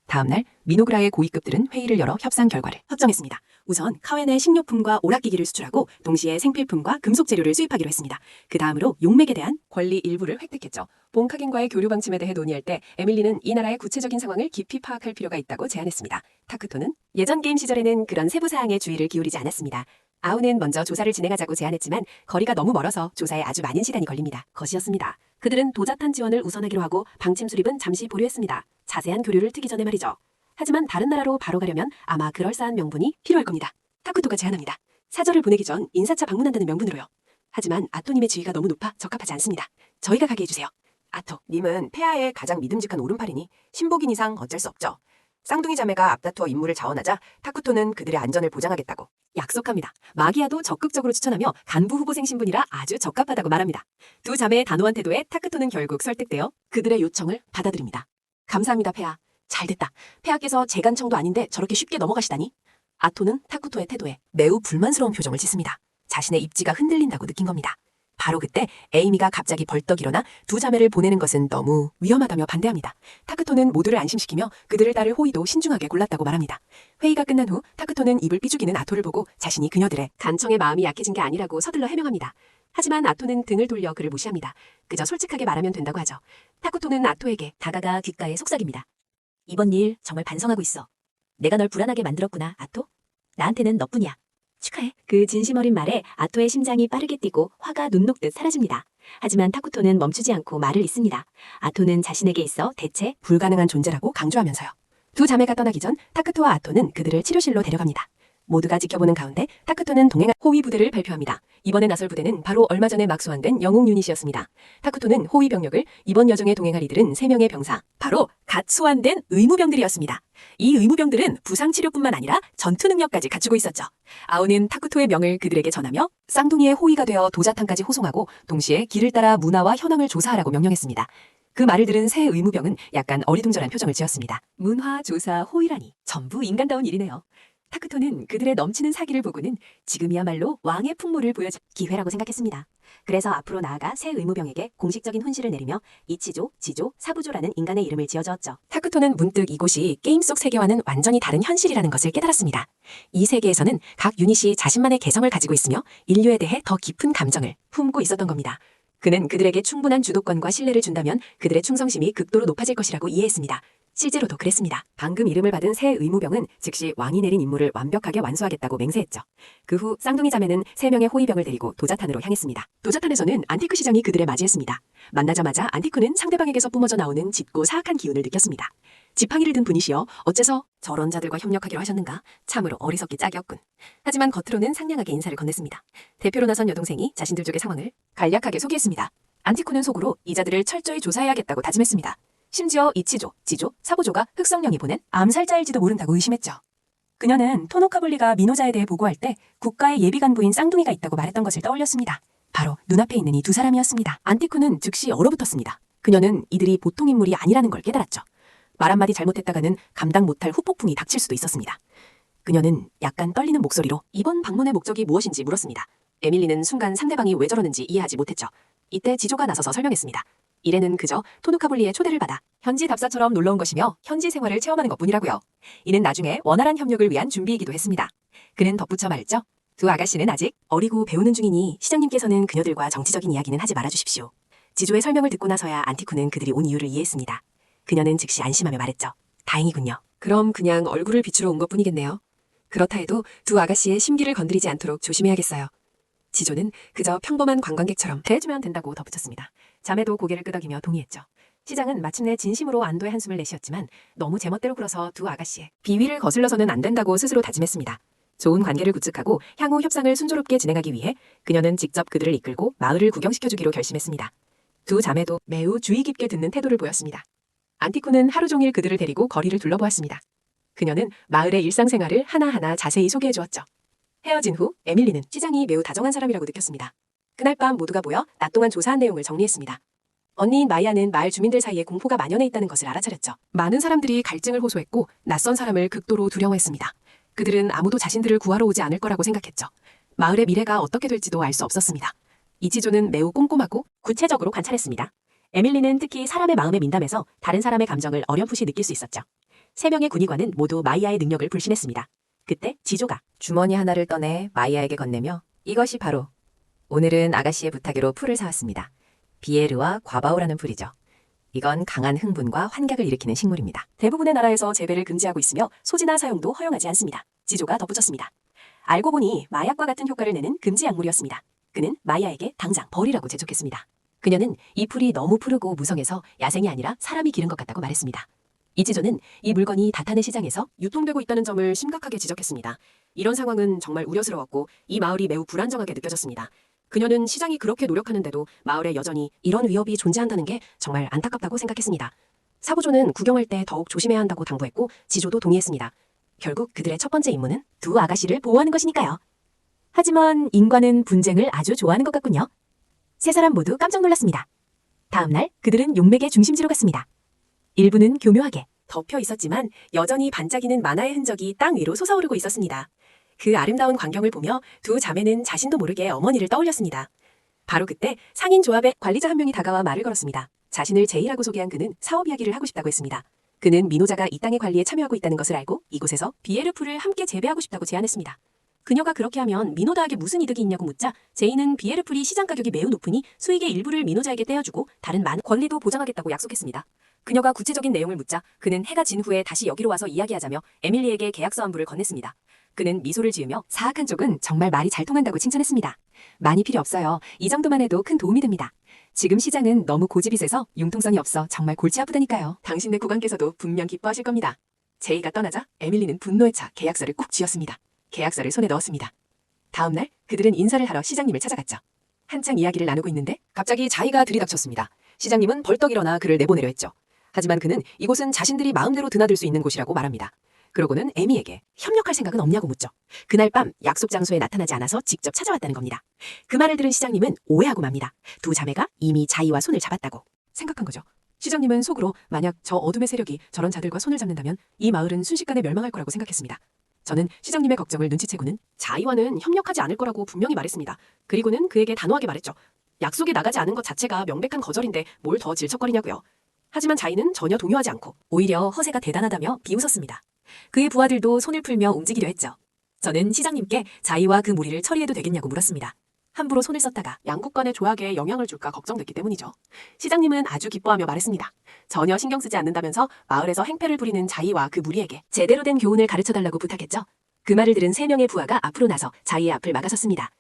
다음 날 미노그라의 고위급들은 회의를 열어 협상 결과를 확정했습니다. 우선 카웬의 식료품과 오락기기를 수출하고 동시에 생필품과 금속 재료를 수입하기로 했습니다. 그 다음으로 용맥에 대한 권리 일부를 획득했죠. 본카겐과의 교류 방침에 대해 논의할 때 에밀리는 이 나라의 구체적인 상황을 깊이 파악할 필요가 있다고 제안했습니다. 타쿠토는 예전 게임 시절에는 그런 세부 사항에 주의를 기울이지 않았습니다. 아우는 먼저 조사를 진행하자고 제안했지만 거리가 너무 멀어서 조사에 아주 많은 시간이 걸립니다. 것이었습니다. 그들은 도자탄 지원을 우선하기로 하고 방침 수립은 잠시 보류했습니다. 자세한 교류를 트기 전에 말이죠. 하지만 다른 나라로 바로 가려면 아마 그럴싸한 명분이 필요할 겁니다. 타쿠토가 제안합니다. 사절을 보내기 전 인사차 방문한다는 명분으로요. 하지만 아토님의 지위가 너무 높아 적합하지 않습니다. 저희가 가게 해주세요. 아토, 님은 폐하의 가장 믿음직한 오른팔이니 신복인 이상 어쩔 수 없죠. 쌍둥이 자매가 앞다투어 임무를 자원하자 타쿠토는 그들의 안전을 보장하겠다고 약속합니다. 마기야도 적극적으로 추천하며 간부 후보생 신분이라 아주 적합하다고 말합니다. 두 자매의 단호한 태도에 타쿠토는 결국 설득되어 그들의 요청을 받아들입니다. 감사합니다, 폐하. 잘됐다. 폐하께서 재간청도 아닌데 저렇게 쉽게 넘어가시다니. 아토는 타쿠토의 태도에 매우 불만스러운 표정을 짓습니다. 자신의 입지가 흔들린다고 느낀 겁니다. 바로 그때 에이미가 갑자기 벌떡 일어나 두 자매를 보내는 것은 너무 위험하다며 반대합니다. 타쿠토는 모두를 안심시키며 그들을 따를 호의도 신중하게 골랐다고 말합니다. 회의가 끝난 후 타쿠토는 입을 삐죽이는 아토를 보고 자신이 그녀들의 간청의 마음이 약해진 게 아니라고 서둘러 해명합니다. 하지만 아토는 등을 돌려 그를 무시합니다. 그저 솔직하게 말하면 된다고 하죠. 타쿠토는 아토에게 다가가 귓가에 속삭입니다. 이번 일 정말 반성하고 있어. 내가 널 불안하게 만들었구나, 아토. 나한테는 너뿐이야. 축하해. 그 진심 어린 말에 아토의 심장이 빠르게 뛰고 화가 눈 녹듯 사라집니다. 하지만 타쿠토는 멈추지 않고 말을 잇습니다. 아토는 자신에게 있어 대체 불가능한 존재라고 강조하면서요. 두 자매가 떠나기 전 타쿠토와 아토는 그들을 치료실로 데려갑니다. 모두가 지켜보는 가운데 타쿠토는 동행한 호위 부대를 발표합니다. 이번에 나설 부대는 바로 얼마 전에 막 소환된 영웅 유닛이었습니다. 타쿠토는 호위 병력을 이번 여정에 동행할 이들은 3명의 병사, 바로 갓 소환된 의무병들이었습니다. 이 의무병들은 부상 치료뿐만 아니라 전투 능력까지 갖추고 있었죠. 아오는 타쿠토의 명을 그들에게 전하며 쌍둥이의 호위가 되어 도자탄까지 호송하고 동시에 길을 따라 문화와 현황을 조사하라고 명령했습니다. 그 말을 들은 새 의무병은 약간 어리둥절한 표정을 지었습니다. 문화, 조사, 호위라니 전부 인간다운 일이네요. 타쿠토는 그들의 넘치는 사기를 보고는 지금이야말로 왕의 풍모를 보여줄 기회라고 생각했습니다. 그래서 앞으로 나아가 새 의무병에게 공식적인 훈시를 내리며 이치조, 지조, 사부조라는 인간의 이름을 지어주었죠. 타쿠토는 문득 이곳이 게임 속 세계와는 완전히 다른 현실이라는 것을 깨달았습니다. 이 세계에서는 각 유닛이 자신만의 개성을 가지고 있으며 인류에 대해 더 깊은 감정을 품고 있었던 겁니다. 그는 그들에게 충분한 주도권과 신뢰를 준다면 그들의 충성심이 극도로 높아질 것이라고 이해했습니다. 실제로도 그랬습니다. 방금 이름을 받은 새 의무병은 즉시 왕이 내린 임무를 완벽하게 완수하겠다고 맹세했죠. 그 후 쌍둥이 자매는 3명의 호위병을 데리고 도자탄으로 향했습니다. 도자탄에서는 안티크 시장이 그들을 맞이했습니다. 만나자마자 안티크는 상대방에게서 뿜어져 나오는 짙고 사악한 기운을 느꼈습니다. 지팡이를 든 분이시여 어째서 저런 자들과 협력하기로 하셨는가? 참으로 어리석기 짝이었군. 하지만 겉으로는 상냥하게 인사를 건넸습니다. 대표로 나선 여동생이 자신들 쪽의 상황을 간략하게 소개했습니다. 안티쿠는 속으로 이 자들을 철저히 조사해야겠다고 다짐했습니다. 심지어 이치조, 지조, 사보조가 흑성령이 보낸 암살자일지도 모른다고 의심했죠. 그녀는 토노카블리가 미노자에 대해 보고할 때 국가의 예비 간부인 쌍둥이가 있다고 말했던 것을 떠올렸습니다. 바로 눈앞에 있는 이 두 사람이었습니다. 안티쿠는 즉시 얼어붙었습니다. 그녀는 이들이 보통 인물이 아니라는 걸 깨달았죠. 말 한마디 잘못했다가는 감당 못할 후폭풍이 닥칠 수도 있었습니다. 그녀는 약간 떨리는 목소리로 이번 방문의 목적이 무엇인지 물었습니다. 에밀리는 순간 상대방이 왜 저러는지 이해하지 못했죠. 이때 지조가 나서서 설명했습니다. 이래는 그저 토누카블리의 초대를 받아 현지 답사처럼 놀러온 것이며 현지 생활을 체험하는 것뿐이라고요. 이는 나중에 원활한 협력을 위한 준비이기도 했습니다. 그는 덧붙여 말했죠. 두 아가씨는 아직 어리고 배우는 중이니 시장님께서는 그녀들과 정치적인 이야기는 하지 말아주십시오. 지조의 설명을 듣고 나서야 안티쿠는 그들이 온 이유를 이해했습니다. 그녀는 즉시 안심하며 말했죠. 다행이군요. 그럼 그냥 얼굴을 비추러 온 것뿐이겠네요. 그렇다 해도 두 아가씨의 심기를 건드리지 않도록 조심해야겠어요. 지조는 그저 평범한 관광객처럼 대해주면 된다고 덧붙였습니다. 자매도 고개를 끄덕이며 동의했죠. 시장은 마침내 진심으로 안도의 한숨을 내쉬었지만 너무 제멋대로 굴어서 두 아가씨의 비위를 거슬러서는 안 된다고 스스로 다짐했습니다. 좋은 관계를 구축하고 향후 협상을 순조롭게 진행하기 위해 그녀는 직접 그들을 이끌고 마을을 구경시켜주기로 결심했습니다. 두 자매도 매우 주의 깊게 듣는 태도를 보였습니다. 안티쿠는 하루 종일 그들을 데리고 거리를 둘러보았습니다. 그녀는 마을의 일상생활을 하나하나 자세히 소개해 주었죠. 헤어진 후 에밀리는 시장이 매우 다정한 사람이라고 느꼈습니다. 그날 밤 모두가 모여 낮 동안 조사한 내용을 정리했습니다. 언니인 마이아는 마을 주민들 사이에 공포가 만연해 있다는 것을 알아차렸죠. 많은 사람들이 갈증을 호소했고 낯선 사람을 극도로 두려워했습니다. 그들은 아무도 자신들을 구하러 오지 않을 거라고 생각했죠. 마을의 미래가 어떻게 될지도 알 수 없었습니다. 이치조는 매우 꼼꼼하고 구체적으로 관찰했습니다. 에밀리는 특히 사람의 마음에 민감해서 다른 사람의 감정을 어렴풋이 느낄 수 있었죠. 3명의 군의관은 모두 마이아의 능력을 불신했습니다. 그때 지조가 주머니 하나를 꺼내 마이아에게 건네며 이것이 바로 오늘은 아가씨의 부탁으로 풀을 사왔습니다. 비에르와 과바오라는 풀이죠. 이건 강한 흥분과 환각을 일으키는 식물입니다. 대부분의 나라에서 재배를 금지하고 있으며 소지나 사용도 허용하지 않습니다. 지조가 덧붙였습니다. 알고 보니 마약과 같은 효과를 내는 금지 약물이었습니다. 그는 마이아에게 당장 버리라고 재촉했습니다. 그녀는 이 풀이 너무 푸르고 무성해서 야생이 아니라 사람이 기른 것 같다고 말했습니다. 이지조는 이 물건이 다탄의 시장에서 유통되고 있다는 점을 심각하게 지적했습니다. 이런 상황은 정말 우려스러웠고 이 마을이 매우 불안정하게 느껴졌습니다. 그녀는 시장이 그렇게 노력하는데도 마을에 여전히 이런 위협이 존재한다는 게 정말 안타깝다고 생각했습니다. 사보조는 구경할 때 더욱 조심해야 한다고 당부했고 지조도 동의했습니다. 결국 그들의 첫 번째 임무는 두 아가씨를 보호하는 것이니까요. 하지만 인과는 분쟁을 아주 좋아하는 것 같군요. 세 사람 모두 깜짝 놀랐습니다. 다음 날 그들은 용맥의 중심지로 갔습니다. 일부는 교묘하게 덮여 있었지만 여전히 반짝이는 만화의 흔적이 땅 위로 솟아오르고 있었습니다. 그 아름다운 광경을 보며 두 자매는 자신도 모르게 어머니를 떠올렸습니다. 바로 그때 상인 조합의 관리자 한 명이 다가와 말을 걸었습니다. 자신을 제이라고 소개한 그는 사업 이야기를 하고 싶다고 했습니다. 그는 미노자가 이 땅의 관리에 참여하고 있다는 것을 알고 이곳에서 비에르풀을 함께 재배하고 싶다고 제안했습니다. 그녀가 그렇게 하면 미노다에게 무슨 이득이 있냐고 묻자 제이는 비에르풀이 시장 가격이 매우 높으니 수익의 일부를 미노자에게 떼어주고 다른 많은 권리도 보장하겠다고 약속했습니다. 그녀가 구체적인 내용을 묻자 그는 해가 진 후에 다시 여기로 와서 이야기하자며 에밀리에게 계약서 한 부를 건넸습니다. 그는 미소를 지으며 사악한 쪽은 정말 말이 잘 통한다고 칭찬했습니다. 많이 필요 없어요. 이 정도만 해도 큰 도움이 됩니다. 지금 시장은 너무 고집이 세서 융통성이 없어 정말 골치 아프다니까요. 당신네 구관께서도 분명 기뻐하실 겁니다. 제이가 떠나자 에밀리는 분노에 차 계약서를 꾹 쥐었습니다. 계약서를 손에 넣었습니다. 다음 날 그들은 인사를 하러 시장님을 찾아갔죠. 한창 이야기를 나누고 있는데 갑자기 자이가 들이닥쳤습니다. 시장님은 벌떡 일어나 그를 내보내려 했죠. 하지만 그는 이곳은 자신들이 마음대로 드나들 수 있는 곳이라고 말합니다. 그러고는 에미에게 협력할 생각은 없냐고 묻죠. 그날 밤 약속 장소에 나타나지 않아서 직접 찾아왔다는 겁니다. 그 말을 들은 시장님은 오해하고 맙니다. 두 자매가 이미 자이와 손을 잡았다고 생각한 거죠. 시장님은 속으로 만약 저 어둠의 세력이 저런 자들과 손을 잡는다면 이 마을은 순식간에 멸망할 거라고 생각했습니다. 저는 시장님의 걱정을 눈치채고는 자이와는 협력하지 않을 거라고 분명히 말했습니다. 그리고는 그에게 단호하게 말했죠. 약속에 나가지 않은 것 자체가 명백한 거절인데 뭘 더 질척거리냐고요. 하지만 자이는 전혀 동요하지 않고 오히려 허세가 대단하다며 비웃었습니다. 그의 부하들도 손을 풀며 움직이려 했죠. 저는 시장님께 자이와 그 무리를 처리해도 되겠냐고 물었습니다. 함부로 손을 썼다가 양국 간의 조약에 영향을 줄까 걱정됐기 때문이죠. 시장님은 아주 기뻐하며 말했습니다. 전혀 신경 쓰지 않는다면서 마을에서 행패를 부리는 자이와 그 무리에게 제대로 된 교훈을 가르쳐달라고 부탁했죠. 그 말을 들은 3명의 부하가 앞으로 나서 자이의 앞을 막아섰습니다.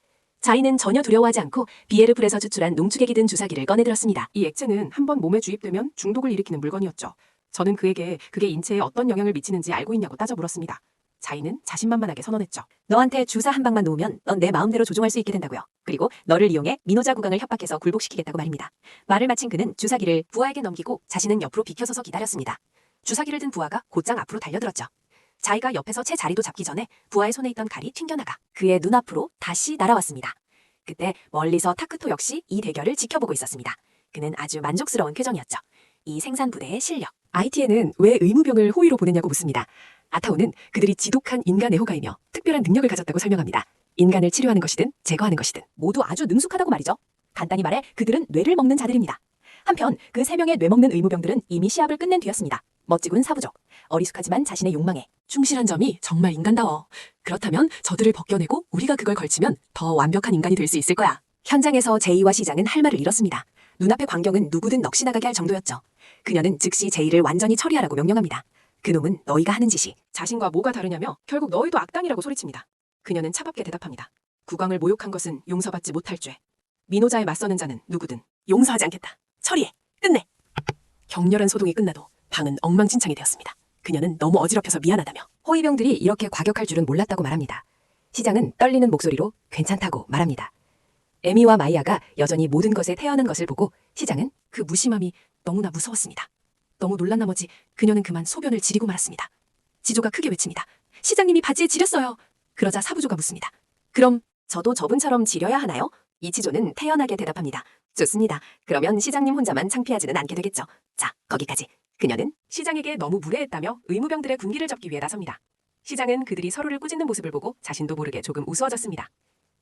자이는 전혀 두려워하지 않고 비에르풀에서 추출한 농축액이 든 주사기를 꺼내들었습니다. 이 액체는 한번 몸에 주입되면 중독을 일으키는 물건이었죠. 저는 그에게 그게 인체에 어떤 영향을 미치는지 알고 있냐고 따져 물었습니다. 자이는 자신만만하게 선언했죠. 너한테 주사 한 방만 놓으면 넌 내 마음대로 조종할 수 있게 된다고요. 그리고 너를 이용해 미노자 국왕을 협박해서 굴복시키겠다고 말입니다. 말을 마친 그는 주사기를 부하에게 넘기고 자신은 옆으로 비켜서서 기다렸습니다. 주사기를 든 부하가 곧장 앞으로 달려들었죠. 자이가 옆에서 채 자리도 잡기 전에 부하의 손에 있던 칼이 튕겨나가 그의 눈앞으로 다시 날아왔습니다. 그때 멀리서 타크토 역시 이 대결을 지켜보고 있었습니다. 그는 아주 만족스러운 표정이었죠. 이 생산부대의 실력. IT에는 왜 의무병을 호위로 보내냐고 묻습니다. 아타오는 그들이 지독한 인간 애호가이며 특별한 능력을 가졌다고 설명합니다. 인간을 치료하는 것이든 제거하는 것이든 모두 아주 능숙하다고 말이죠. 간단히 말해 그들은 뇌를 먹는 자들입니다. 한편 그 3명의 뇌 먹는 의무병들은 이미 시합을 끝낸 뒤였습니다. 멋지군 사부족. 어리숙하지만 자신의 욕망에 충실한 점이 정말 인간다워. 그렇다면 저들을 벗겨내고 우리가 그걸 걸치면 더 완벽한 인간이 될 수 있을 거야. 현장에서 제이와 시장은 할 말을 잃었습니다. 눈앞의 광경은 누구든 넋이 나가게 할 정도였죠. 그녀는 즉시 제이를 완전히 처리하라고 명령합니다. 그놈은 너희가 하는 짓이 자신과 뭐가 다르냐며 결국 너희도 악당이라고 소리칩니다. 그녀는 차갑게 대답합니다. 국왕을 모욕한 것은 용서받지 못할 죄. 민호자에 맞서는 자는 누구든 용서하지 않겠다. 처리해. 끝내. 격렬한 소동이 끝나도 방은 엉망진창이 되었습니다. 그녀는 너무 어지럽혀서 미안하다며 호위병들이 이렇게 과격할 줄은 몰랐다고 말합니다. 시장은 떨리는 목소리로 괜찮다고 말합니다. 에미와 마이아가 여전히 모든 것에 태어난 것을 보고 시장은 그 무심함이 너무나 무서웠습니다. 너무 놀란 나머지 그녀는 그만 소변을 지리고 말았습니다. 지조가 크게 외칩니다. 시장님이 바지에 지렸어요. 그러자 사부조가 묻습니다. 그럼 저도 저분처럼 지려야 하나요? 이치조는 태연하게 대답합니다. 좋습니다. 그러면 시장님 혼자만 창피하지는 않게 되겠죠. 자, 거기까지. 그녀는 시장에게 너무 무례했다며 의무병들의 군기를 접기 위해 나섭니다. 시장은 그들이 서로를 꾸짖는 모습을 보고 자신도 모르게 조금 우스워졌습니다.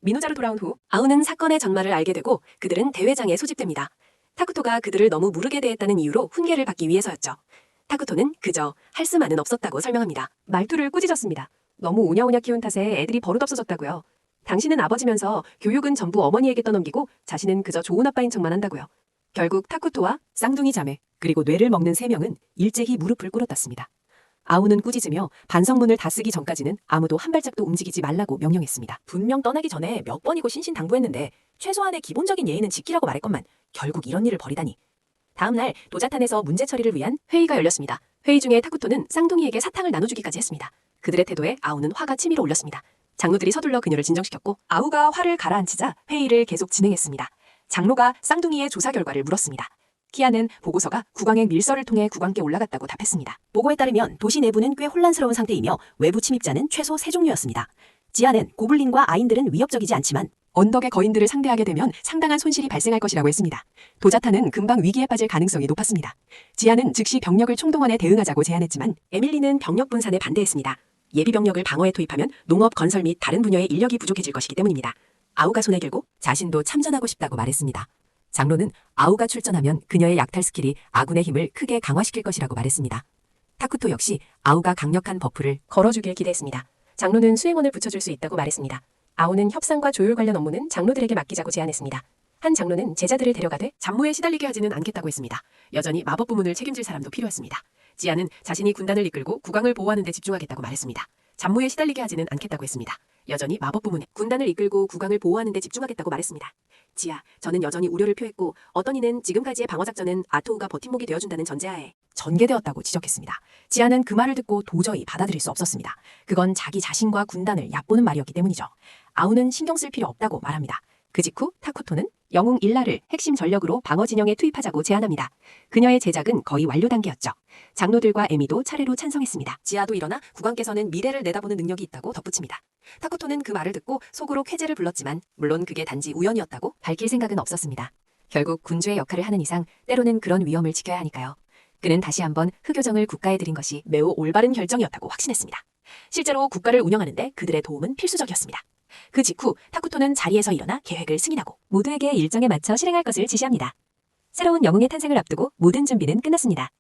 민호자로 돌아온 후 아우는 사건의 전말을 알게 되고 그들은 대회장에 소집됩니다. 타쿠토가 그들을 너무 무르게 대했다는 이유로 훈계를 받기 위해서였죠. 타쿠토는 그저 할 수만은 없었다고 설명합니다. 말투를 꾸짖었습니다. 너무 오냐오냐 키운 탓에 애들이 버릇없어졌다고요. 당신은 아버지면서 교육은 전부 어머니에게 떠넘기고 자신은 그저 좋은 아빠인 척만 한다고요. 결국 타쿠토와 쌍둥이 자매 그리고 뇌를 먹는 3명은 일제히 무릎을 꿇었답니다. 아우는 꾸짖으며 반성문을 다 쓰기 전까지는 아무도 한 발짝도 움직이지 말라고 명령했습니다. 분명 떠나기 전에 몇 번이고 신신당부했는데 최소한의 기본적인 예의는 지키라고 말했건만 결국 이런 일을 벌이다니. 다음 날 도자탄에서 문제 처리를 위한 회의가 열렸습니다. 회의 중에 타쿠토는 쌍둥이에게 사탕을 나눠주기까지 했습니다. 그들의 태도에 아우는 화가 치밀어 올렸습니다. 장로들이 서둘러 그녀를 진정시켰고 아우가 화를 가라앉히자 회의를 계속 진행했습니다. 장로가 쌍둥이의 조사 결과를 물었습니다. 키아는 보고서가 국왕의 밀서를 통해 국왕께 올라갔다고 답했습니다. 보고에 따르면 도시 내부는 꽤 혼란스러운 상태이며 외부 침입자는 최소 3종류였습니다. 지하는 고블린과 아인들은 위협적이지 않지만 언덕의 거인들을 상대하게 되면 상당한 손실이 발생할 것이라고 했습니다. 도자탄은 금방 위기에 빠질 가능성이 높았습니다. 지하는 즉시 병력을 총동원해 대응하자고 제안했지만 에밀리는 병력 분산에 반대했습니다. 예비 병력을 방어에 투입하면 농업, 건설 및 다른 분야의 인력이 부족해질 것이기 때문입니다. 아우가 손에 들고 자신도 참전하고 싶다고 말했습니다. 장로는 아우가 출전하면 그녀의 약탈 스킬이 아군의 힘을 크게 강화시킬 것이라고 말했습니다. 타쿠토 역시 아우가 강력한 버프를 걸어주길 기대했습니다. 장로는 수행원을 붙여줄 수 있다고 말했습니다. 아우는 협상과 조율 관련 업무는 장로들에게 맡기자고 제안했습니다. 한 장로는 제자들을 데려가되 잡무에 시달리게 하지는 않겠다고 했습니다. 여전히 마법 부문을 책임질 사람도 필요했습니다. 지아는 자신이 군단을 이끌고 국왕을 보호하는 데 집중하겠다고 말했습니다. 잡무에 시달리게 하지는 않겠다고 했습니다. 여전히 마법 부문에 군단을 이끌고 국왕을 보호하는 데 집중하겠다고 말했습니다. 지아, 저는 여전히 우려를 표했고 어떤 이는 지금까지의 방어작전은 아토우가 버팀목이 되어준다는 전제하에 전개되었다고 지적했습니다. 지아는 그 말을 듣고 도저히 받아들일 수 없었습니다. 그건 자기 자신과 군단을 얕보는 말이었기 때문이죠. 아우는 신경 쓸 필요 없다고 말합니다. 그 직후 타쿠토는 영웅 일라를 핵심 전력으로 방어 진영에 투입하자고 제안합니다. 그녀의 제작은 거의 완료 단계였죠. 장로들과 에미도 차례로 찬성했습니다. 지아도 일어나 국왕께서는 미래를 내다보는 능력이 있다고 덧붙입니다. 타쿠토는 그 말을 듣고 속으로 쾌재를 불렀지만 물론 그게 단지 우연이었다고 밝힐 생각은 없었습니다. 결국 군주의 역할을 하는 이상 때로는 그런 위험을 지켜야 하니까요. 그는 다시 한번 흑요정을 국가에 들인 것이 매우 올바른 결정이었다고 확신했습니다. 실제로 국가를 운영하는데 그들의 도움은 필수적이었습니다. 그 직후 타쿠토는 자리에서 일어나 계획을 승인하고 모두에게 일정에 맞춰 실행할 것을 지시합니다. 새로운 영웅의 탄생을 앞두고 모든 준비는 끝났습니다.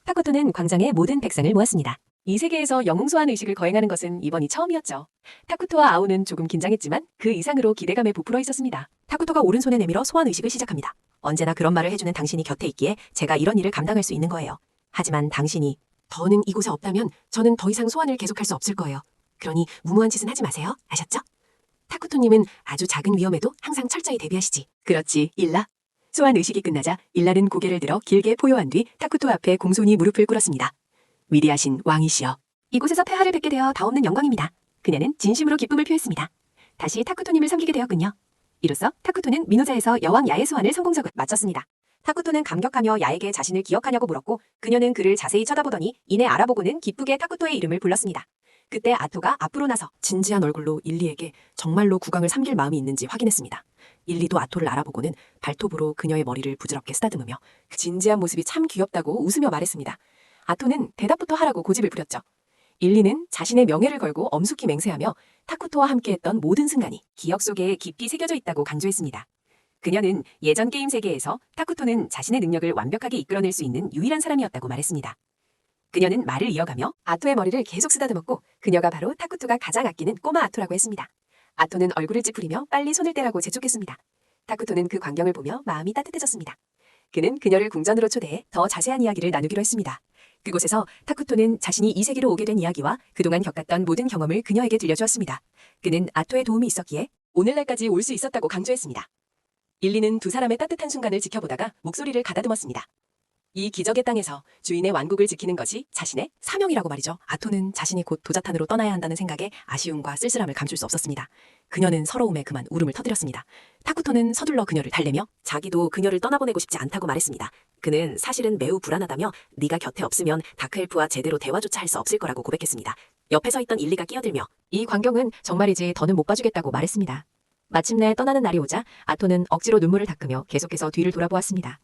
타쿠토는 광장에 모든 백성을 모았습니다. 이 세계에서 영웅 소환 의식을 거행하는 것은 이번이 처음이었죠. 타쿠토와 아오는 조금 긴장했지만 그 이상으로 기대감에 부풀어 있었습니다. 타쿠토가 오른손에 내밀어 소환 의식을 시작합니다. 언제나 그런 말을 해주는 당신이 곁에 있기에 제가 이런 일을 감당할 수 있는 거예요. 하지만 당신이 더는 이곳에 없다면 저는 더 이상 소환을 계속할 수 없을 거예요. 그러니 무모한 짓은 하지 마세요. 아셨죠? 타쿠토님은 아주 작은 위험에도 항상 철저히 대비하시지. 그렇지, 일라. 소환 의식이 끝나자 일라는 고개를 들어 길게 포효한 뒤 타쿠토 앞에 공손히 무릎을 꿇었습니다. 위대하신 왕이시여. 이곳에서 폐하를 뵙게 되어 다없는 영광입니다. 그녀는 진심으로 기쁨을 표했습니다. 다시 타쿠토님을 섬기게 되었군요. 이로써 타쿠토는 미노자에서 여왕 야의 소환을 성공적으로 마쳤습니다. 타쿠토는 감격하며 야에게 자신을 기억하냐고 물었고 그녀는 그를 자세히 쳐다보더니 이내 알아보고는 기쁘게 타쿠토의 이름을 불렀습니다. 그때 아토가 앞으로 나서 진지한 얼굴로 일리에게 정말로 국왕을 삼길 마음이 있는지 확인했습니다. 일리도 아토를 알아보고는 발톱으로 그녀의 머리를 부드럽게 쓰다듬으며 그 진지한 모습이 참 귀엽다고 웃으며 말했습니다. 아토는 대답부터 하라고 고집을 부렸죠. 일리는 자신의 명예를 걸고 엄숙히 맹세하며 타쿠토와 함께했던 모든 순간이 기억 속에 깊이 새겨져 있다고 강조했습니다. 그녀는 예전 게임 세계에서 타쿠토는 자신의 능력을 완벽하게 이끌어낼 수 있는 유일한 사람이었다고 말했습니다. 그녀는 말을 이어가며 아토의 머리를 계속 쓰다듬었고 그녀가 바로 타쿠토가 가장 아끼는 꼬마 아토라고 했습니다. 아토는 얼굴을 찌푸리며 빨리 손을 떼라고 재촉했습니다. 타쿠토는 그 광경을 보며 마음이 따뜻해졌습니다. 그는 그녀를 궁전으로 초대해 더 자세한 이야기를 나누기로 했습니다. 그곳에서 타쿠토는 자신이 이 세계로 오게 된 이야기와 그동안 겪었던 모든 경험을 그녀에게 들려주었습니다. 그는 아토의 도움이 있었기에 오늘날까지 올 수 있었다고 강조했습니다. 일리는 두 사람의 따뜻한 순간을 지켜보다가 목소리를 가다듬었습니다. 이 기적의 땅에서 주인의 왕국을 지키는 것이 자신의 사명이라고 말이죠. 아토는 자신이 곧 도자탄으로 떠나야 한다는 생각에 아쉬움과 쓸쓸함을 감출 수 없었습니다. 그녀는 서러움에 그만 울음을 터뜨렸습니다. 타쿠토는 서둘러 그녀를 달래며 자기도 그녀를 떠나보내고 싶지 않다고 말했습니다. 그는 사실은 매우 불안하다며 네가 곁에 없으면 다크엘프와 제대로 대화조차 할 수 없을 거라고 고백했습니다. 옆에 서 있던 일리가 끼어들며 이 광경은 정말이지 더는 못 봐주겠다고 말했습니다. 마침내 떠나는 날이 오자 아토는 억지로 눈물을 닦으며 계속해서 뒤를 돌아보았습니다.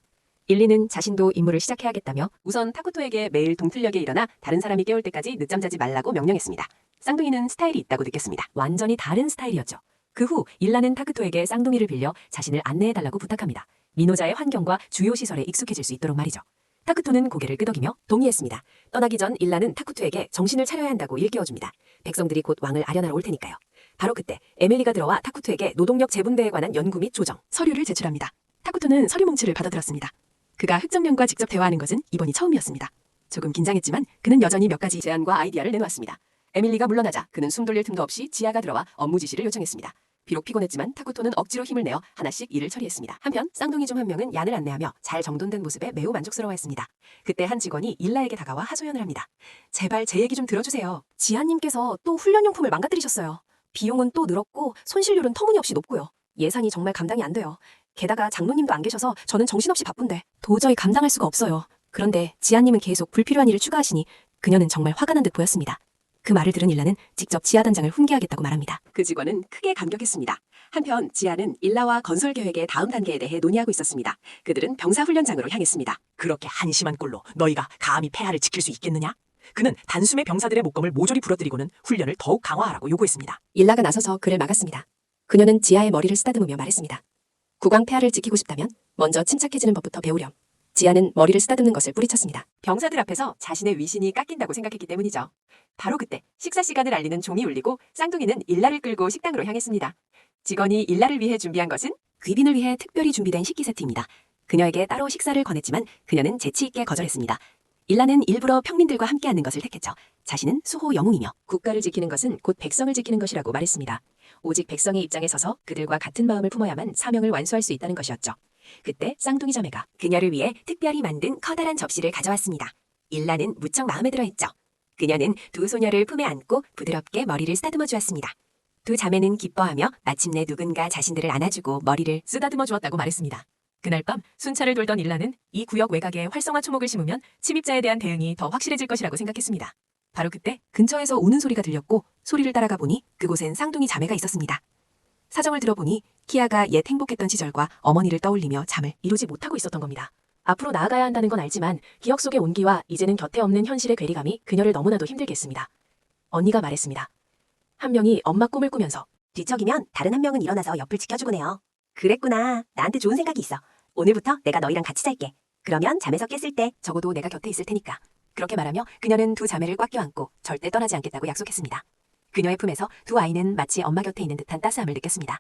일리는 자신도 임무를 시작해야겠다며 우선 타쿠토에게 매일 동틀녘에 일어나 다른 사람이 깨울 때까지 늦잠 자지 말라고 명령했습니다. 쌍둥이는 스타일이 있다고 느꼈습니다. 완전히 다른 스타일이었죠. 그 후 일라는 타쿠토에게 쌍둥이를 빌려 자신을 안내해달라고 부탁합니다. 미노자의 환경과 주요 시설에 익숙해질 수 있도록 말이죠. 타쿠토는 고개를 끄덕이며 동의했습니다. 떠나기 전 일라는 타쿠토에게 정신을 차려야 한다고 일깨워줍니다. 백성들이 곧 왕을 아련하러 올 테니까요. 바로 그때 에밀리가 들어와 타쿠토에게 노동력 재분배에 관한 연구 및 조정, 서류를 제출합니다. 타쿠토는 서류 뭉치를 받아들었습니다. 그가 흑정령과 직접 대화하는 것은 이번이 처음이었습니다. 조금 긴장했지만 그는 여전히 몇 가지 제안과 아이디어를 내놓았습니다. 에밀리가 물러나자 그는 숨 돌릴 틈도 없이 지아가 들어와 업무 지시를 요청했습니다. 비록 피곤했지만 타쿠토는 억지로 힘을 내어 하나씩 일을 처리했습니다. 한편 쌍둥이 중 한 명은 얀을 안내하며 잘 정돈된 모습에 매우 만족스러워했습니다. 그때 한 직원이 일라에게 다가와 하소연을 합니다. 제발 제 얘기 좀 들어주세요. 지아님께서 또 훈련용품을 망가뜨리셨어요. 비용은 또 늘었고 손실률은 터무니없이 높고요. 예산이 정말 감당이 안 돼요. 게다가 장로님도 안 계셔서 저는 정신없이 바쁜데 도저히 감당할 수가 없어요. 그런데 지아님은 계속 불필요한 일을 추가하시니 그녀는 정말 화가 난 듯 보였습니다. 그 말을 들은 일라는 직접 지아 단장을 훈계하겠다고 말합니다. 그 직원은 크게 감격했습니다. 한편 지아는 일라와 건설 계획의 다음 단계에 대해 논의하고 있었습니다. 그들은 병사훈련장으로 향했습니다. 그렇게 한심한 꼴로 너희가 감히 폐하를 지킬 수 있겠느냐? 그는 단숨에 병사들의 목검을 모조리 부러뜨리고는 훈련을 더욱 강화하라고 요구했습니다. 일라가 나서서 그를 막았습니다. 그녀는 지아의 머리를 쓰다듬으며 말했습니다. 국왕 폐하를 지키고 싶다면 먼저 침착해지는 법부터 배우렴. 지아는 머리를 쓰다듬는 것을 뿌리쳤습니다. 병사들 앞에서 자신의 위신이 깎인다고 생각했기 때문이죠. 바로 그때 식사 시간을 알리는 종이 울리고 쌍둥이는 일라를 끌고 식당으로 향했습니다. 직원이 일라를 위해 준비한 것은 귀빈을 위해 특별히 준비된 식기 세트입니다. 그녀에게 따로 식사를 권했지만 그녀는 재치 있게 거절했습니다. 일라는 일부러 평민들과 함께 하는 것을 택했죠. 자신은 수호 영웅이며 국가를 지키는 것은 곧 백성을 지키는 것이라고 말했습니다. 오직 백성의 입장에 서서 그들과 같은 마음을 품어야만 사명을 완수할 수 있다는 것이었죠. 그때 쌍둥이 자매가 그녀를 위해 특별히 만든 커다란 접시를 가져왔습니다. 일라는 무척 마음에 들어했죠. 그녀는 두 소녀를 품에 안고 부드럽게 머리를 쓰다듬어 주었습니다. 두 자매는 기뻐하며 마침내 누군가 자신들을 안아주고 머리를 쓰다듬어 주었다고 말했습니다. 그날 밤 순찰을 돌던 일라는 이 구역 외곽에 활성화 초목을 심으면 침입자에 대한 대응이 더 확실해질 것이라고 생각했습니다. 바로 그때 근처에서 우는 소리가 들렸고 소리를 따라가 보니 그곳엔 쌍둥이 자매가 있었습니다. 사정을 들어보니 키아가 옛 행복했던 시절과 어머니를 떠올리며 잠을 이루지 못하고 있었던 겁니다. 앞으로 나아가야 한다는 건 알지만 기억 속의 온기와 이제는 곁에 없는 현실의 괴리감이 그녀를 너무나도 힘들게 했습니다. 언니가 말했습니다. 한 명이 엄마 꿈을 꾸면서 뒤척이면 다른 한 명은 일어나서 옆을 지켜주곤 해요. 그랬구나. 나한테 좋은 생각이 있어. 오늘부터 내가 너희랑 같이 잘게. 그러면 잠에서 깼을 때 적어도 내가 곁에 있을 테니까. 그렇게 말하며 그녀는 두 자매를 꽉 껴안고 절대 떠나지 않겠다고 약속했습니다. 그녀의 품에서 두 아이는 마치 엄마 곁에 있는 듯한 따스함을 느꼈습니다.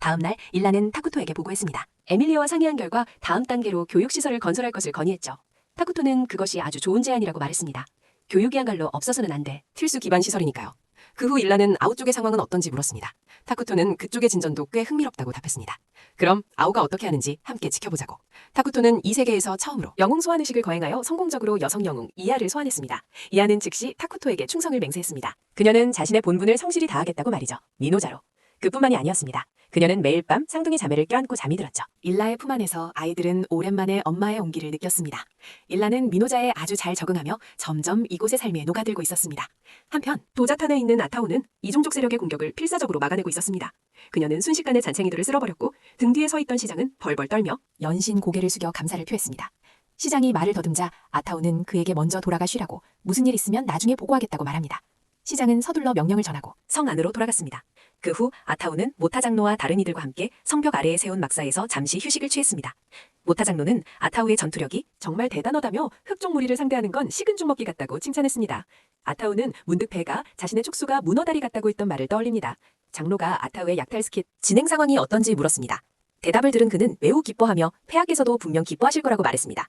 다음 날 일라는 타쿠토에게 보고했습니다. 에밀리오와 상의한 결과 다음 단계로 교육시설을 건설할 것을 건의했죠. 타쿠토는 그것이 아주 좋은 제안이라고 말했습니다. 교육이야말로 없어서는 안 돼. 필수 기반 시설이니까요. 그 후 일라는 아우 쪽의 상황은 어떤지 물었습니다. 타쿠토는 그쪽의 진전도 꽤 흥미롭다고 답했습니다. 그럼 아우가 어떻게 하는지 함께 지켜보자고. 타쿠토는 이 세계에서 처음으로 영웅 소환 의식을 거행하여 성공적으로 여성 영웅 이하를 소환했습니다. 이하는 즉시 타쿠토에게 충성을 맹세했습니다. 그녀는 자신의 본분을 성실히 다하겠다고 말이죠. 미노자로. 그뿐만이 아니었습니다. 그녀는 매일 밤 쌍둥이 자매를 껴안고 잠이 들었죠. 일라의 품 안에서 아이들은 오랜만에 엄마의 온기를 느꼈습니다. 일라는 미노자에 아주 잘 적응하며 점점 이곳의 삶에 녹아들고 있었습니다. 한편 도자탄에 있는 아타오는 이종족 세력의 공격을 필사적으로 막아내고 있었습니다. 그녀는 순식간에 잔챙이들을 쓸어버렸고 등 뒤에 서 있던 시장은 벌벌 떨며 연신 고개를 숙여 감사를 표했습니다. 시장이 말을 더듬자 아타오는 그에게 먼저 돌아가 쉬라고 무슨 일 있으면 나중에 보고하겠다고 말합니다. 시장은 서둘러 명령을 전하고 성 안으로 돌아갔습니다. 그 후 아타오는 모타 장로와 다른 이들과 함께 성벽 아래에 세운 막사에서 잠시 휴식을 취했습니다. 모타 장로는 아타오의 전투력이 정말 대단하다며 흑종 무리를 상대하는 건 식은 죽 먹기 같다고 칭찬했습니다. 아타오는 문득 배가 자신의 촉수가 문어다리 같다고 했던 말을 떠올립니다. 장로가 아타오의 약탈 스킷 진행 상황이 어떤지 물었습니다. 대답을 들은 그는 매우 기뻐하며 폐하께서도 분명 기뻐하실 거라고 말했습니다.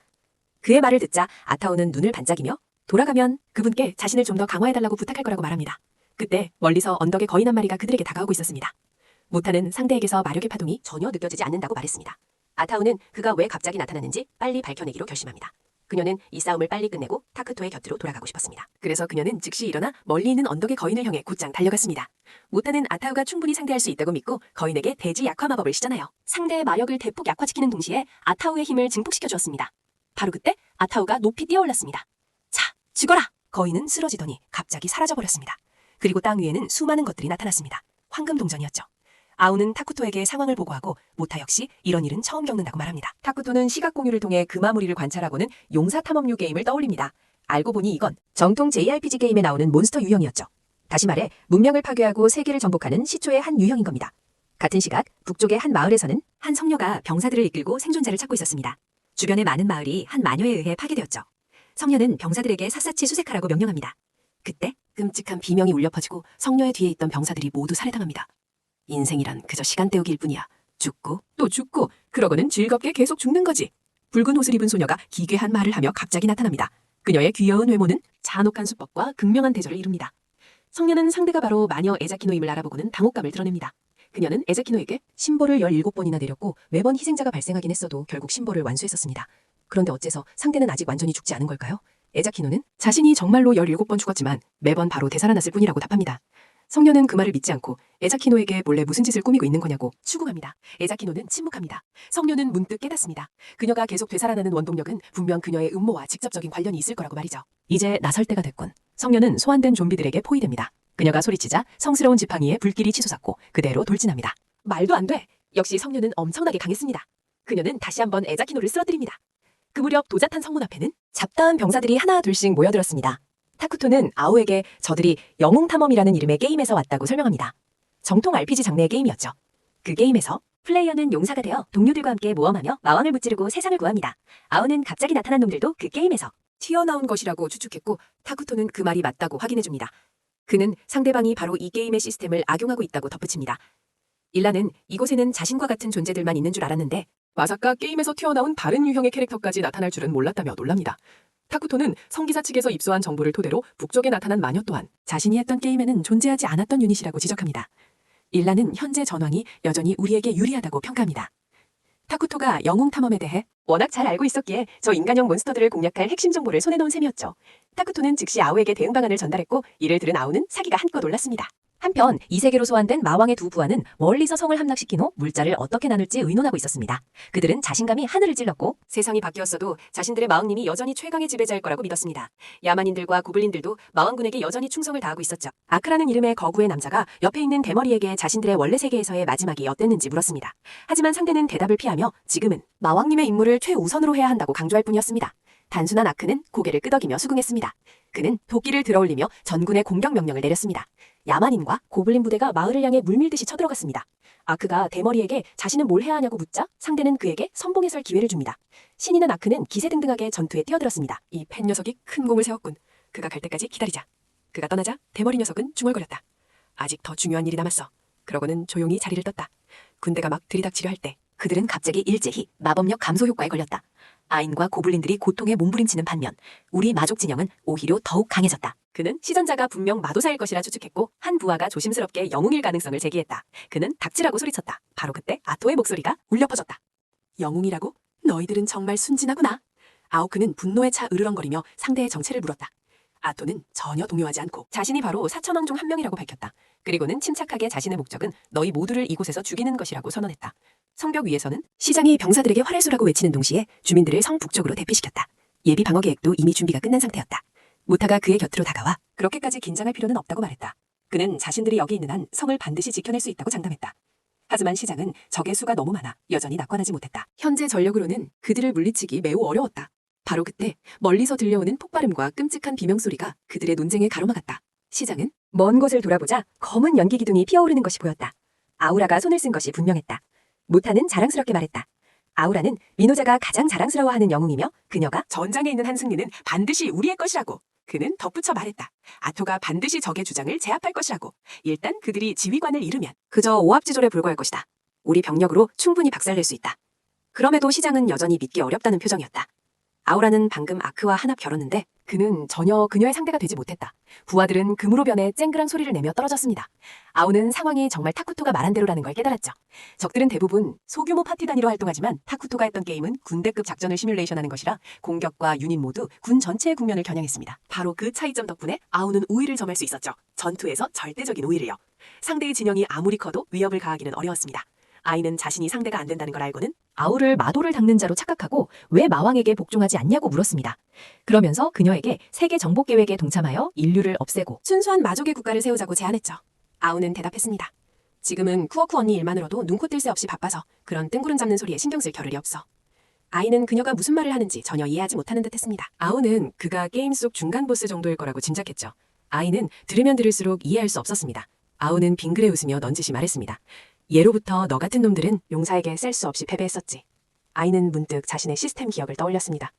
그의 말을 듣자 아타오는 눈을 반짝이며 돌아가면 그분께 자신을 좀 더 강화해달라고 부탁할 거라고 말합니다. 그때 멀리서 언덕의 거인 한 마리가 그들에게 다가오고 있었습니다. 모타는 상대에게서 마력의 파동이 전혀 느껴지지 않는다고 말했습니다. 아타오는 그가 왜 갑자기 나타났는지 빨리 밝혀내기로 결심합니다. 그녀는 이 싸움을 빨리 끝내고 타쿠토의 곁으로 돌아가고 싶었습니다. 그래서 그녀는 즉시 일어나 멀리 있는 언덕의 거인을 향해 곧장 달려갔습니다. 모타는 아타오가 충분히 상대할 수 있다고 믿고 거인에게 대지 약화 마법을 시전하여 상대의 마력을 대폭 약화시키는 동시에 아타오의 힘을 증폭시켜 주었습니다. 바로 그때 아타오가 높이 뛰어올랐습니다. 자, 죽어라! 거인은 쓰러지더니 갑자기 사라져버렸습니다. 그리고 땅 위에는 수많은 것들이 나타났습니다. 황금 동전이었죠. 아우는 타쿠토에게 상황을 보고하고 모타 역시 이런 일은 처음 겪는다고 말합니다. 타쿠토는 시각 공유를 통해 금화무리를 관찰하고는 용사 탐험류 게임을 떠올립니다. 알고 보니 이건 정통 JRPG 게임에 나오는 몬스터 유형이었죠. 다시 말해 문명을 파괴하고 세계를 정복하는 시초의 한 유형인 겁니다. 같은 시각 북쪽의 한 마을에서는 한 성녀가 병사들을 이끌고 생존자를 찾고 있었습니다. 주변의 많은 마을이 한 마녀에 의해 파괴되었죠. 성녀는 병사들에게 샅샅이 수색하라고 명령합니다. 그때 끔찍한 비명이 울려 퍼지고 성녀의 뒤에 있던 병사들이 모두 살해당합니다. 인생이란 그저 시간 때우기일 뿐이야. 죽고 또 죽고 그러고는 즐겁게 계속 죽는 거지. 붉은 옷을 입은 소녀가 기괴한 말을 하며 갑자기 나타납니다. 그녀의 귀여운 외모는 잔혹한 수법과 극명한 대조를 이룹니다. 성녀는 상대가 바로 마녀 에자키노임을 알아보고는 당혹감을 드러냅니다. 그녀는 에자키노에게 신보를 17번이나 내렸고 매번 희생자가 발생하긴 했어도 결국 신보를 완수했었습니다. 그런데 어째서 상대는 아직 완전히 죽지 않은 걸까요? 에자키노는 자신이 정말로 17번 죽었지만 매번 바로 되살아났을 뿐이라고 답합니다. 성녀는 그 말을 믿지 않고 에자키노에게 몰래 무슨 짓을 꾸미고 있는 거냐고 추궁합니다. 에자키노는 침묵합니다. 성녀는 문득 깨닫습니다. 그녀가 계속 되살아나는 원동력은 분명 그녀의 음모와 직접적인 관련이 있을 거라고 말이죠. 이제 나설 때가 됐군. 성녀는 소환된 좀비들에게 포위됩니다. 그녀가 소리치자 성스러운 지팡이에 불길이 치솟았고 그대로 돌진합니다. 말도 안 돼. 역시 성녀는 엄청나게 강했습니다. 그녀는 다시 한번 에자키노를 쓰러뜨립니다. 그 무렵 도자탄 성문 앞에는 잡다한 병사들이 하나 둘씩 모여들었습니다. 타쿠토는 아오에게 저들이 영웅탐험이라는 이름의 게임에서 왔다고 설명합니다. 정통 RPG 장르의 게임이었죠. 그 게임에서 플레이어는 용사가 되어 동료들과 함께 모험하며 마왕을 무찌르고 세상을 구합니다. 아오는 갑자기 나타난 놈들도 그 게임에서 튀어나온 것이라고 추측했고 타쿠토는 그 말이 맞다고 확인해줍니다. 그는 상대방이 바로 이 게임의 시스템을 악용하고 있다고 덧붙입니다. 일라는 이곳에는 자신과 같은 존재들만 있는 줄 알았는데 마사카 게임에서 튀어나온 다른 유형의 캐릭터까지 나타날 줄은 몰랐다며 놀랍니다. 타쿠토는 성기사 측에서 입수한 정보를 토대로 북쪽에 나타난 마녀 또한 자신이 했던 게임에는 존재하지 않았던 유닛이라고 지적합니다. 일라는 현재 전황이 여전히 우리에게 유리하다고 평가합니다. 타쿠토가 영웅 탐험에 대해 워낙 잘 알고 있었기에 저 인간형 몬스터들을 공략할 핵심 정보를 손에 넣은 셈이었죠. 타쿠토는 즉시 아오에게 대응 방안을 전달했고 이를 들은 아오는 사기가 한껏 올랐습니다. 한편 이 세계로 소환된 마왕의 두 부하는 멀리서 성을 함락시킨 후 물자를 어떻게 나눌지 의논하고 있었습니다. 그들은 자신감이 하늘을 찔렀고 세상이 바뀌었어도 자신들의 마왕님이 여전히 최강의 지배자일 거라고 믿었습니다. 야만인들과 고블린들도 마왕군에게 여전히 충성을 다하고 있었죠. 아크라는 이름의 거구의 남자가 옆에 있는 대머리에게 자신들의 원래 세계에서의 마지막이 어땠는지 물었습니다. 하지만 상대는 대답을 피하며 지금은 마왕님의 임무를 최우선으로 해야 한다고 강조할 뿐이었습니다. 단순한 아크는 고개를 끄덕이며 수긍했습니다. 그는 도끼를 들어올리며 전군의 공격 명령을 내렸습니다. 야만인과 고블린 부대가 마을을 향해 물밀듯이 쳐들어갔습니다. 아크가 대머리에게 자신은 뭘 해야 하냐고 묻자 상대는 그에게 선봉에 설 기회를 줍니다. 신이 난 아크는 기세등등하게 전투에 뛰어들었습니다. 이 팬 녀석이 큰 공을 세웠군. 그가 갈 때까지 기다리자. 그가 떠나자 대머리 녀석은 중얼거렸다. 아직 더 중요한 일이 남았어. 그러고는 조용히 자리를 떴다. 군대가 막 들이닥치려 할 때 그들은 갑자기 일제히 마법력 감소 효과에 걸렸다. 아인과 고블린들이 고통에 몸부림치는 반면 우리 마족 진영은 오히려 더욱 강해졌다. 그는 시전자가 분명 마도사일 것이라 추측했고 한 부하가 조심스럽게 영웅일 가능성을 제기했다. 그는 닥치라고 소리쳤다. 바로 그때 아토의 목소리가 울려 퍼졌다. 영웅이라고? 너희들은 정말 순진하구나. 아오크는 분노에 차 으르렁거리며 상대의 정체를 물었다. 아토는 전혀 동요하지 않고 자신이 바로 4천왕 중 한 명이라고 밝혔다. 그리고는 침착하게 자신의 목적은 너희 모두를 이곳에서 죽이는 것이라고 선언했다. 성벽 위에서는 시장이 병사들에게 활을 쏘라고 외치는 동시에 주민들을 성 북쪽으로 대피시켰다. 예비 방어 계획도 이미 준비가 끝난 상태였다. 무타가 그의 곁으로 다가와 그렇게까지 긴장할 필요는 없다고 말했다. 그는 자신들이 여기 있는 한 성을 반드시 지켜낼 수 있다고 장담했다. 하지만 시장은 적의 수가 너무 많아 여전히 낙관하지 못했다. 현재 전력으로는 그들을 물리치기 매우 어려웠다. 바로 그때 멀리서 들려오는 폭발음과 끔찍한 비명소리가 그들의 논쟁을 가로막았다. 시장은 먼 곳을 돌아보자 검은 연기 기둥이 피어오르는 것이 보였다. 아우라가 손을 쓴 것이 분명했다. 무타는 자랑스럽게 말했다. 아우라는 미노자가 가장 자랑스러워하는 영웅이며 그녀가 전장에 있는 한승리는 반드시 우리의 것이라고. 그는 덧붙여 말했다. 아토가 반드시 적의 주장을 제압할 것이라고. 일단 그들이 지휘관을 잃으면 그저 오합지졸에 불과할 것이다. 우리 병력으로 충분히 박살낼 수 있다. 그럼에도 시장은 여전히 믿기 어렵다는 표정이었다. 아우라는 방금 아크와 한합 겨뤘는데 그는 전혀 그녀의 상대가 되지 못했다. 부하들은 금으로 변해 쨍그랑 소리를 내며 떨어졌습니다. 아우는 상황이 정말 타쿠토가 말한 대로라는 걸 깨달았죠. 적들은 대부분 소규모 파티 단위로 활동하지만 타쿠토가 했던 게임은 군대급 작전을 시뮬레이션하는 것이라 공격과 유닛 모두 군 전체의 국면을 겨냥했습니다. 바로 그 차이점 덕분에 아우는 우위를 점할 수 있었죠. 전투에서 절대적인 우위를요. 상대의 진영이 아무리 커도 위협을 가하기는 어려웠습니다. 아이는 자신이 상대가 안 된다는 걸 알고는 아우를 마도를 닦는 자로 착각하고 왜 마왕에게 복종하지 않냐고 물었습니다. 그러면서 그녀에게 세계 정복 계획에 동참하여 인류를 없애고 순수한 마족의 국가를 세우자고 제안했죠. 아우는 대답했습니다. 지금은 쿠어쿠 언니 일만으로도 눈코 뜰 새 없이 바빠서 그런 뜬구름 잡는 소리에 신경 쓸 겨를이 없어. 아이는 그녀가 무슨 말을 하는지 전혀 이해하지 못하는 듯했습니다. 아우는 그가 게임 속 중간 보스 정도일 거라고 짐작했죠. 아이는 들으면 들을수록 이해할 수 없었습니다. 아우는 빙그레 웃으며 넌지시 말했습니다. 예로부터 너 같은 놈들은 용사에게 셀 수 없이 패배했었지. 아이는 문득 자신의 시스템 기억을 떠올렸습니다.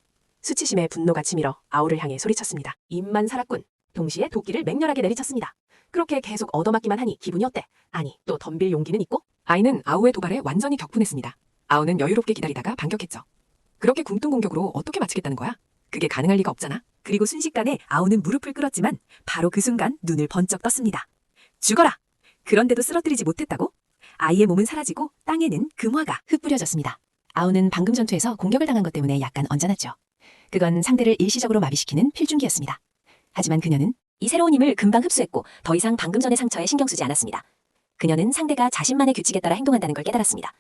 수치심에 분노가 치밀어 아우를 향해 소리쳤습니다. 입만 살았군. 동시에 도끼를 맹렬하게 내리쳤습니다. 그렇게 계속 얻어맞기만 하니 기분이 어때? 아니, 또 덤빌 용기는 있고? 아이는 아우의 도발에 완전히 격분했습니다. 아우는 여유롭게 기다리다가 반격했죠. 그렇게 궁뚱 공격으로 어떻게 맞추겠다는 거야? 그게 가능할 리가 없잖아. 그리고 순식간에 아우는 무릎을 꿇었지만 바로 그 순간 눈을 번쩍 떴습니다. 죽어라! 그런데도 쓰러뜨리지 못했다고? 아이의 몸은 사라지고 땅에는 금화가 흩뿌려졌습니다. 아우는 방금 전투에서 공격을 당한 것 때문에 약간 언짢았죠. 그건 상대를 일시적으로 마비시키는 필중기였습니다. 하지만 그녀는 이 새로운 힘을 금방 흡수했고 더 이상 방금 전의 상처에 신경 쓰지 않았습니다. 그녀는 상대가 자신만의 규칙에 따라 행동한다는 걸 깨달았습니다.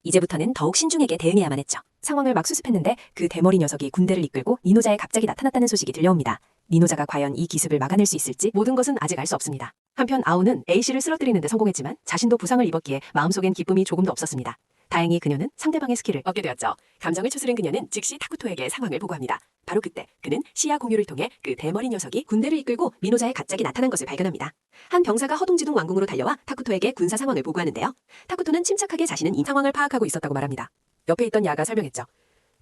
이제부터는 더욱 신중하게 대응해야만 했죠. 상황을 막 수습했는데 그 대머리 녀석이 군대를 이끌고 니노자에 갑자기 나타났다는 소식이 들려옵니다. 니노자가 과연 이 기습을 막아낼 수 있을지 모든 것은 아직 알 수 없습니다. 한편 아우는 A씨를 쓰러뜨리는 데 성공했지만 자신도 부상을 입었기에 마음속엔 기쁨이 조금도 없었습니다. 다행히 그녀는 상대방의 스킬을 얻게 되었죠. 감정을 추스른 그녀는 즉시 타쿠토에게 상황을 보고합니다. 바로 그때 그는 시야 공유를 통해 그 대머리 녀석이 군대를 이끌고 미노자에 갑자기 나타난 것을 발견합니다. 한 병사가 허둥지둥 왕궁으로 달려와 타쿠토에게 군사 상황을 보고하는데요. 타쿠토는 침착하게 자신은 이 상황을 파악하고 있었다고 말합니다. 옆에 있던 야가 설명했죠.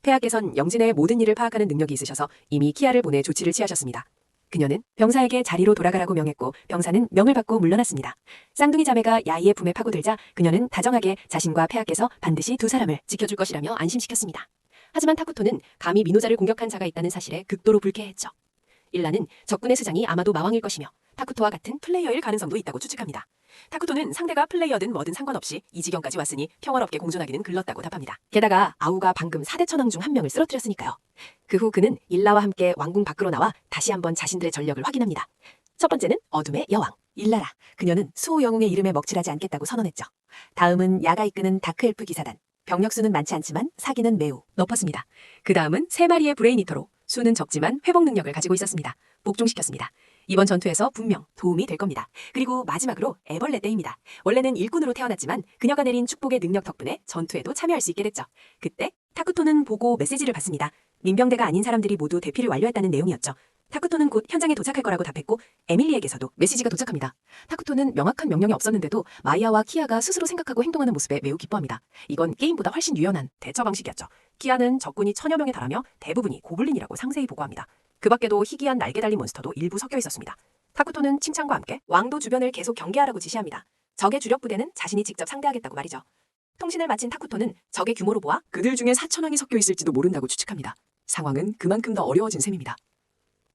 폐하께선 영진의 모든 일을 파악하는 능력이 있으셔서 이미 키아를 보내 조치를 취하셨습니다. 그녀는 병사에게 자리로 돌아가라고 명했고 병사는 명을 받고 물러났습니다. 쌍둥이 자매가 야이의 품에 파고들자 그녀는 다정하게 자신과 폐하께서 반드시 두 사람을 지켜줄 것이라며 안심시켰습니다. 하지만 타쿠토는 감히 미노자를 공격한 자가 있다는 사실에 극도로 불쾌했죠. 일라는 적군의 수장이 아마도 마왕일 것이며 타쿠토와 같은 플레이어일 가능성도 있다고 추측합니다. 타쿠토는 상대가 플레이어든 뭐든 상관없이 이 지경까지 왔으니 평화롭게 공존하기는 글렀다고 답합니다. 게다가 아우가 방금 4대 천왕 중 한 명을 쓰러뜨렸으니까요. 그 후 그는 일라와 함께 왕궁 밖으로 나와 다시 한번 자신들의 전력을 확인합니다. 첫 번째는 어둠의 여왕, 일라라. 그녀는 수호 영웅의 이름에 먹칠하지 않겠다고 선언했죠. 다음은 야가 이끄는 다크엘프 기사단. 병력 수는 많지 않지만 사기는 매우 높았습니다. 그 다음은 3마리의 브레이니터로 수는 적지만 회복 능력을 가지고 있었습니다. 복종시켰습니다. 이번 전투에서 분명 도움이 될 겁니다. 그리고 마지막으로 에벌레떼입니다. 원래는 일꾼으로 태어났지만 그녀가 내린 축복의 능력 덕분에 전투에도 참여할 수 있게 됐죠. 그때 타쿠토는 보고 메시지를 받습니다. 민병대가 아닌 사람들이 모두 대피를 완료했다는 내용이었죠. 타쿠토는 곧 현장에 도착할 거라고 답했고 에밀리에게서도 메시지가 도착합니다. 타쿠토는 명확한 명령이 없었는데도 마이아와 키아가 스스로 생각하고 행동하는 모습에 매우 기뻐합니다. 이건 게임보다 훨씬 유연한 대처 방식이었죠. 키아는 적군이 1000여 명에 달하며 대부분이 고블린이라고 상세히 보고합니다. 그 밖에도 희귀한 날개 달린 몬스터도 일부 섞여 있었습니다. 타쿠토는 칭찬과 함께 왕도 주변을 계속 경계하라고 지시합니다. 적의 주력 부대는 자신이 직접 상대하겠다고 말이죠. 통신을 마친 타쿠토는 적의 규모로 보아 그들 중에 4천왕이 섞여 있을지도 모른다고 추측합니다. 상황은 그만큼 더 어려워진 셈입니다.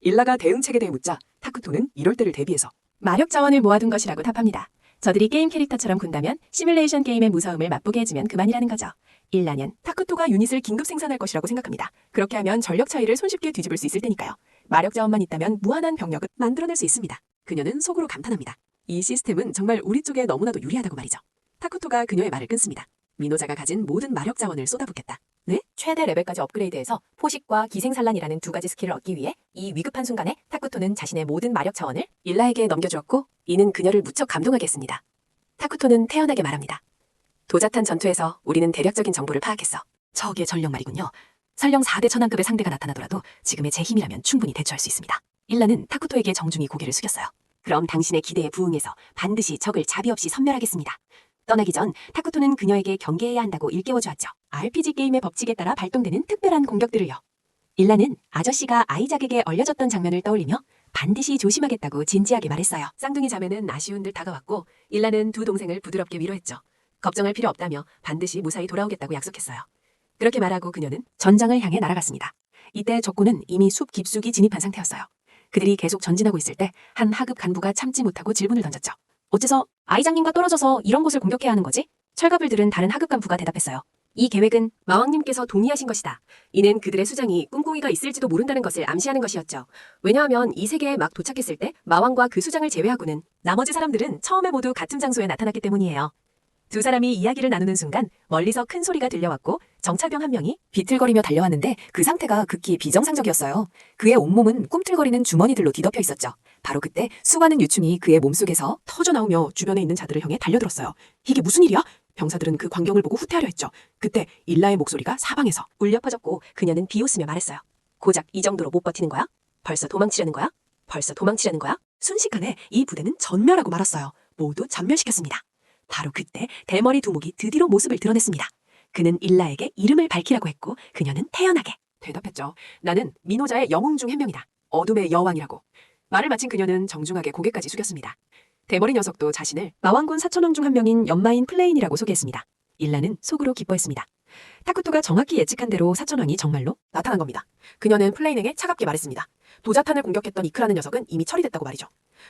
일라가 대응 체계에 묻자 타쿠토는 이럴 때를 대비해서 마력 자원을 모아둔 것이라고 답합니다. 저들이 게임 캐릭터처럼 군다면 시뮬레이션 게임의 무서움을 맛보게 해주면 그만이라는 거죠. 일라는 타쿠토가 유닛을 긴급 생산할 것이라고 생각합니다. 그렇게 하면 전력 차이를 손쉽게 뒤집을 수 있을 테니까요. 마력 자원만 있다면 무한한 병력을 만들어낼 수 있습니다. 그녀는 속으로 감탄합니다. 이 시스템은 정말 우리 쪽에 너무나도 유리하다고 말이죠. 타쿠토가 그녀의 말을 끊습니다. 미노자가 가진 모든 마력 자원을 쏟아붓겠다. 네? 최대 레벨까지 업그레이드해서 포식과 기생산란이라는 두 가지 스킬을 얻기 위해 이 위급한 순간에 타쿠토는 자신의 모든 마력 자원을 일라에게 넘겨주었고 이는 그녀를 무척 감동하게 했습니다. 타쿠토는 태연하게 말합니다. 도자탄 전투에서 우리는 대략적인 정보를 파악했어. 적의 전력 말이군요. 설령 4대 천왕급의 상대가 나타나더라도 지금의 제 힘이라면 충분히 대처할 수 있습니다. 일라는 타쿠토에게 정중히 고개를 숙였어요. 그럼 당신의 기대에 부응해서 반드시 적을 자비 없이 섬멸하겠습니다. 떠나기 전 타쿠토는 그녀에게 경계해야 한다고 일깨워주었죠. RPG 게임의 법칙에 따라 발동되는 특별한 공격들을요. 일라는 아저씨가 아이작에게 얼려졌던 장면을 떠올리며 반드시 조심하겠다고 진지하게 말했어요. 쌍둥이 자매는 아쉬운 듯 다가왔고 일라는 두 동생을 부드럽게 위로했죠. 걱정할 필요 없다며 반드시 무사히 돌아오겠다고 약속했어요. 그렇게 말하고 그녀는 전장을 향해 날아갔습니다. 이때 적군은 이미 숲 깊숙이 진입한 상태였어요. 그들이 계속 전진하고 있을 때 한 하급 간부가 참지 못하고 질문을 던졌죠. 어째서 아이장님과 떨어져서 이런 곳을 공격해야 하는 거지? 철갑을들은 다른 하급 간부가 대답했어요. 이 계획은 마왕님께서 동의하신 것이다. 이는 그들의 수장이 꿍꿍이가 있을지도 모른다는 것을 암시하는 것이었죠. 왜냐하면 이 세계에 막 도착했을 때 마왕과 그 수장을 제외하고는 나머지 사람들은 처음에 모두 같은 장소에 나타났기 때문이에요. 두 사람이 이야기를 나누는 순간 멀리서 큰 소리가 들려왔고 정찰병 한 명이 비틀거리며 달려왔는데 그 상태가 극히 비정상적이었어요. 그의 온몸은 꿈틀거리는 주머니들로 뒤덮여 있었죠. 바로 그때 수많은 유충이 그의 몸속에서 터져나오며 주변에 있는 자들을 향해 달려들었어요. 이게 무슨 일이야? 병사들은 그 광경을 보고 후퇴하려 했죠. 그때 일라의 목소리가 사방에서 울려 퍼졌고 그녀는 비웃으며 말했어요. 고작 이 정도로 못 버티는 거야? 벌써 도망치려는 거야? 벌써 도망치려는 거야? 순식간에 이 부대는 전멸하고 말았어요. 모두 전멸시켰습니다. 바로 그때 대머리 두목이 드디어 모습을 드러냈습니다. 그는 일라에게 이름을 밝히라고 했고 그녀는 태연하게 대답했죠. 나는 미노자의 영웅 중 한 명이다. 어둠의 여왕이라고. 말을 마친 그녀는 정중하게 고개까지 숙였습니다. 대머리 녀석도 자신을 마왕군 4천왕 중 한 명인 연마인 플레인이라고 소개했습니다. 일라는 속으로 기뻐했습니다. 타쿠토가 정확히 예측한 대로 4천왕이 정말로 나타난 겁니다. 그녀는 플레인에게 차갑게 말했습니다. 도자탄을 공격했던 이크라는 녀석은 이미 처리됐다고 말이죠.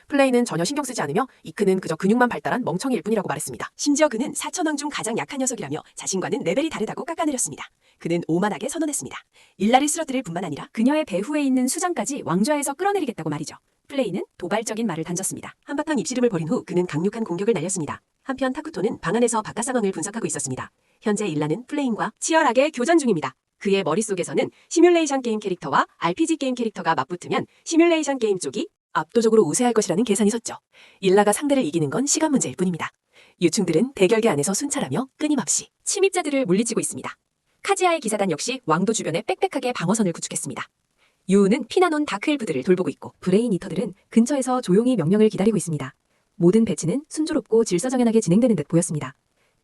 플레인은 전혀 신경 쓰지 않으며 이크는 그저 근육만 발달한 멍청이일 뿐이라고 말했습니다. 심지어 그는 4천왕 중 가장 약한 녀석이라며 자신과는 레벨이 다르다고 깎아내렸습니다. 그는 오만하게 선언했습니다. 일라를 쓰러뜨릴 뿐만 아니라 그녀의 배후에 있는 수장까지 왕좌에서 끌어내리겠다고 말이죠. 플레인은 도발적인 말을 던졌습니다. 한바탕 입씨름을 벌인 후 그는 강력한 공격을 날렸습니다. 한편 타쿠토는 방 안에서 바깥 상황을 분석하고 있었습니다. 현재 일라는 플레인과 치열하게 교전 중입니다. 그의 머릿속에서는 시뮬레이션 게임 캐릭터와 RPG 게임 캐릭터가 맞붙으면 시뮬레이션 게임 쪽이 압도적으로 우세할 것이라는 계산이 섰죠. 일라가 상대를 이기는 건 시간 문제일 뿐입니다. 유충들은 대결계 안에서 순찰하며 끊임없이 침입자들을 물리치고 있습니다. 카지아의 기사단 역시 왕도 주변에 빽빽하게 방어선을 구축했습니다. 유우는 피나논 다크엘프들을 돌보고 있고 브레인 이터들은 근처에서 조용히 명령을 기다리고 있습니다. 모든 배치는 순조롭고 질서정연하게 진행되는 듯 보였습니다.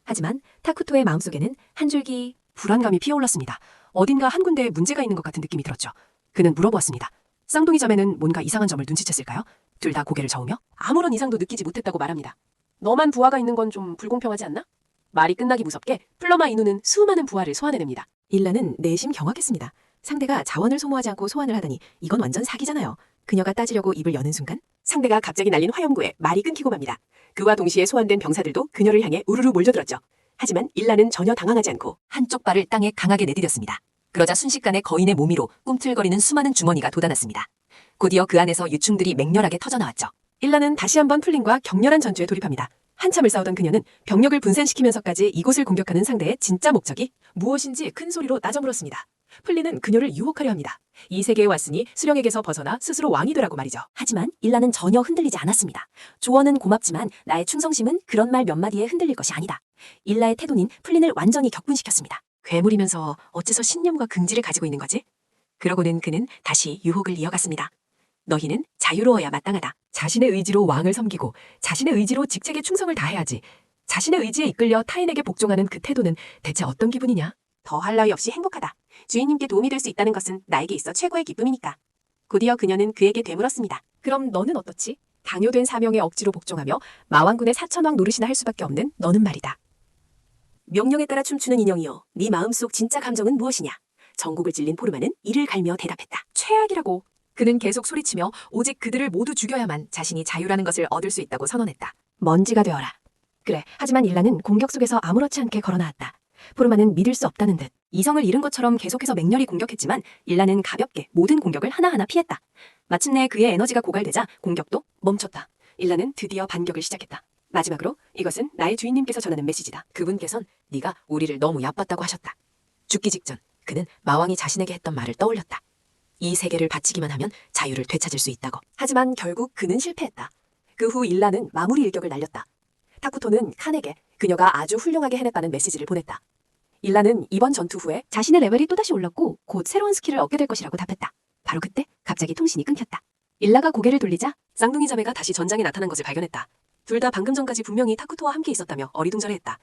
하지만 타쿠토의 마음속에는 한 줄기 불안감이 피어올랐습니다. 어딘가 한 군데에 문제가 있는 것 같은 느낌이 들었죠. 그는 물어보았습니다. 쌍둥이 자매는 뭔가 이상한 점을 눈치챘을까요? 둘 다 고개를 저으며 아무런 이상도 느끼지 못했다고 말합니다. 너만 부하가 있는 건 좀 불공평하지 않나? 말이 끝나기 무섭게 플러마 이누는 수많은 부하를 소환해냅니다. 일라는 내심 경악했습니다. 상대가 자원을 소모하지 않고 소환을 하다니 이건 완전 사기잖아요. 그녀가 따지려고 입을 여는 순간 상대가 갑자기 날린 화염구에 말이 끊기고 맙니다. 그와 동시에 소환된 병사들도 그녀를 향해 우르르 몰려들었죠. 하지만 일라는 전혀 당황하지 않고 한쪽 발을 땅에 강하게 내디뎠습니다. 그러자 순식간에 거인의 몸 위로 꿈틀거리는 수많은 주머니가 돋아났습니다. 곧이어 그 안에서 유충들이 맹렬하게 터져나왔죠. 일라는 다시 한번 플린과 격렬한 전투에 돌입합니다. 한참을 싸우던 그녀는 병력을 분산시키면서까지 이곳을 공격하는 상대의 진짜 목적이 무엇인지 큰 소리로 따져물었습니다. 플린은 그녀를 유혹하려 합니다. 이 세계에 왔으니 수령에게서 벗어나 스스로 왕이 되라고 말이죠. 하지만 일라는 전혀 흔들리지 않았습니다. 조언은 고맙지만 나의 충성심은 그런 말 몇 마디에 흔들릴 것이 아니다. 일라의 태도는 플린을 완전히 격분시켰습니다. 괴물이면서 어째서 신념과 긍지를 가지고 있는 거지? 그러고는 그는 다시 유혹을 이어갔습니다. 너희는 자유로워야 마땅하다. 자신의 의지로 왕을 섬기고 자신의 의지로 직책에 충성을 다해야지. 자신의 의지에 이끌려 타인에게 복종하는 그 태도는 대체 어떤 기분이냐? 더할 나위 없이 행복하다. 주인님께 도움이 될 수 있다는 것은 나에게 있어 최고의 기쁨이니까. 곧이어 그녀는 그에게 되물었습니다. 그럼 너는 어떻지? 강요된 사명에 억지로 복종하며 마왕군의 사천왕 노릇이나 할 수밖에 없는 너는 말이다. 명령에 따라 춤추는 인형이여, 네 마음속 진짜 감정은 무엇이냐? 전곡을 찔린 포르마는 이를 갈며 대답했다. 최악이라고. 그는 계속 소리치며 오직 그들을 모두 죽여야만 자신이 자유라는 것을 얻을 수 있다고 선언했다. 먼지가 되어라. 그래, 하지만 일라는 공격 속에서 아무렇지 않게 걸어나왔다. 포르마는 믿을 수 없다는 듯 이성을 잃은 것처럼 계속해서 맹렬히 공격했지만 일라는 가볍게 모든 공격을 하나하나 피했다. 마침내 그의 에너지가 고갈되자 공격도 멈췄다. 일라는 드디어 반격을 시작했다. 마지막으로 이것은 나의 주인님께서 전하는 메시지다. 그분께선 네가 우리를 너무 얕봤다고 하셨다. 죽기 직전 그는 마왕이 자신에게 했던 말을 떠올렸다. 이 세계를 바치기만 하면 자유를 되찾을 수 있다고. 하지만 결국 그는 실패했다. 그 후 일라는 마무리 일격을 날렸다. 타쿠토는 칸에게 그녀가 아주 훌륭하게 해냈다는 메시지를 보냈다. 일라는 이번 전투 후에 자신의 레벨이 또다시 올랐고 곧 새로운 스킬을 얻게 될 것이라고 답했다. 바로 그때 갑자기 통신이 끊겼다. 일라가 고개를 돌리자 쌍둥이 자매가 다시 전장에 나타난 것을 발견했다. 둘 다 방금 전까지 분명히 타쿠토와 함께 있었다며 어리둥절해했다.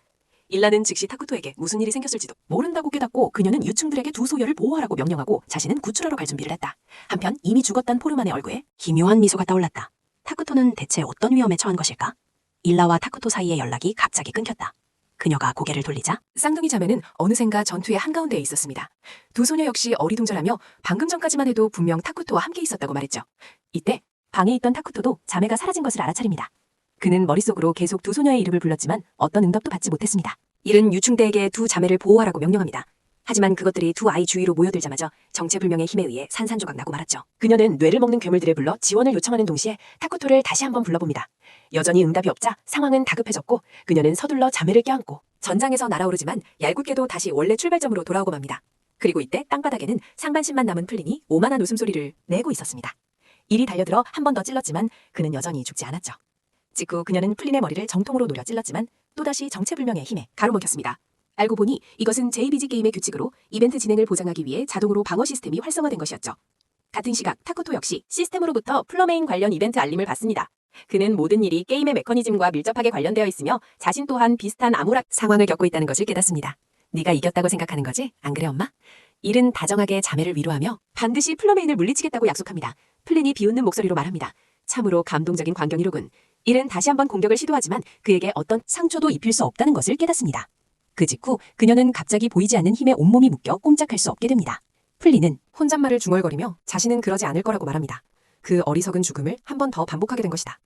일라는 즉시 타쿠토에게 무슨 일이 생겼을지도 모른다고 깨닫고 그녀는 유충들에게 두 소녀를 보호하라고 명령하고 자신은 구출하러 갈 준비를 했다. 한편 이미 죽었던 포르만의 얼굴에 기묘한 미소가 떠올랐다. 타쿠토는 대체 어떤 위험에 처한 것일까? 일라와 타쿠토 사이의 연락이 갑자기 끊겼다. 그녀가 고개를 돌리자 쌍둥이 자매는 어느샌가 전투의 한가운데에 있었습니다. 두 소녀 역시 어리둥절하며 방금 전까지만 해도 분명 타쿠토와 함께 있었다고 말했죠. 이때 방에 있던 타쿠토도 자매가 사라진 것을 알아차립니다. 그는 머릿속으로 계속 두 소녀의 이름을 불렀지만 어떤 응답도 받지 못했습니다. 이른 유충대에게 두 자매를 보호하라고 명령합니다. 하지만 그것들이 두 아이 주위로 모여들자마자 정체불명의 힘에 의해 산산조각 나고 말았죠. 그녀는 뇌를 먹는 괴물들을 불러 지원을 요청하는 동시에 타쿠토를 다시 한번 불러봅니다. 여전히 응답이 없자 상황은 다급해졌고 그녀는 서둘러 자매를 껴안고 전장에서 날아오르지만 얄궂게도 다시 원래 출발점으로 돌아오고 맙니다. 그리고 이때 땅바닥에는 상반신만 남은 플린이 오만한 웃음소리를 내고 있었습니다. 이리 달려들어 한 번 더 찔렀지만 그는 여전히 죽지 않았죠. 직후 그녀는 플린의 머리를 정통으로 노려 찔렀지만 또다시 정체불명의 힘에 가로막혔습니다. 알고 보니 이것은 JBG 게임의 규칙으로 이벤트 진행을 보장하기 위해 자동으로 방어 시스템이 활성화된 것이었죠. 같은 시각 타쿠토 역시 시스템으로부터 플러메인 관련 이벤트 알림을 받습니다. 그는 모든 일이 게임의 메커니즘과 밀접하게 관련되어 있으며 자신 또한 비슷한 암울한 상황을 겪고 있다는 것을 깨닫습니다. 네가 이겼다고 생각하는 거지? 안 그래 엄마? 일은 다정하게 자매를 위로하며 반드시 플러메인을 물리치겠다고 약속합니다. 플린이 비웃는 목소리로 말합니다. 참으로 감동적인 광경이로군. 일은 다시 한번 공격을 시도하지만 그에게 어떤 상처도 입힐 수 없다는 것을 깨닫습니다. 그 직후 그녀는 갑자기 보이지 않는 힘에 온몸이 묶여 꼼짝할 수 없게 됩니다. 플린은 혼잣말을 중얼거리며 자신은 그러지 않을 거라고 말합니다. 그 어리석은 죽음을 한 번 더 반복하게 된 것이다.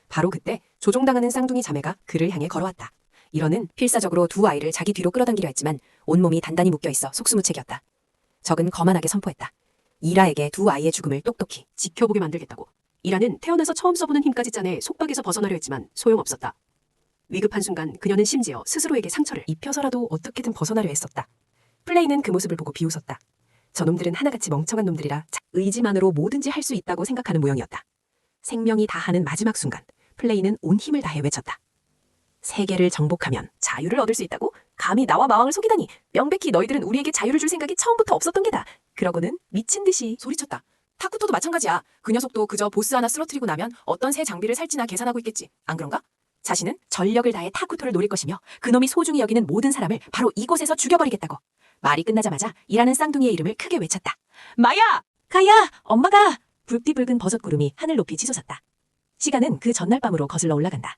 바로 그때 조종당하는 쌍둥이 자매가 그를 향해 걸어왔다. 이러는 필사적으로 두 아이를 자기 뒤로 끌어당기려 했지만 온몸이 단단히 묶여있어 속수무책이었다. 적은 거만하게 선포했다. 이라에게 두 아이의 죽음을 똑똑히 지켜보게 만들겠다고. 이라는 태어나서 처음 써보는 힘까지 짜내 속박에서 벗어나려 했지만 소용없었다. 위급한 순간 그녀는 심지어 스스로에게 상처를 입혀서라도 어떻게든 벗어나려 했었다. 플레이는 그 모습을 보고 비웃었다. 저놈들은 하나같이 멍청한 놈들이라 의지만으로 뭐든지 할 수 있다고 생각하는 모양이었다. 생명이 다하는 마지막 순간 플레이는 온 힘을 다해 외쳤다. 세계를 정복하면 자유를 얻을 수 있다고? 감히 나와 마왕을 속이다니. 명백히 너희들은 우리에게 자유를 줄 생각이 처음부터 없었던 게다. 그러고는 미친 듯이 소리쳤다. 타쿠토도 마찬가지야. 그 녀석도 그저 보스 하나 쓰러뜨리고 나면 어떤 새 장비를 살지나 계산하고 있겠지. 안 그런가? 자신은 전력을 다해 타쿠토를 노릴 것이며 그놈이 소중히 여기는 모든 사람을 바로 이곳에서 죽여버리겠다고. 말이 끝나자마자 일하는 쌍둥이의 이름을 크게 외쳤다. 마야! 가야! 엄마가! 붉디 붉은 버섯구름이 하늘 높이 치솟았다. 시간은 그 전날 밤으로 거슬러 올라간다.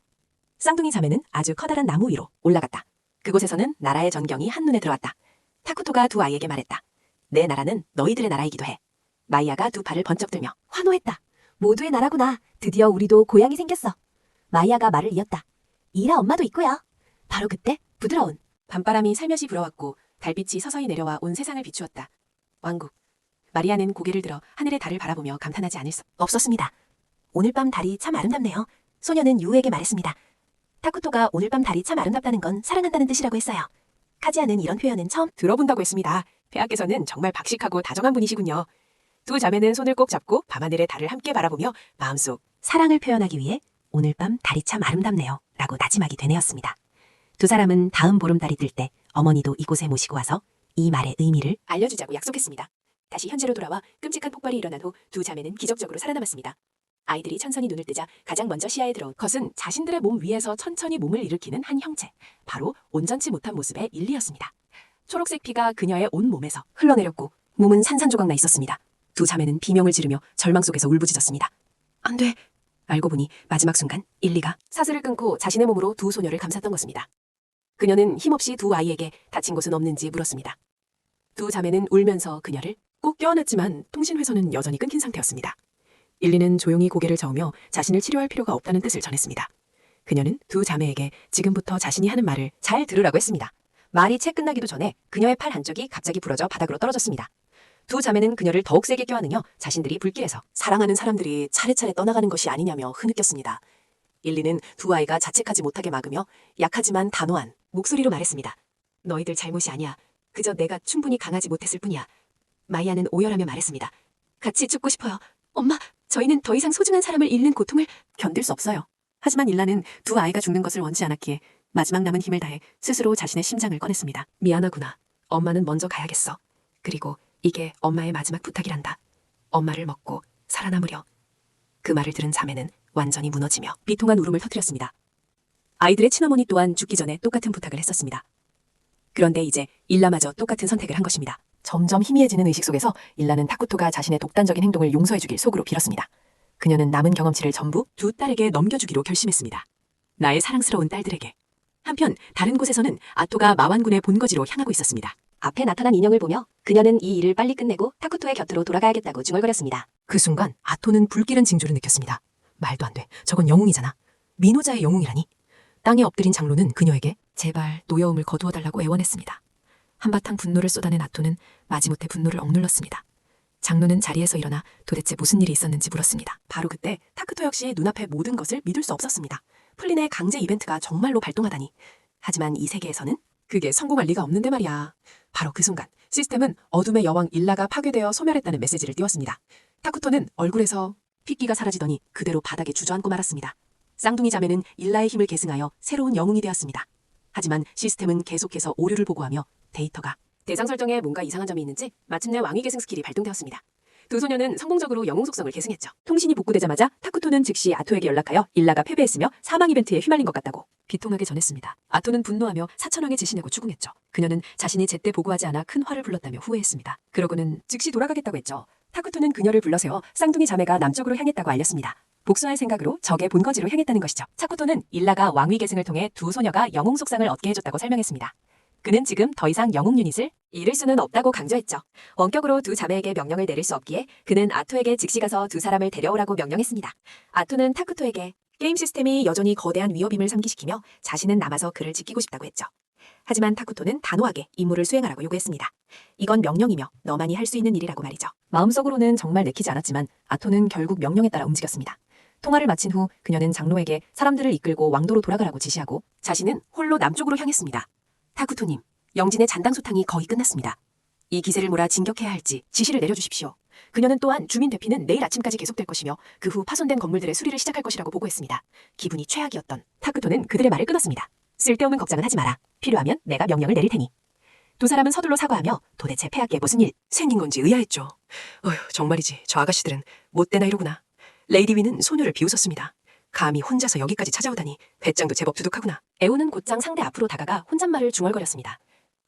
쌍둥이 자매는 아주 커다란 나무 위로 올라갔다. 그곳에서는 나라의 전경이 한눈에 들어왔다. 타쿠토가 두 아이에게 말했다. 내 나라는 너희들의 나라이기도 해. 마이아가 두 팔을 번쩍 들며 환호했다. 모두의 나라구나. 드디어 우리도 고향이 생겼어. 마이아가 말을 이었다. 이라 엄마도 있고요. 바로 그때 부드러운 밤바람이 살며시 불어왔고 달빛이 서서히 내려와 온 세상을 비추었다. 왕국. 마리아는 고개를 들어 하늘의 달을 바라보며 감탄하지 않을 수 없었습니다. 오늘 밤 달이 참 아름답네요. 소녀는 유우에게 말했습니다. 타쿠토가 오늘 밤 달이 참 아름답다는 건 사랑한다는 뜻이라고 했어요. 카지아는 이런 표현은 처음 들어본다고 했습니다. 폐하께서는 정말 박식하고 다정한 분이시군요. 두 자매는 손을 꼭 잡고 밤하늘의 달을 함께 바라보며 마음속 사랑을 표현하기 위해 오늘 밤 달이 참 아름답네요 라고 다짐하기 되뇌었습니다. 두 사람은 다음 보름달이 뜰 때 어머니도 이곳에 모시고 와서 이 말의 의미를 알려주자고 약속했습니다. 다시 현재로 돌아와 끔찍한 폭발이 일어난 후 두 자매는 기적적으로 살아남았습니다. 아이들이 천천히 눈을 뜨자 가장 먼저 시야에 들어온 것은 자신들의 몸 위에서 천천히 몸을 일으키는 한 형체, 바로 온전치 못한 모습의 일리였습니다. 초록색 피가 그녀의 온 몸에서 흘러내렸고 몸은 산산조각 나 있었습니다. 두 자매는 비명을 지르며 절망 속에서 울부짖었습니다. 안 돼. 알고 보니 마지막 순간 일리가 사슬을 끊고 자신의 몸으로 두 소녀를 감쌌던 것입니다. 그녀는 힘없이 두 아이에게 다친 곳은 없는지 물었습니다. 두 자매는 울면서 그녀를 꼭 껴안았지만 통신회선은 여전히 끊긴 상태였습니다. 일리는 조용히 고개를 저으며 자신을 치료할 필요가 없다는 뜻을 전했습니다. 그녀는 두 자매에게 지금부터 자신이 하는 말을 잘 들으라고 했습니다. 말이 채 끝나기도 전에 그녀의 팔 한쪽이 갑자기 부러져 바닥으로 떨어졌습니다. 두 자매는 그녀를 더욱 세게 껴안으며 자신들이 불길에서 사랑하는 사람들이 차례차례 떠나가는 것이 아니냐며 흐느꼈습니다. 일리는 두 아이가 자책하지 못하게 막으며 약하지만 단호한 목소리로 말했습니다. 너희들 잘못이 아니야. 그저 내가 충분히 강하지 못했을 뿐이야. 마이아는 오열하며 말했습니다. 같이 죽고 싶어요. 엄마, 저희는 더 이상 소중한 사람을 잃는 고통을 견딜 수 없어요. 하지만 일라는 두 아이가 죽는 것을 원치 않았기에 마지막 남은 힘을 다해 스스로 자신의 심장을 꺼냈습니다. 미안하구나. 엄마는 먼저 가야겠어. 그리고 이게 엄마의 마지막 부탁이란다. 엄마를 먹고 살아남으려. 그 말을 들은 자매는 완전히 무너지며 비통한 울음을 터뜨렸습니다. 아이들의 친어머니 또한 죽기 전에 똑같은 부탁을 했었습니다. 그런데 이제 일라마저 똑같은 선택을 한 것입니다. 점점 희미해지는 의식 속에서 일라는 타쿠토가 자신의 독단적인 행동을 용서해주길 속으로 빌었습니다. 그녀는 남은 경험치를 전부 두 딸에게 넘겨주기로 결심했습니다. 나의 사랑스러운 딸들에게. 한편 다른 곳에서는 아토가 마완군의 본거지로 향하고 있었습니다. 앞에 나타난 인형을 보며 그녀는 이 일을 빨리 끝내고 타쿠토의 곁으로 돌아가야겠다고 중얼거렸습니다. 그 순간 아토는 불길한 징조를 느꼈습니다. 말도 안 돼. 저건 영웅이잖아. 민호자의 영웅이라니. 땅에 엎드린 장로는 그녀에게 제발 노여움을 거두어달라고 애원했습니다. 한바탕 분노를 쏟아낸 아토는 마지못해 분노를 억눌렀습니다. 장로는 자리에서 일어나 도대체 무슨 일이 있었는지 물었습니다. 바로 그때 타크토 역시 눈앞의 모든 것을 믿을 수 없었습니다. 플린의 강제 이벤트가 정말로 발동하다니. 하지만 이 세계에서는 그게 성공할 리가 없는데 말이야. 바로 그 순간 시스템은 어둠의 여왕 일라가 파괴되어 소멸했다는 메시지를 띄웠습니다. 타쿠토는 얼굴에서 핏기가 사라지더니 그대로 바닥에 주저앉고 말았습니다. 쌍둥이 자매는 일라의 힘을 계승하여 새로운 영웅이 되었습니다. 하지만 시스템은 계속해서 오류를 보고하며 데이터가 대상 설정에 뭔가 이상한 점이 있는지 마침내 왕위 계승 스킬이 발동되었습니다. 두 소녀는 성공적으로 영웅 속성을 계승했죠. 통신이 복구되자마자 타쿠토는 즉시 아토에게 연락하여 일라가 패배했으며 사망 이벤트에 휘말린 것 같다고 비통하게 전했습니다. 아토는 분노하며 사천왕의 지시 내고 추궁했죠. 그녀는 자신이 제때 보고하지 않아 큰 화를 불렀다며 후회했습니다. 그러고는 즉시 돌아가겠다고 했죠. 타쿠토는 그녀를 불러세워 쌍둥이 자매가 남쪽으로 향했다고 알렸습니다. 복수할 생각으로 적의 본거지로 향했다는 것이죠. 타쿠토는 일라가 왕위 계승을 통해 두 소녀가 영웅 속상을 얻게 해줬다고 설명했습니다. 그는 지금 더 이상 영웅 유닛을 잃을 수는 없다고 강조했죠. 원격으로 두 자매에게 명령을 내릴 수 없기에 그는 아토에게 즉시 가서 두 사람을 데려오라고 명령했습니다. 아토는 타쿠토에게 게임 시스템이 여전히 거대한 위협임을 상기시키며 자신은 남아서 그를 지키고 싶다고 했죠. 하지만 타쿠토는 단호하게 임무를 수행하라고 요구했습니다. 이건 명령이며 너만이 할 수 있는 일이라고 말이죠. 마음속으로는 정말 내키지 않았지만 아토는 결국 명령에 따라 움직였습니다. 통화를 마친 후 그녀는 장로에게 사람들을 이끌고 왕도로 돌아가라고 지시하고 자신은 홀로 남쪽으로 향했습니다. 타쿠토님, 영진의 잔당소탕이 거의 끝났습니다. 이 기세를 몰아 진격해야 할지 지시를 내려주십시오. 그녀는 또한 주민 대피는 내일 아침까지 계속될 것이며 그 후 파손된 건물들의 수리를 시작할 것이라고 보고했습니다. 기분이 최악이었던 타쿠토는 그들의 말을 끊었습니다. 쓸데없는 걱정은 하지 마라. 필요하면 내가 명령을 내릴 테니. 두 사람은 서둘러 사과하며 도대체 폐하께 무슨 일 생긴 건지 의아했죠. 정말이지 저 아가씨들은 못된 아이로구나. 레이디 위는 소녀를 비웃었습니다. 감히 혼자서 여기까지 찾아오다니 배짱도 제법 두둑하구나. 에오는 곧장 상대 앞으로 다가가 혼잣말을 중얼거렸습니다.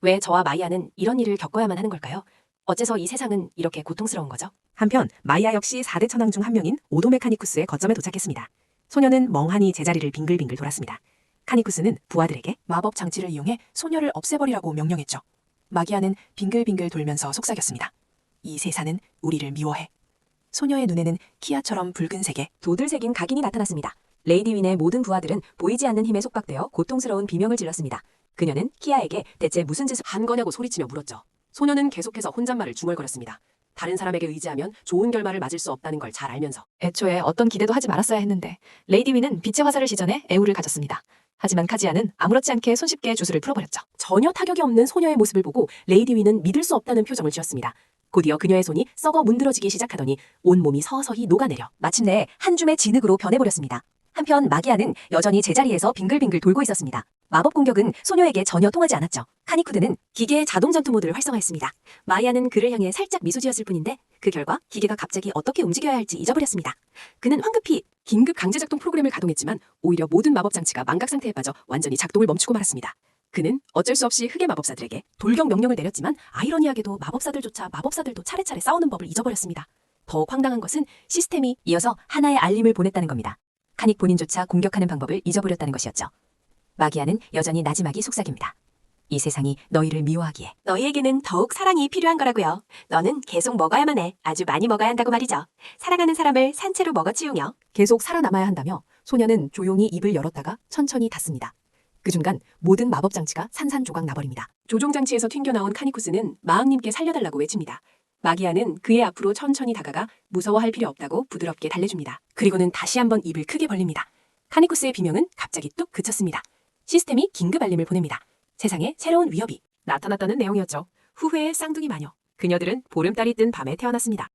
왜 저와 마이아는 이런 일을 겪어야만 하는 걸까요? 어째서 이 세상은 이렇게 고통스러운 거죠? 한편 마이아 역시 4대 천왕 중 한 명인 오도 메카니쿠스의 거점에 도착했습니다. 소녀는 멍하니 제자리를 빙글빙글 돌았습니다. 카니쿠스는 부하들에게 마법 장치를 이용해 소녀를 없애버리라고 명령했죠. 마기아는 빙글빙글 돌면서 속삭였습니다. 이 세상은 우리를 미워해. 소녀의 눈에는 키아처럼 붉은색의 도들 새긴 각인이 나타났습니다. 레이디 윈의 모든 부하들은 보이지 않는 힘에 속박되어 고통스러운 비명을 질렀습니다. 그녀는 키아에게 대체 무슨 짓을 한 거냐고 소리치며 물었죠. 소녀는 계속해서 혼잣말을 중얼거렸습니다. 다른 사람에게 의지하면 좋은 결말을 맞을 수 없다는 걸 잘 알면서 애초에 어떤 기대도 하지 말았어야 했는데 레이디 윈은 빛의 화살을 시전해 애우를 가졌습니다. 하지만 카지아는 아무렇지 않게 손쉽게 주술을 풀어버렸죠. 전혀 타격이 없는 소녀의 모습을 보고 레이디 윈은 믿을 수 없다는 표정을 지었습니다. 곧이어 그녀의 손이 썩어 문드러지기 시작하더니 온몸이 서서히 녹아내려 마침내 한 줌의 진흙으로 변해버렸습니다. 한편 마기아는 여전히 제자리에서 빙글빙글 돌고 있었습니다. 마법 공격은 소녀에게 전혀 통하지 않았죠. 카니쿠드는 기계의 자동 전투 모드를 활성화했습니다. 마이아는 그를 향해 살짝 미소 지었을 뿐인데 그 결과 기계가 갑자기 어떻게 움직여야 할지 잊어버렸습니다. 그는 황급히 긴급 강제 작동 프로그램을 가동했지만 오히려 모든 마법 장치가 망각 상태에 빠져 완전히 작동을 멈추고 말았습니다. 그는 어쩔 수 없이 흑의 마법사들에게 돌격 명령을 내렸지만 아이러니하게도 마법사들도 차례차례 싸우는 법을 잊어버렸습니다. 더욱 황당한 것은 시스템이 이어서 하나의 알림을 보냈다는 겁니다. 카닉 본인조차 공격하는 방법을 잊어버렸다는 것이었죠. 마기아는 여전히 나지막이 속삭입니다. 이 세상이 너희를 미워하기에 너희에게는 더욱 사랑이 필요한 거라고요. 너는 계속 먹어야만 해. 아주 많이 먹어야 한다고 말이죠. 사랑하는 사람을 산채로 먹어치우며 계속 살아남아야 한다며 소녀는 조용히 입을 열었다가 천천히 닫습니다. 그 순간 모든 마법 장치가 산산조각 나버립니다. 조종장치에서 튕겨나온 카니쿠스는 마왕님께 살려달라고 외칩니다. 마기아는 그의 앞으로 천천히 다가가 무서워할 필요 없다고 부드럽게 달래줍니다. 그리고는 다시 한번 입을 크게 벌립니다. 카니쿠스의 비명은 갑자기 뚝 그쳤습니다. 시스템이 긴급 알림을 보냅니다. 세상에 새로운 위협이 나타났다는 내용이었죠. 후회의 쌍둥이 마녀. 그녀들은 보름달이 뜬 밤에 태어났습니다.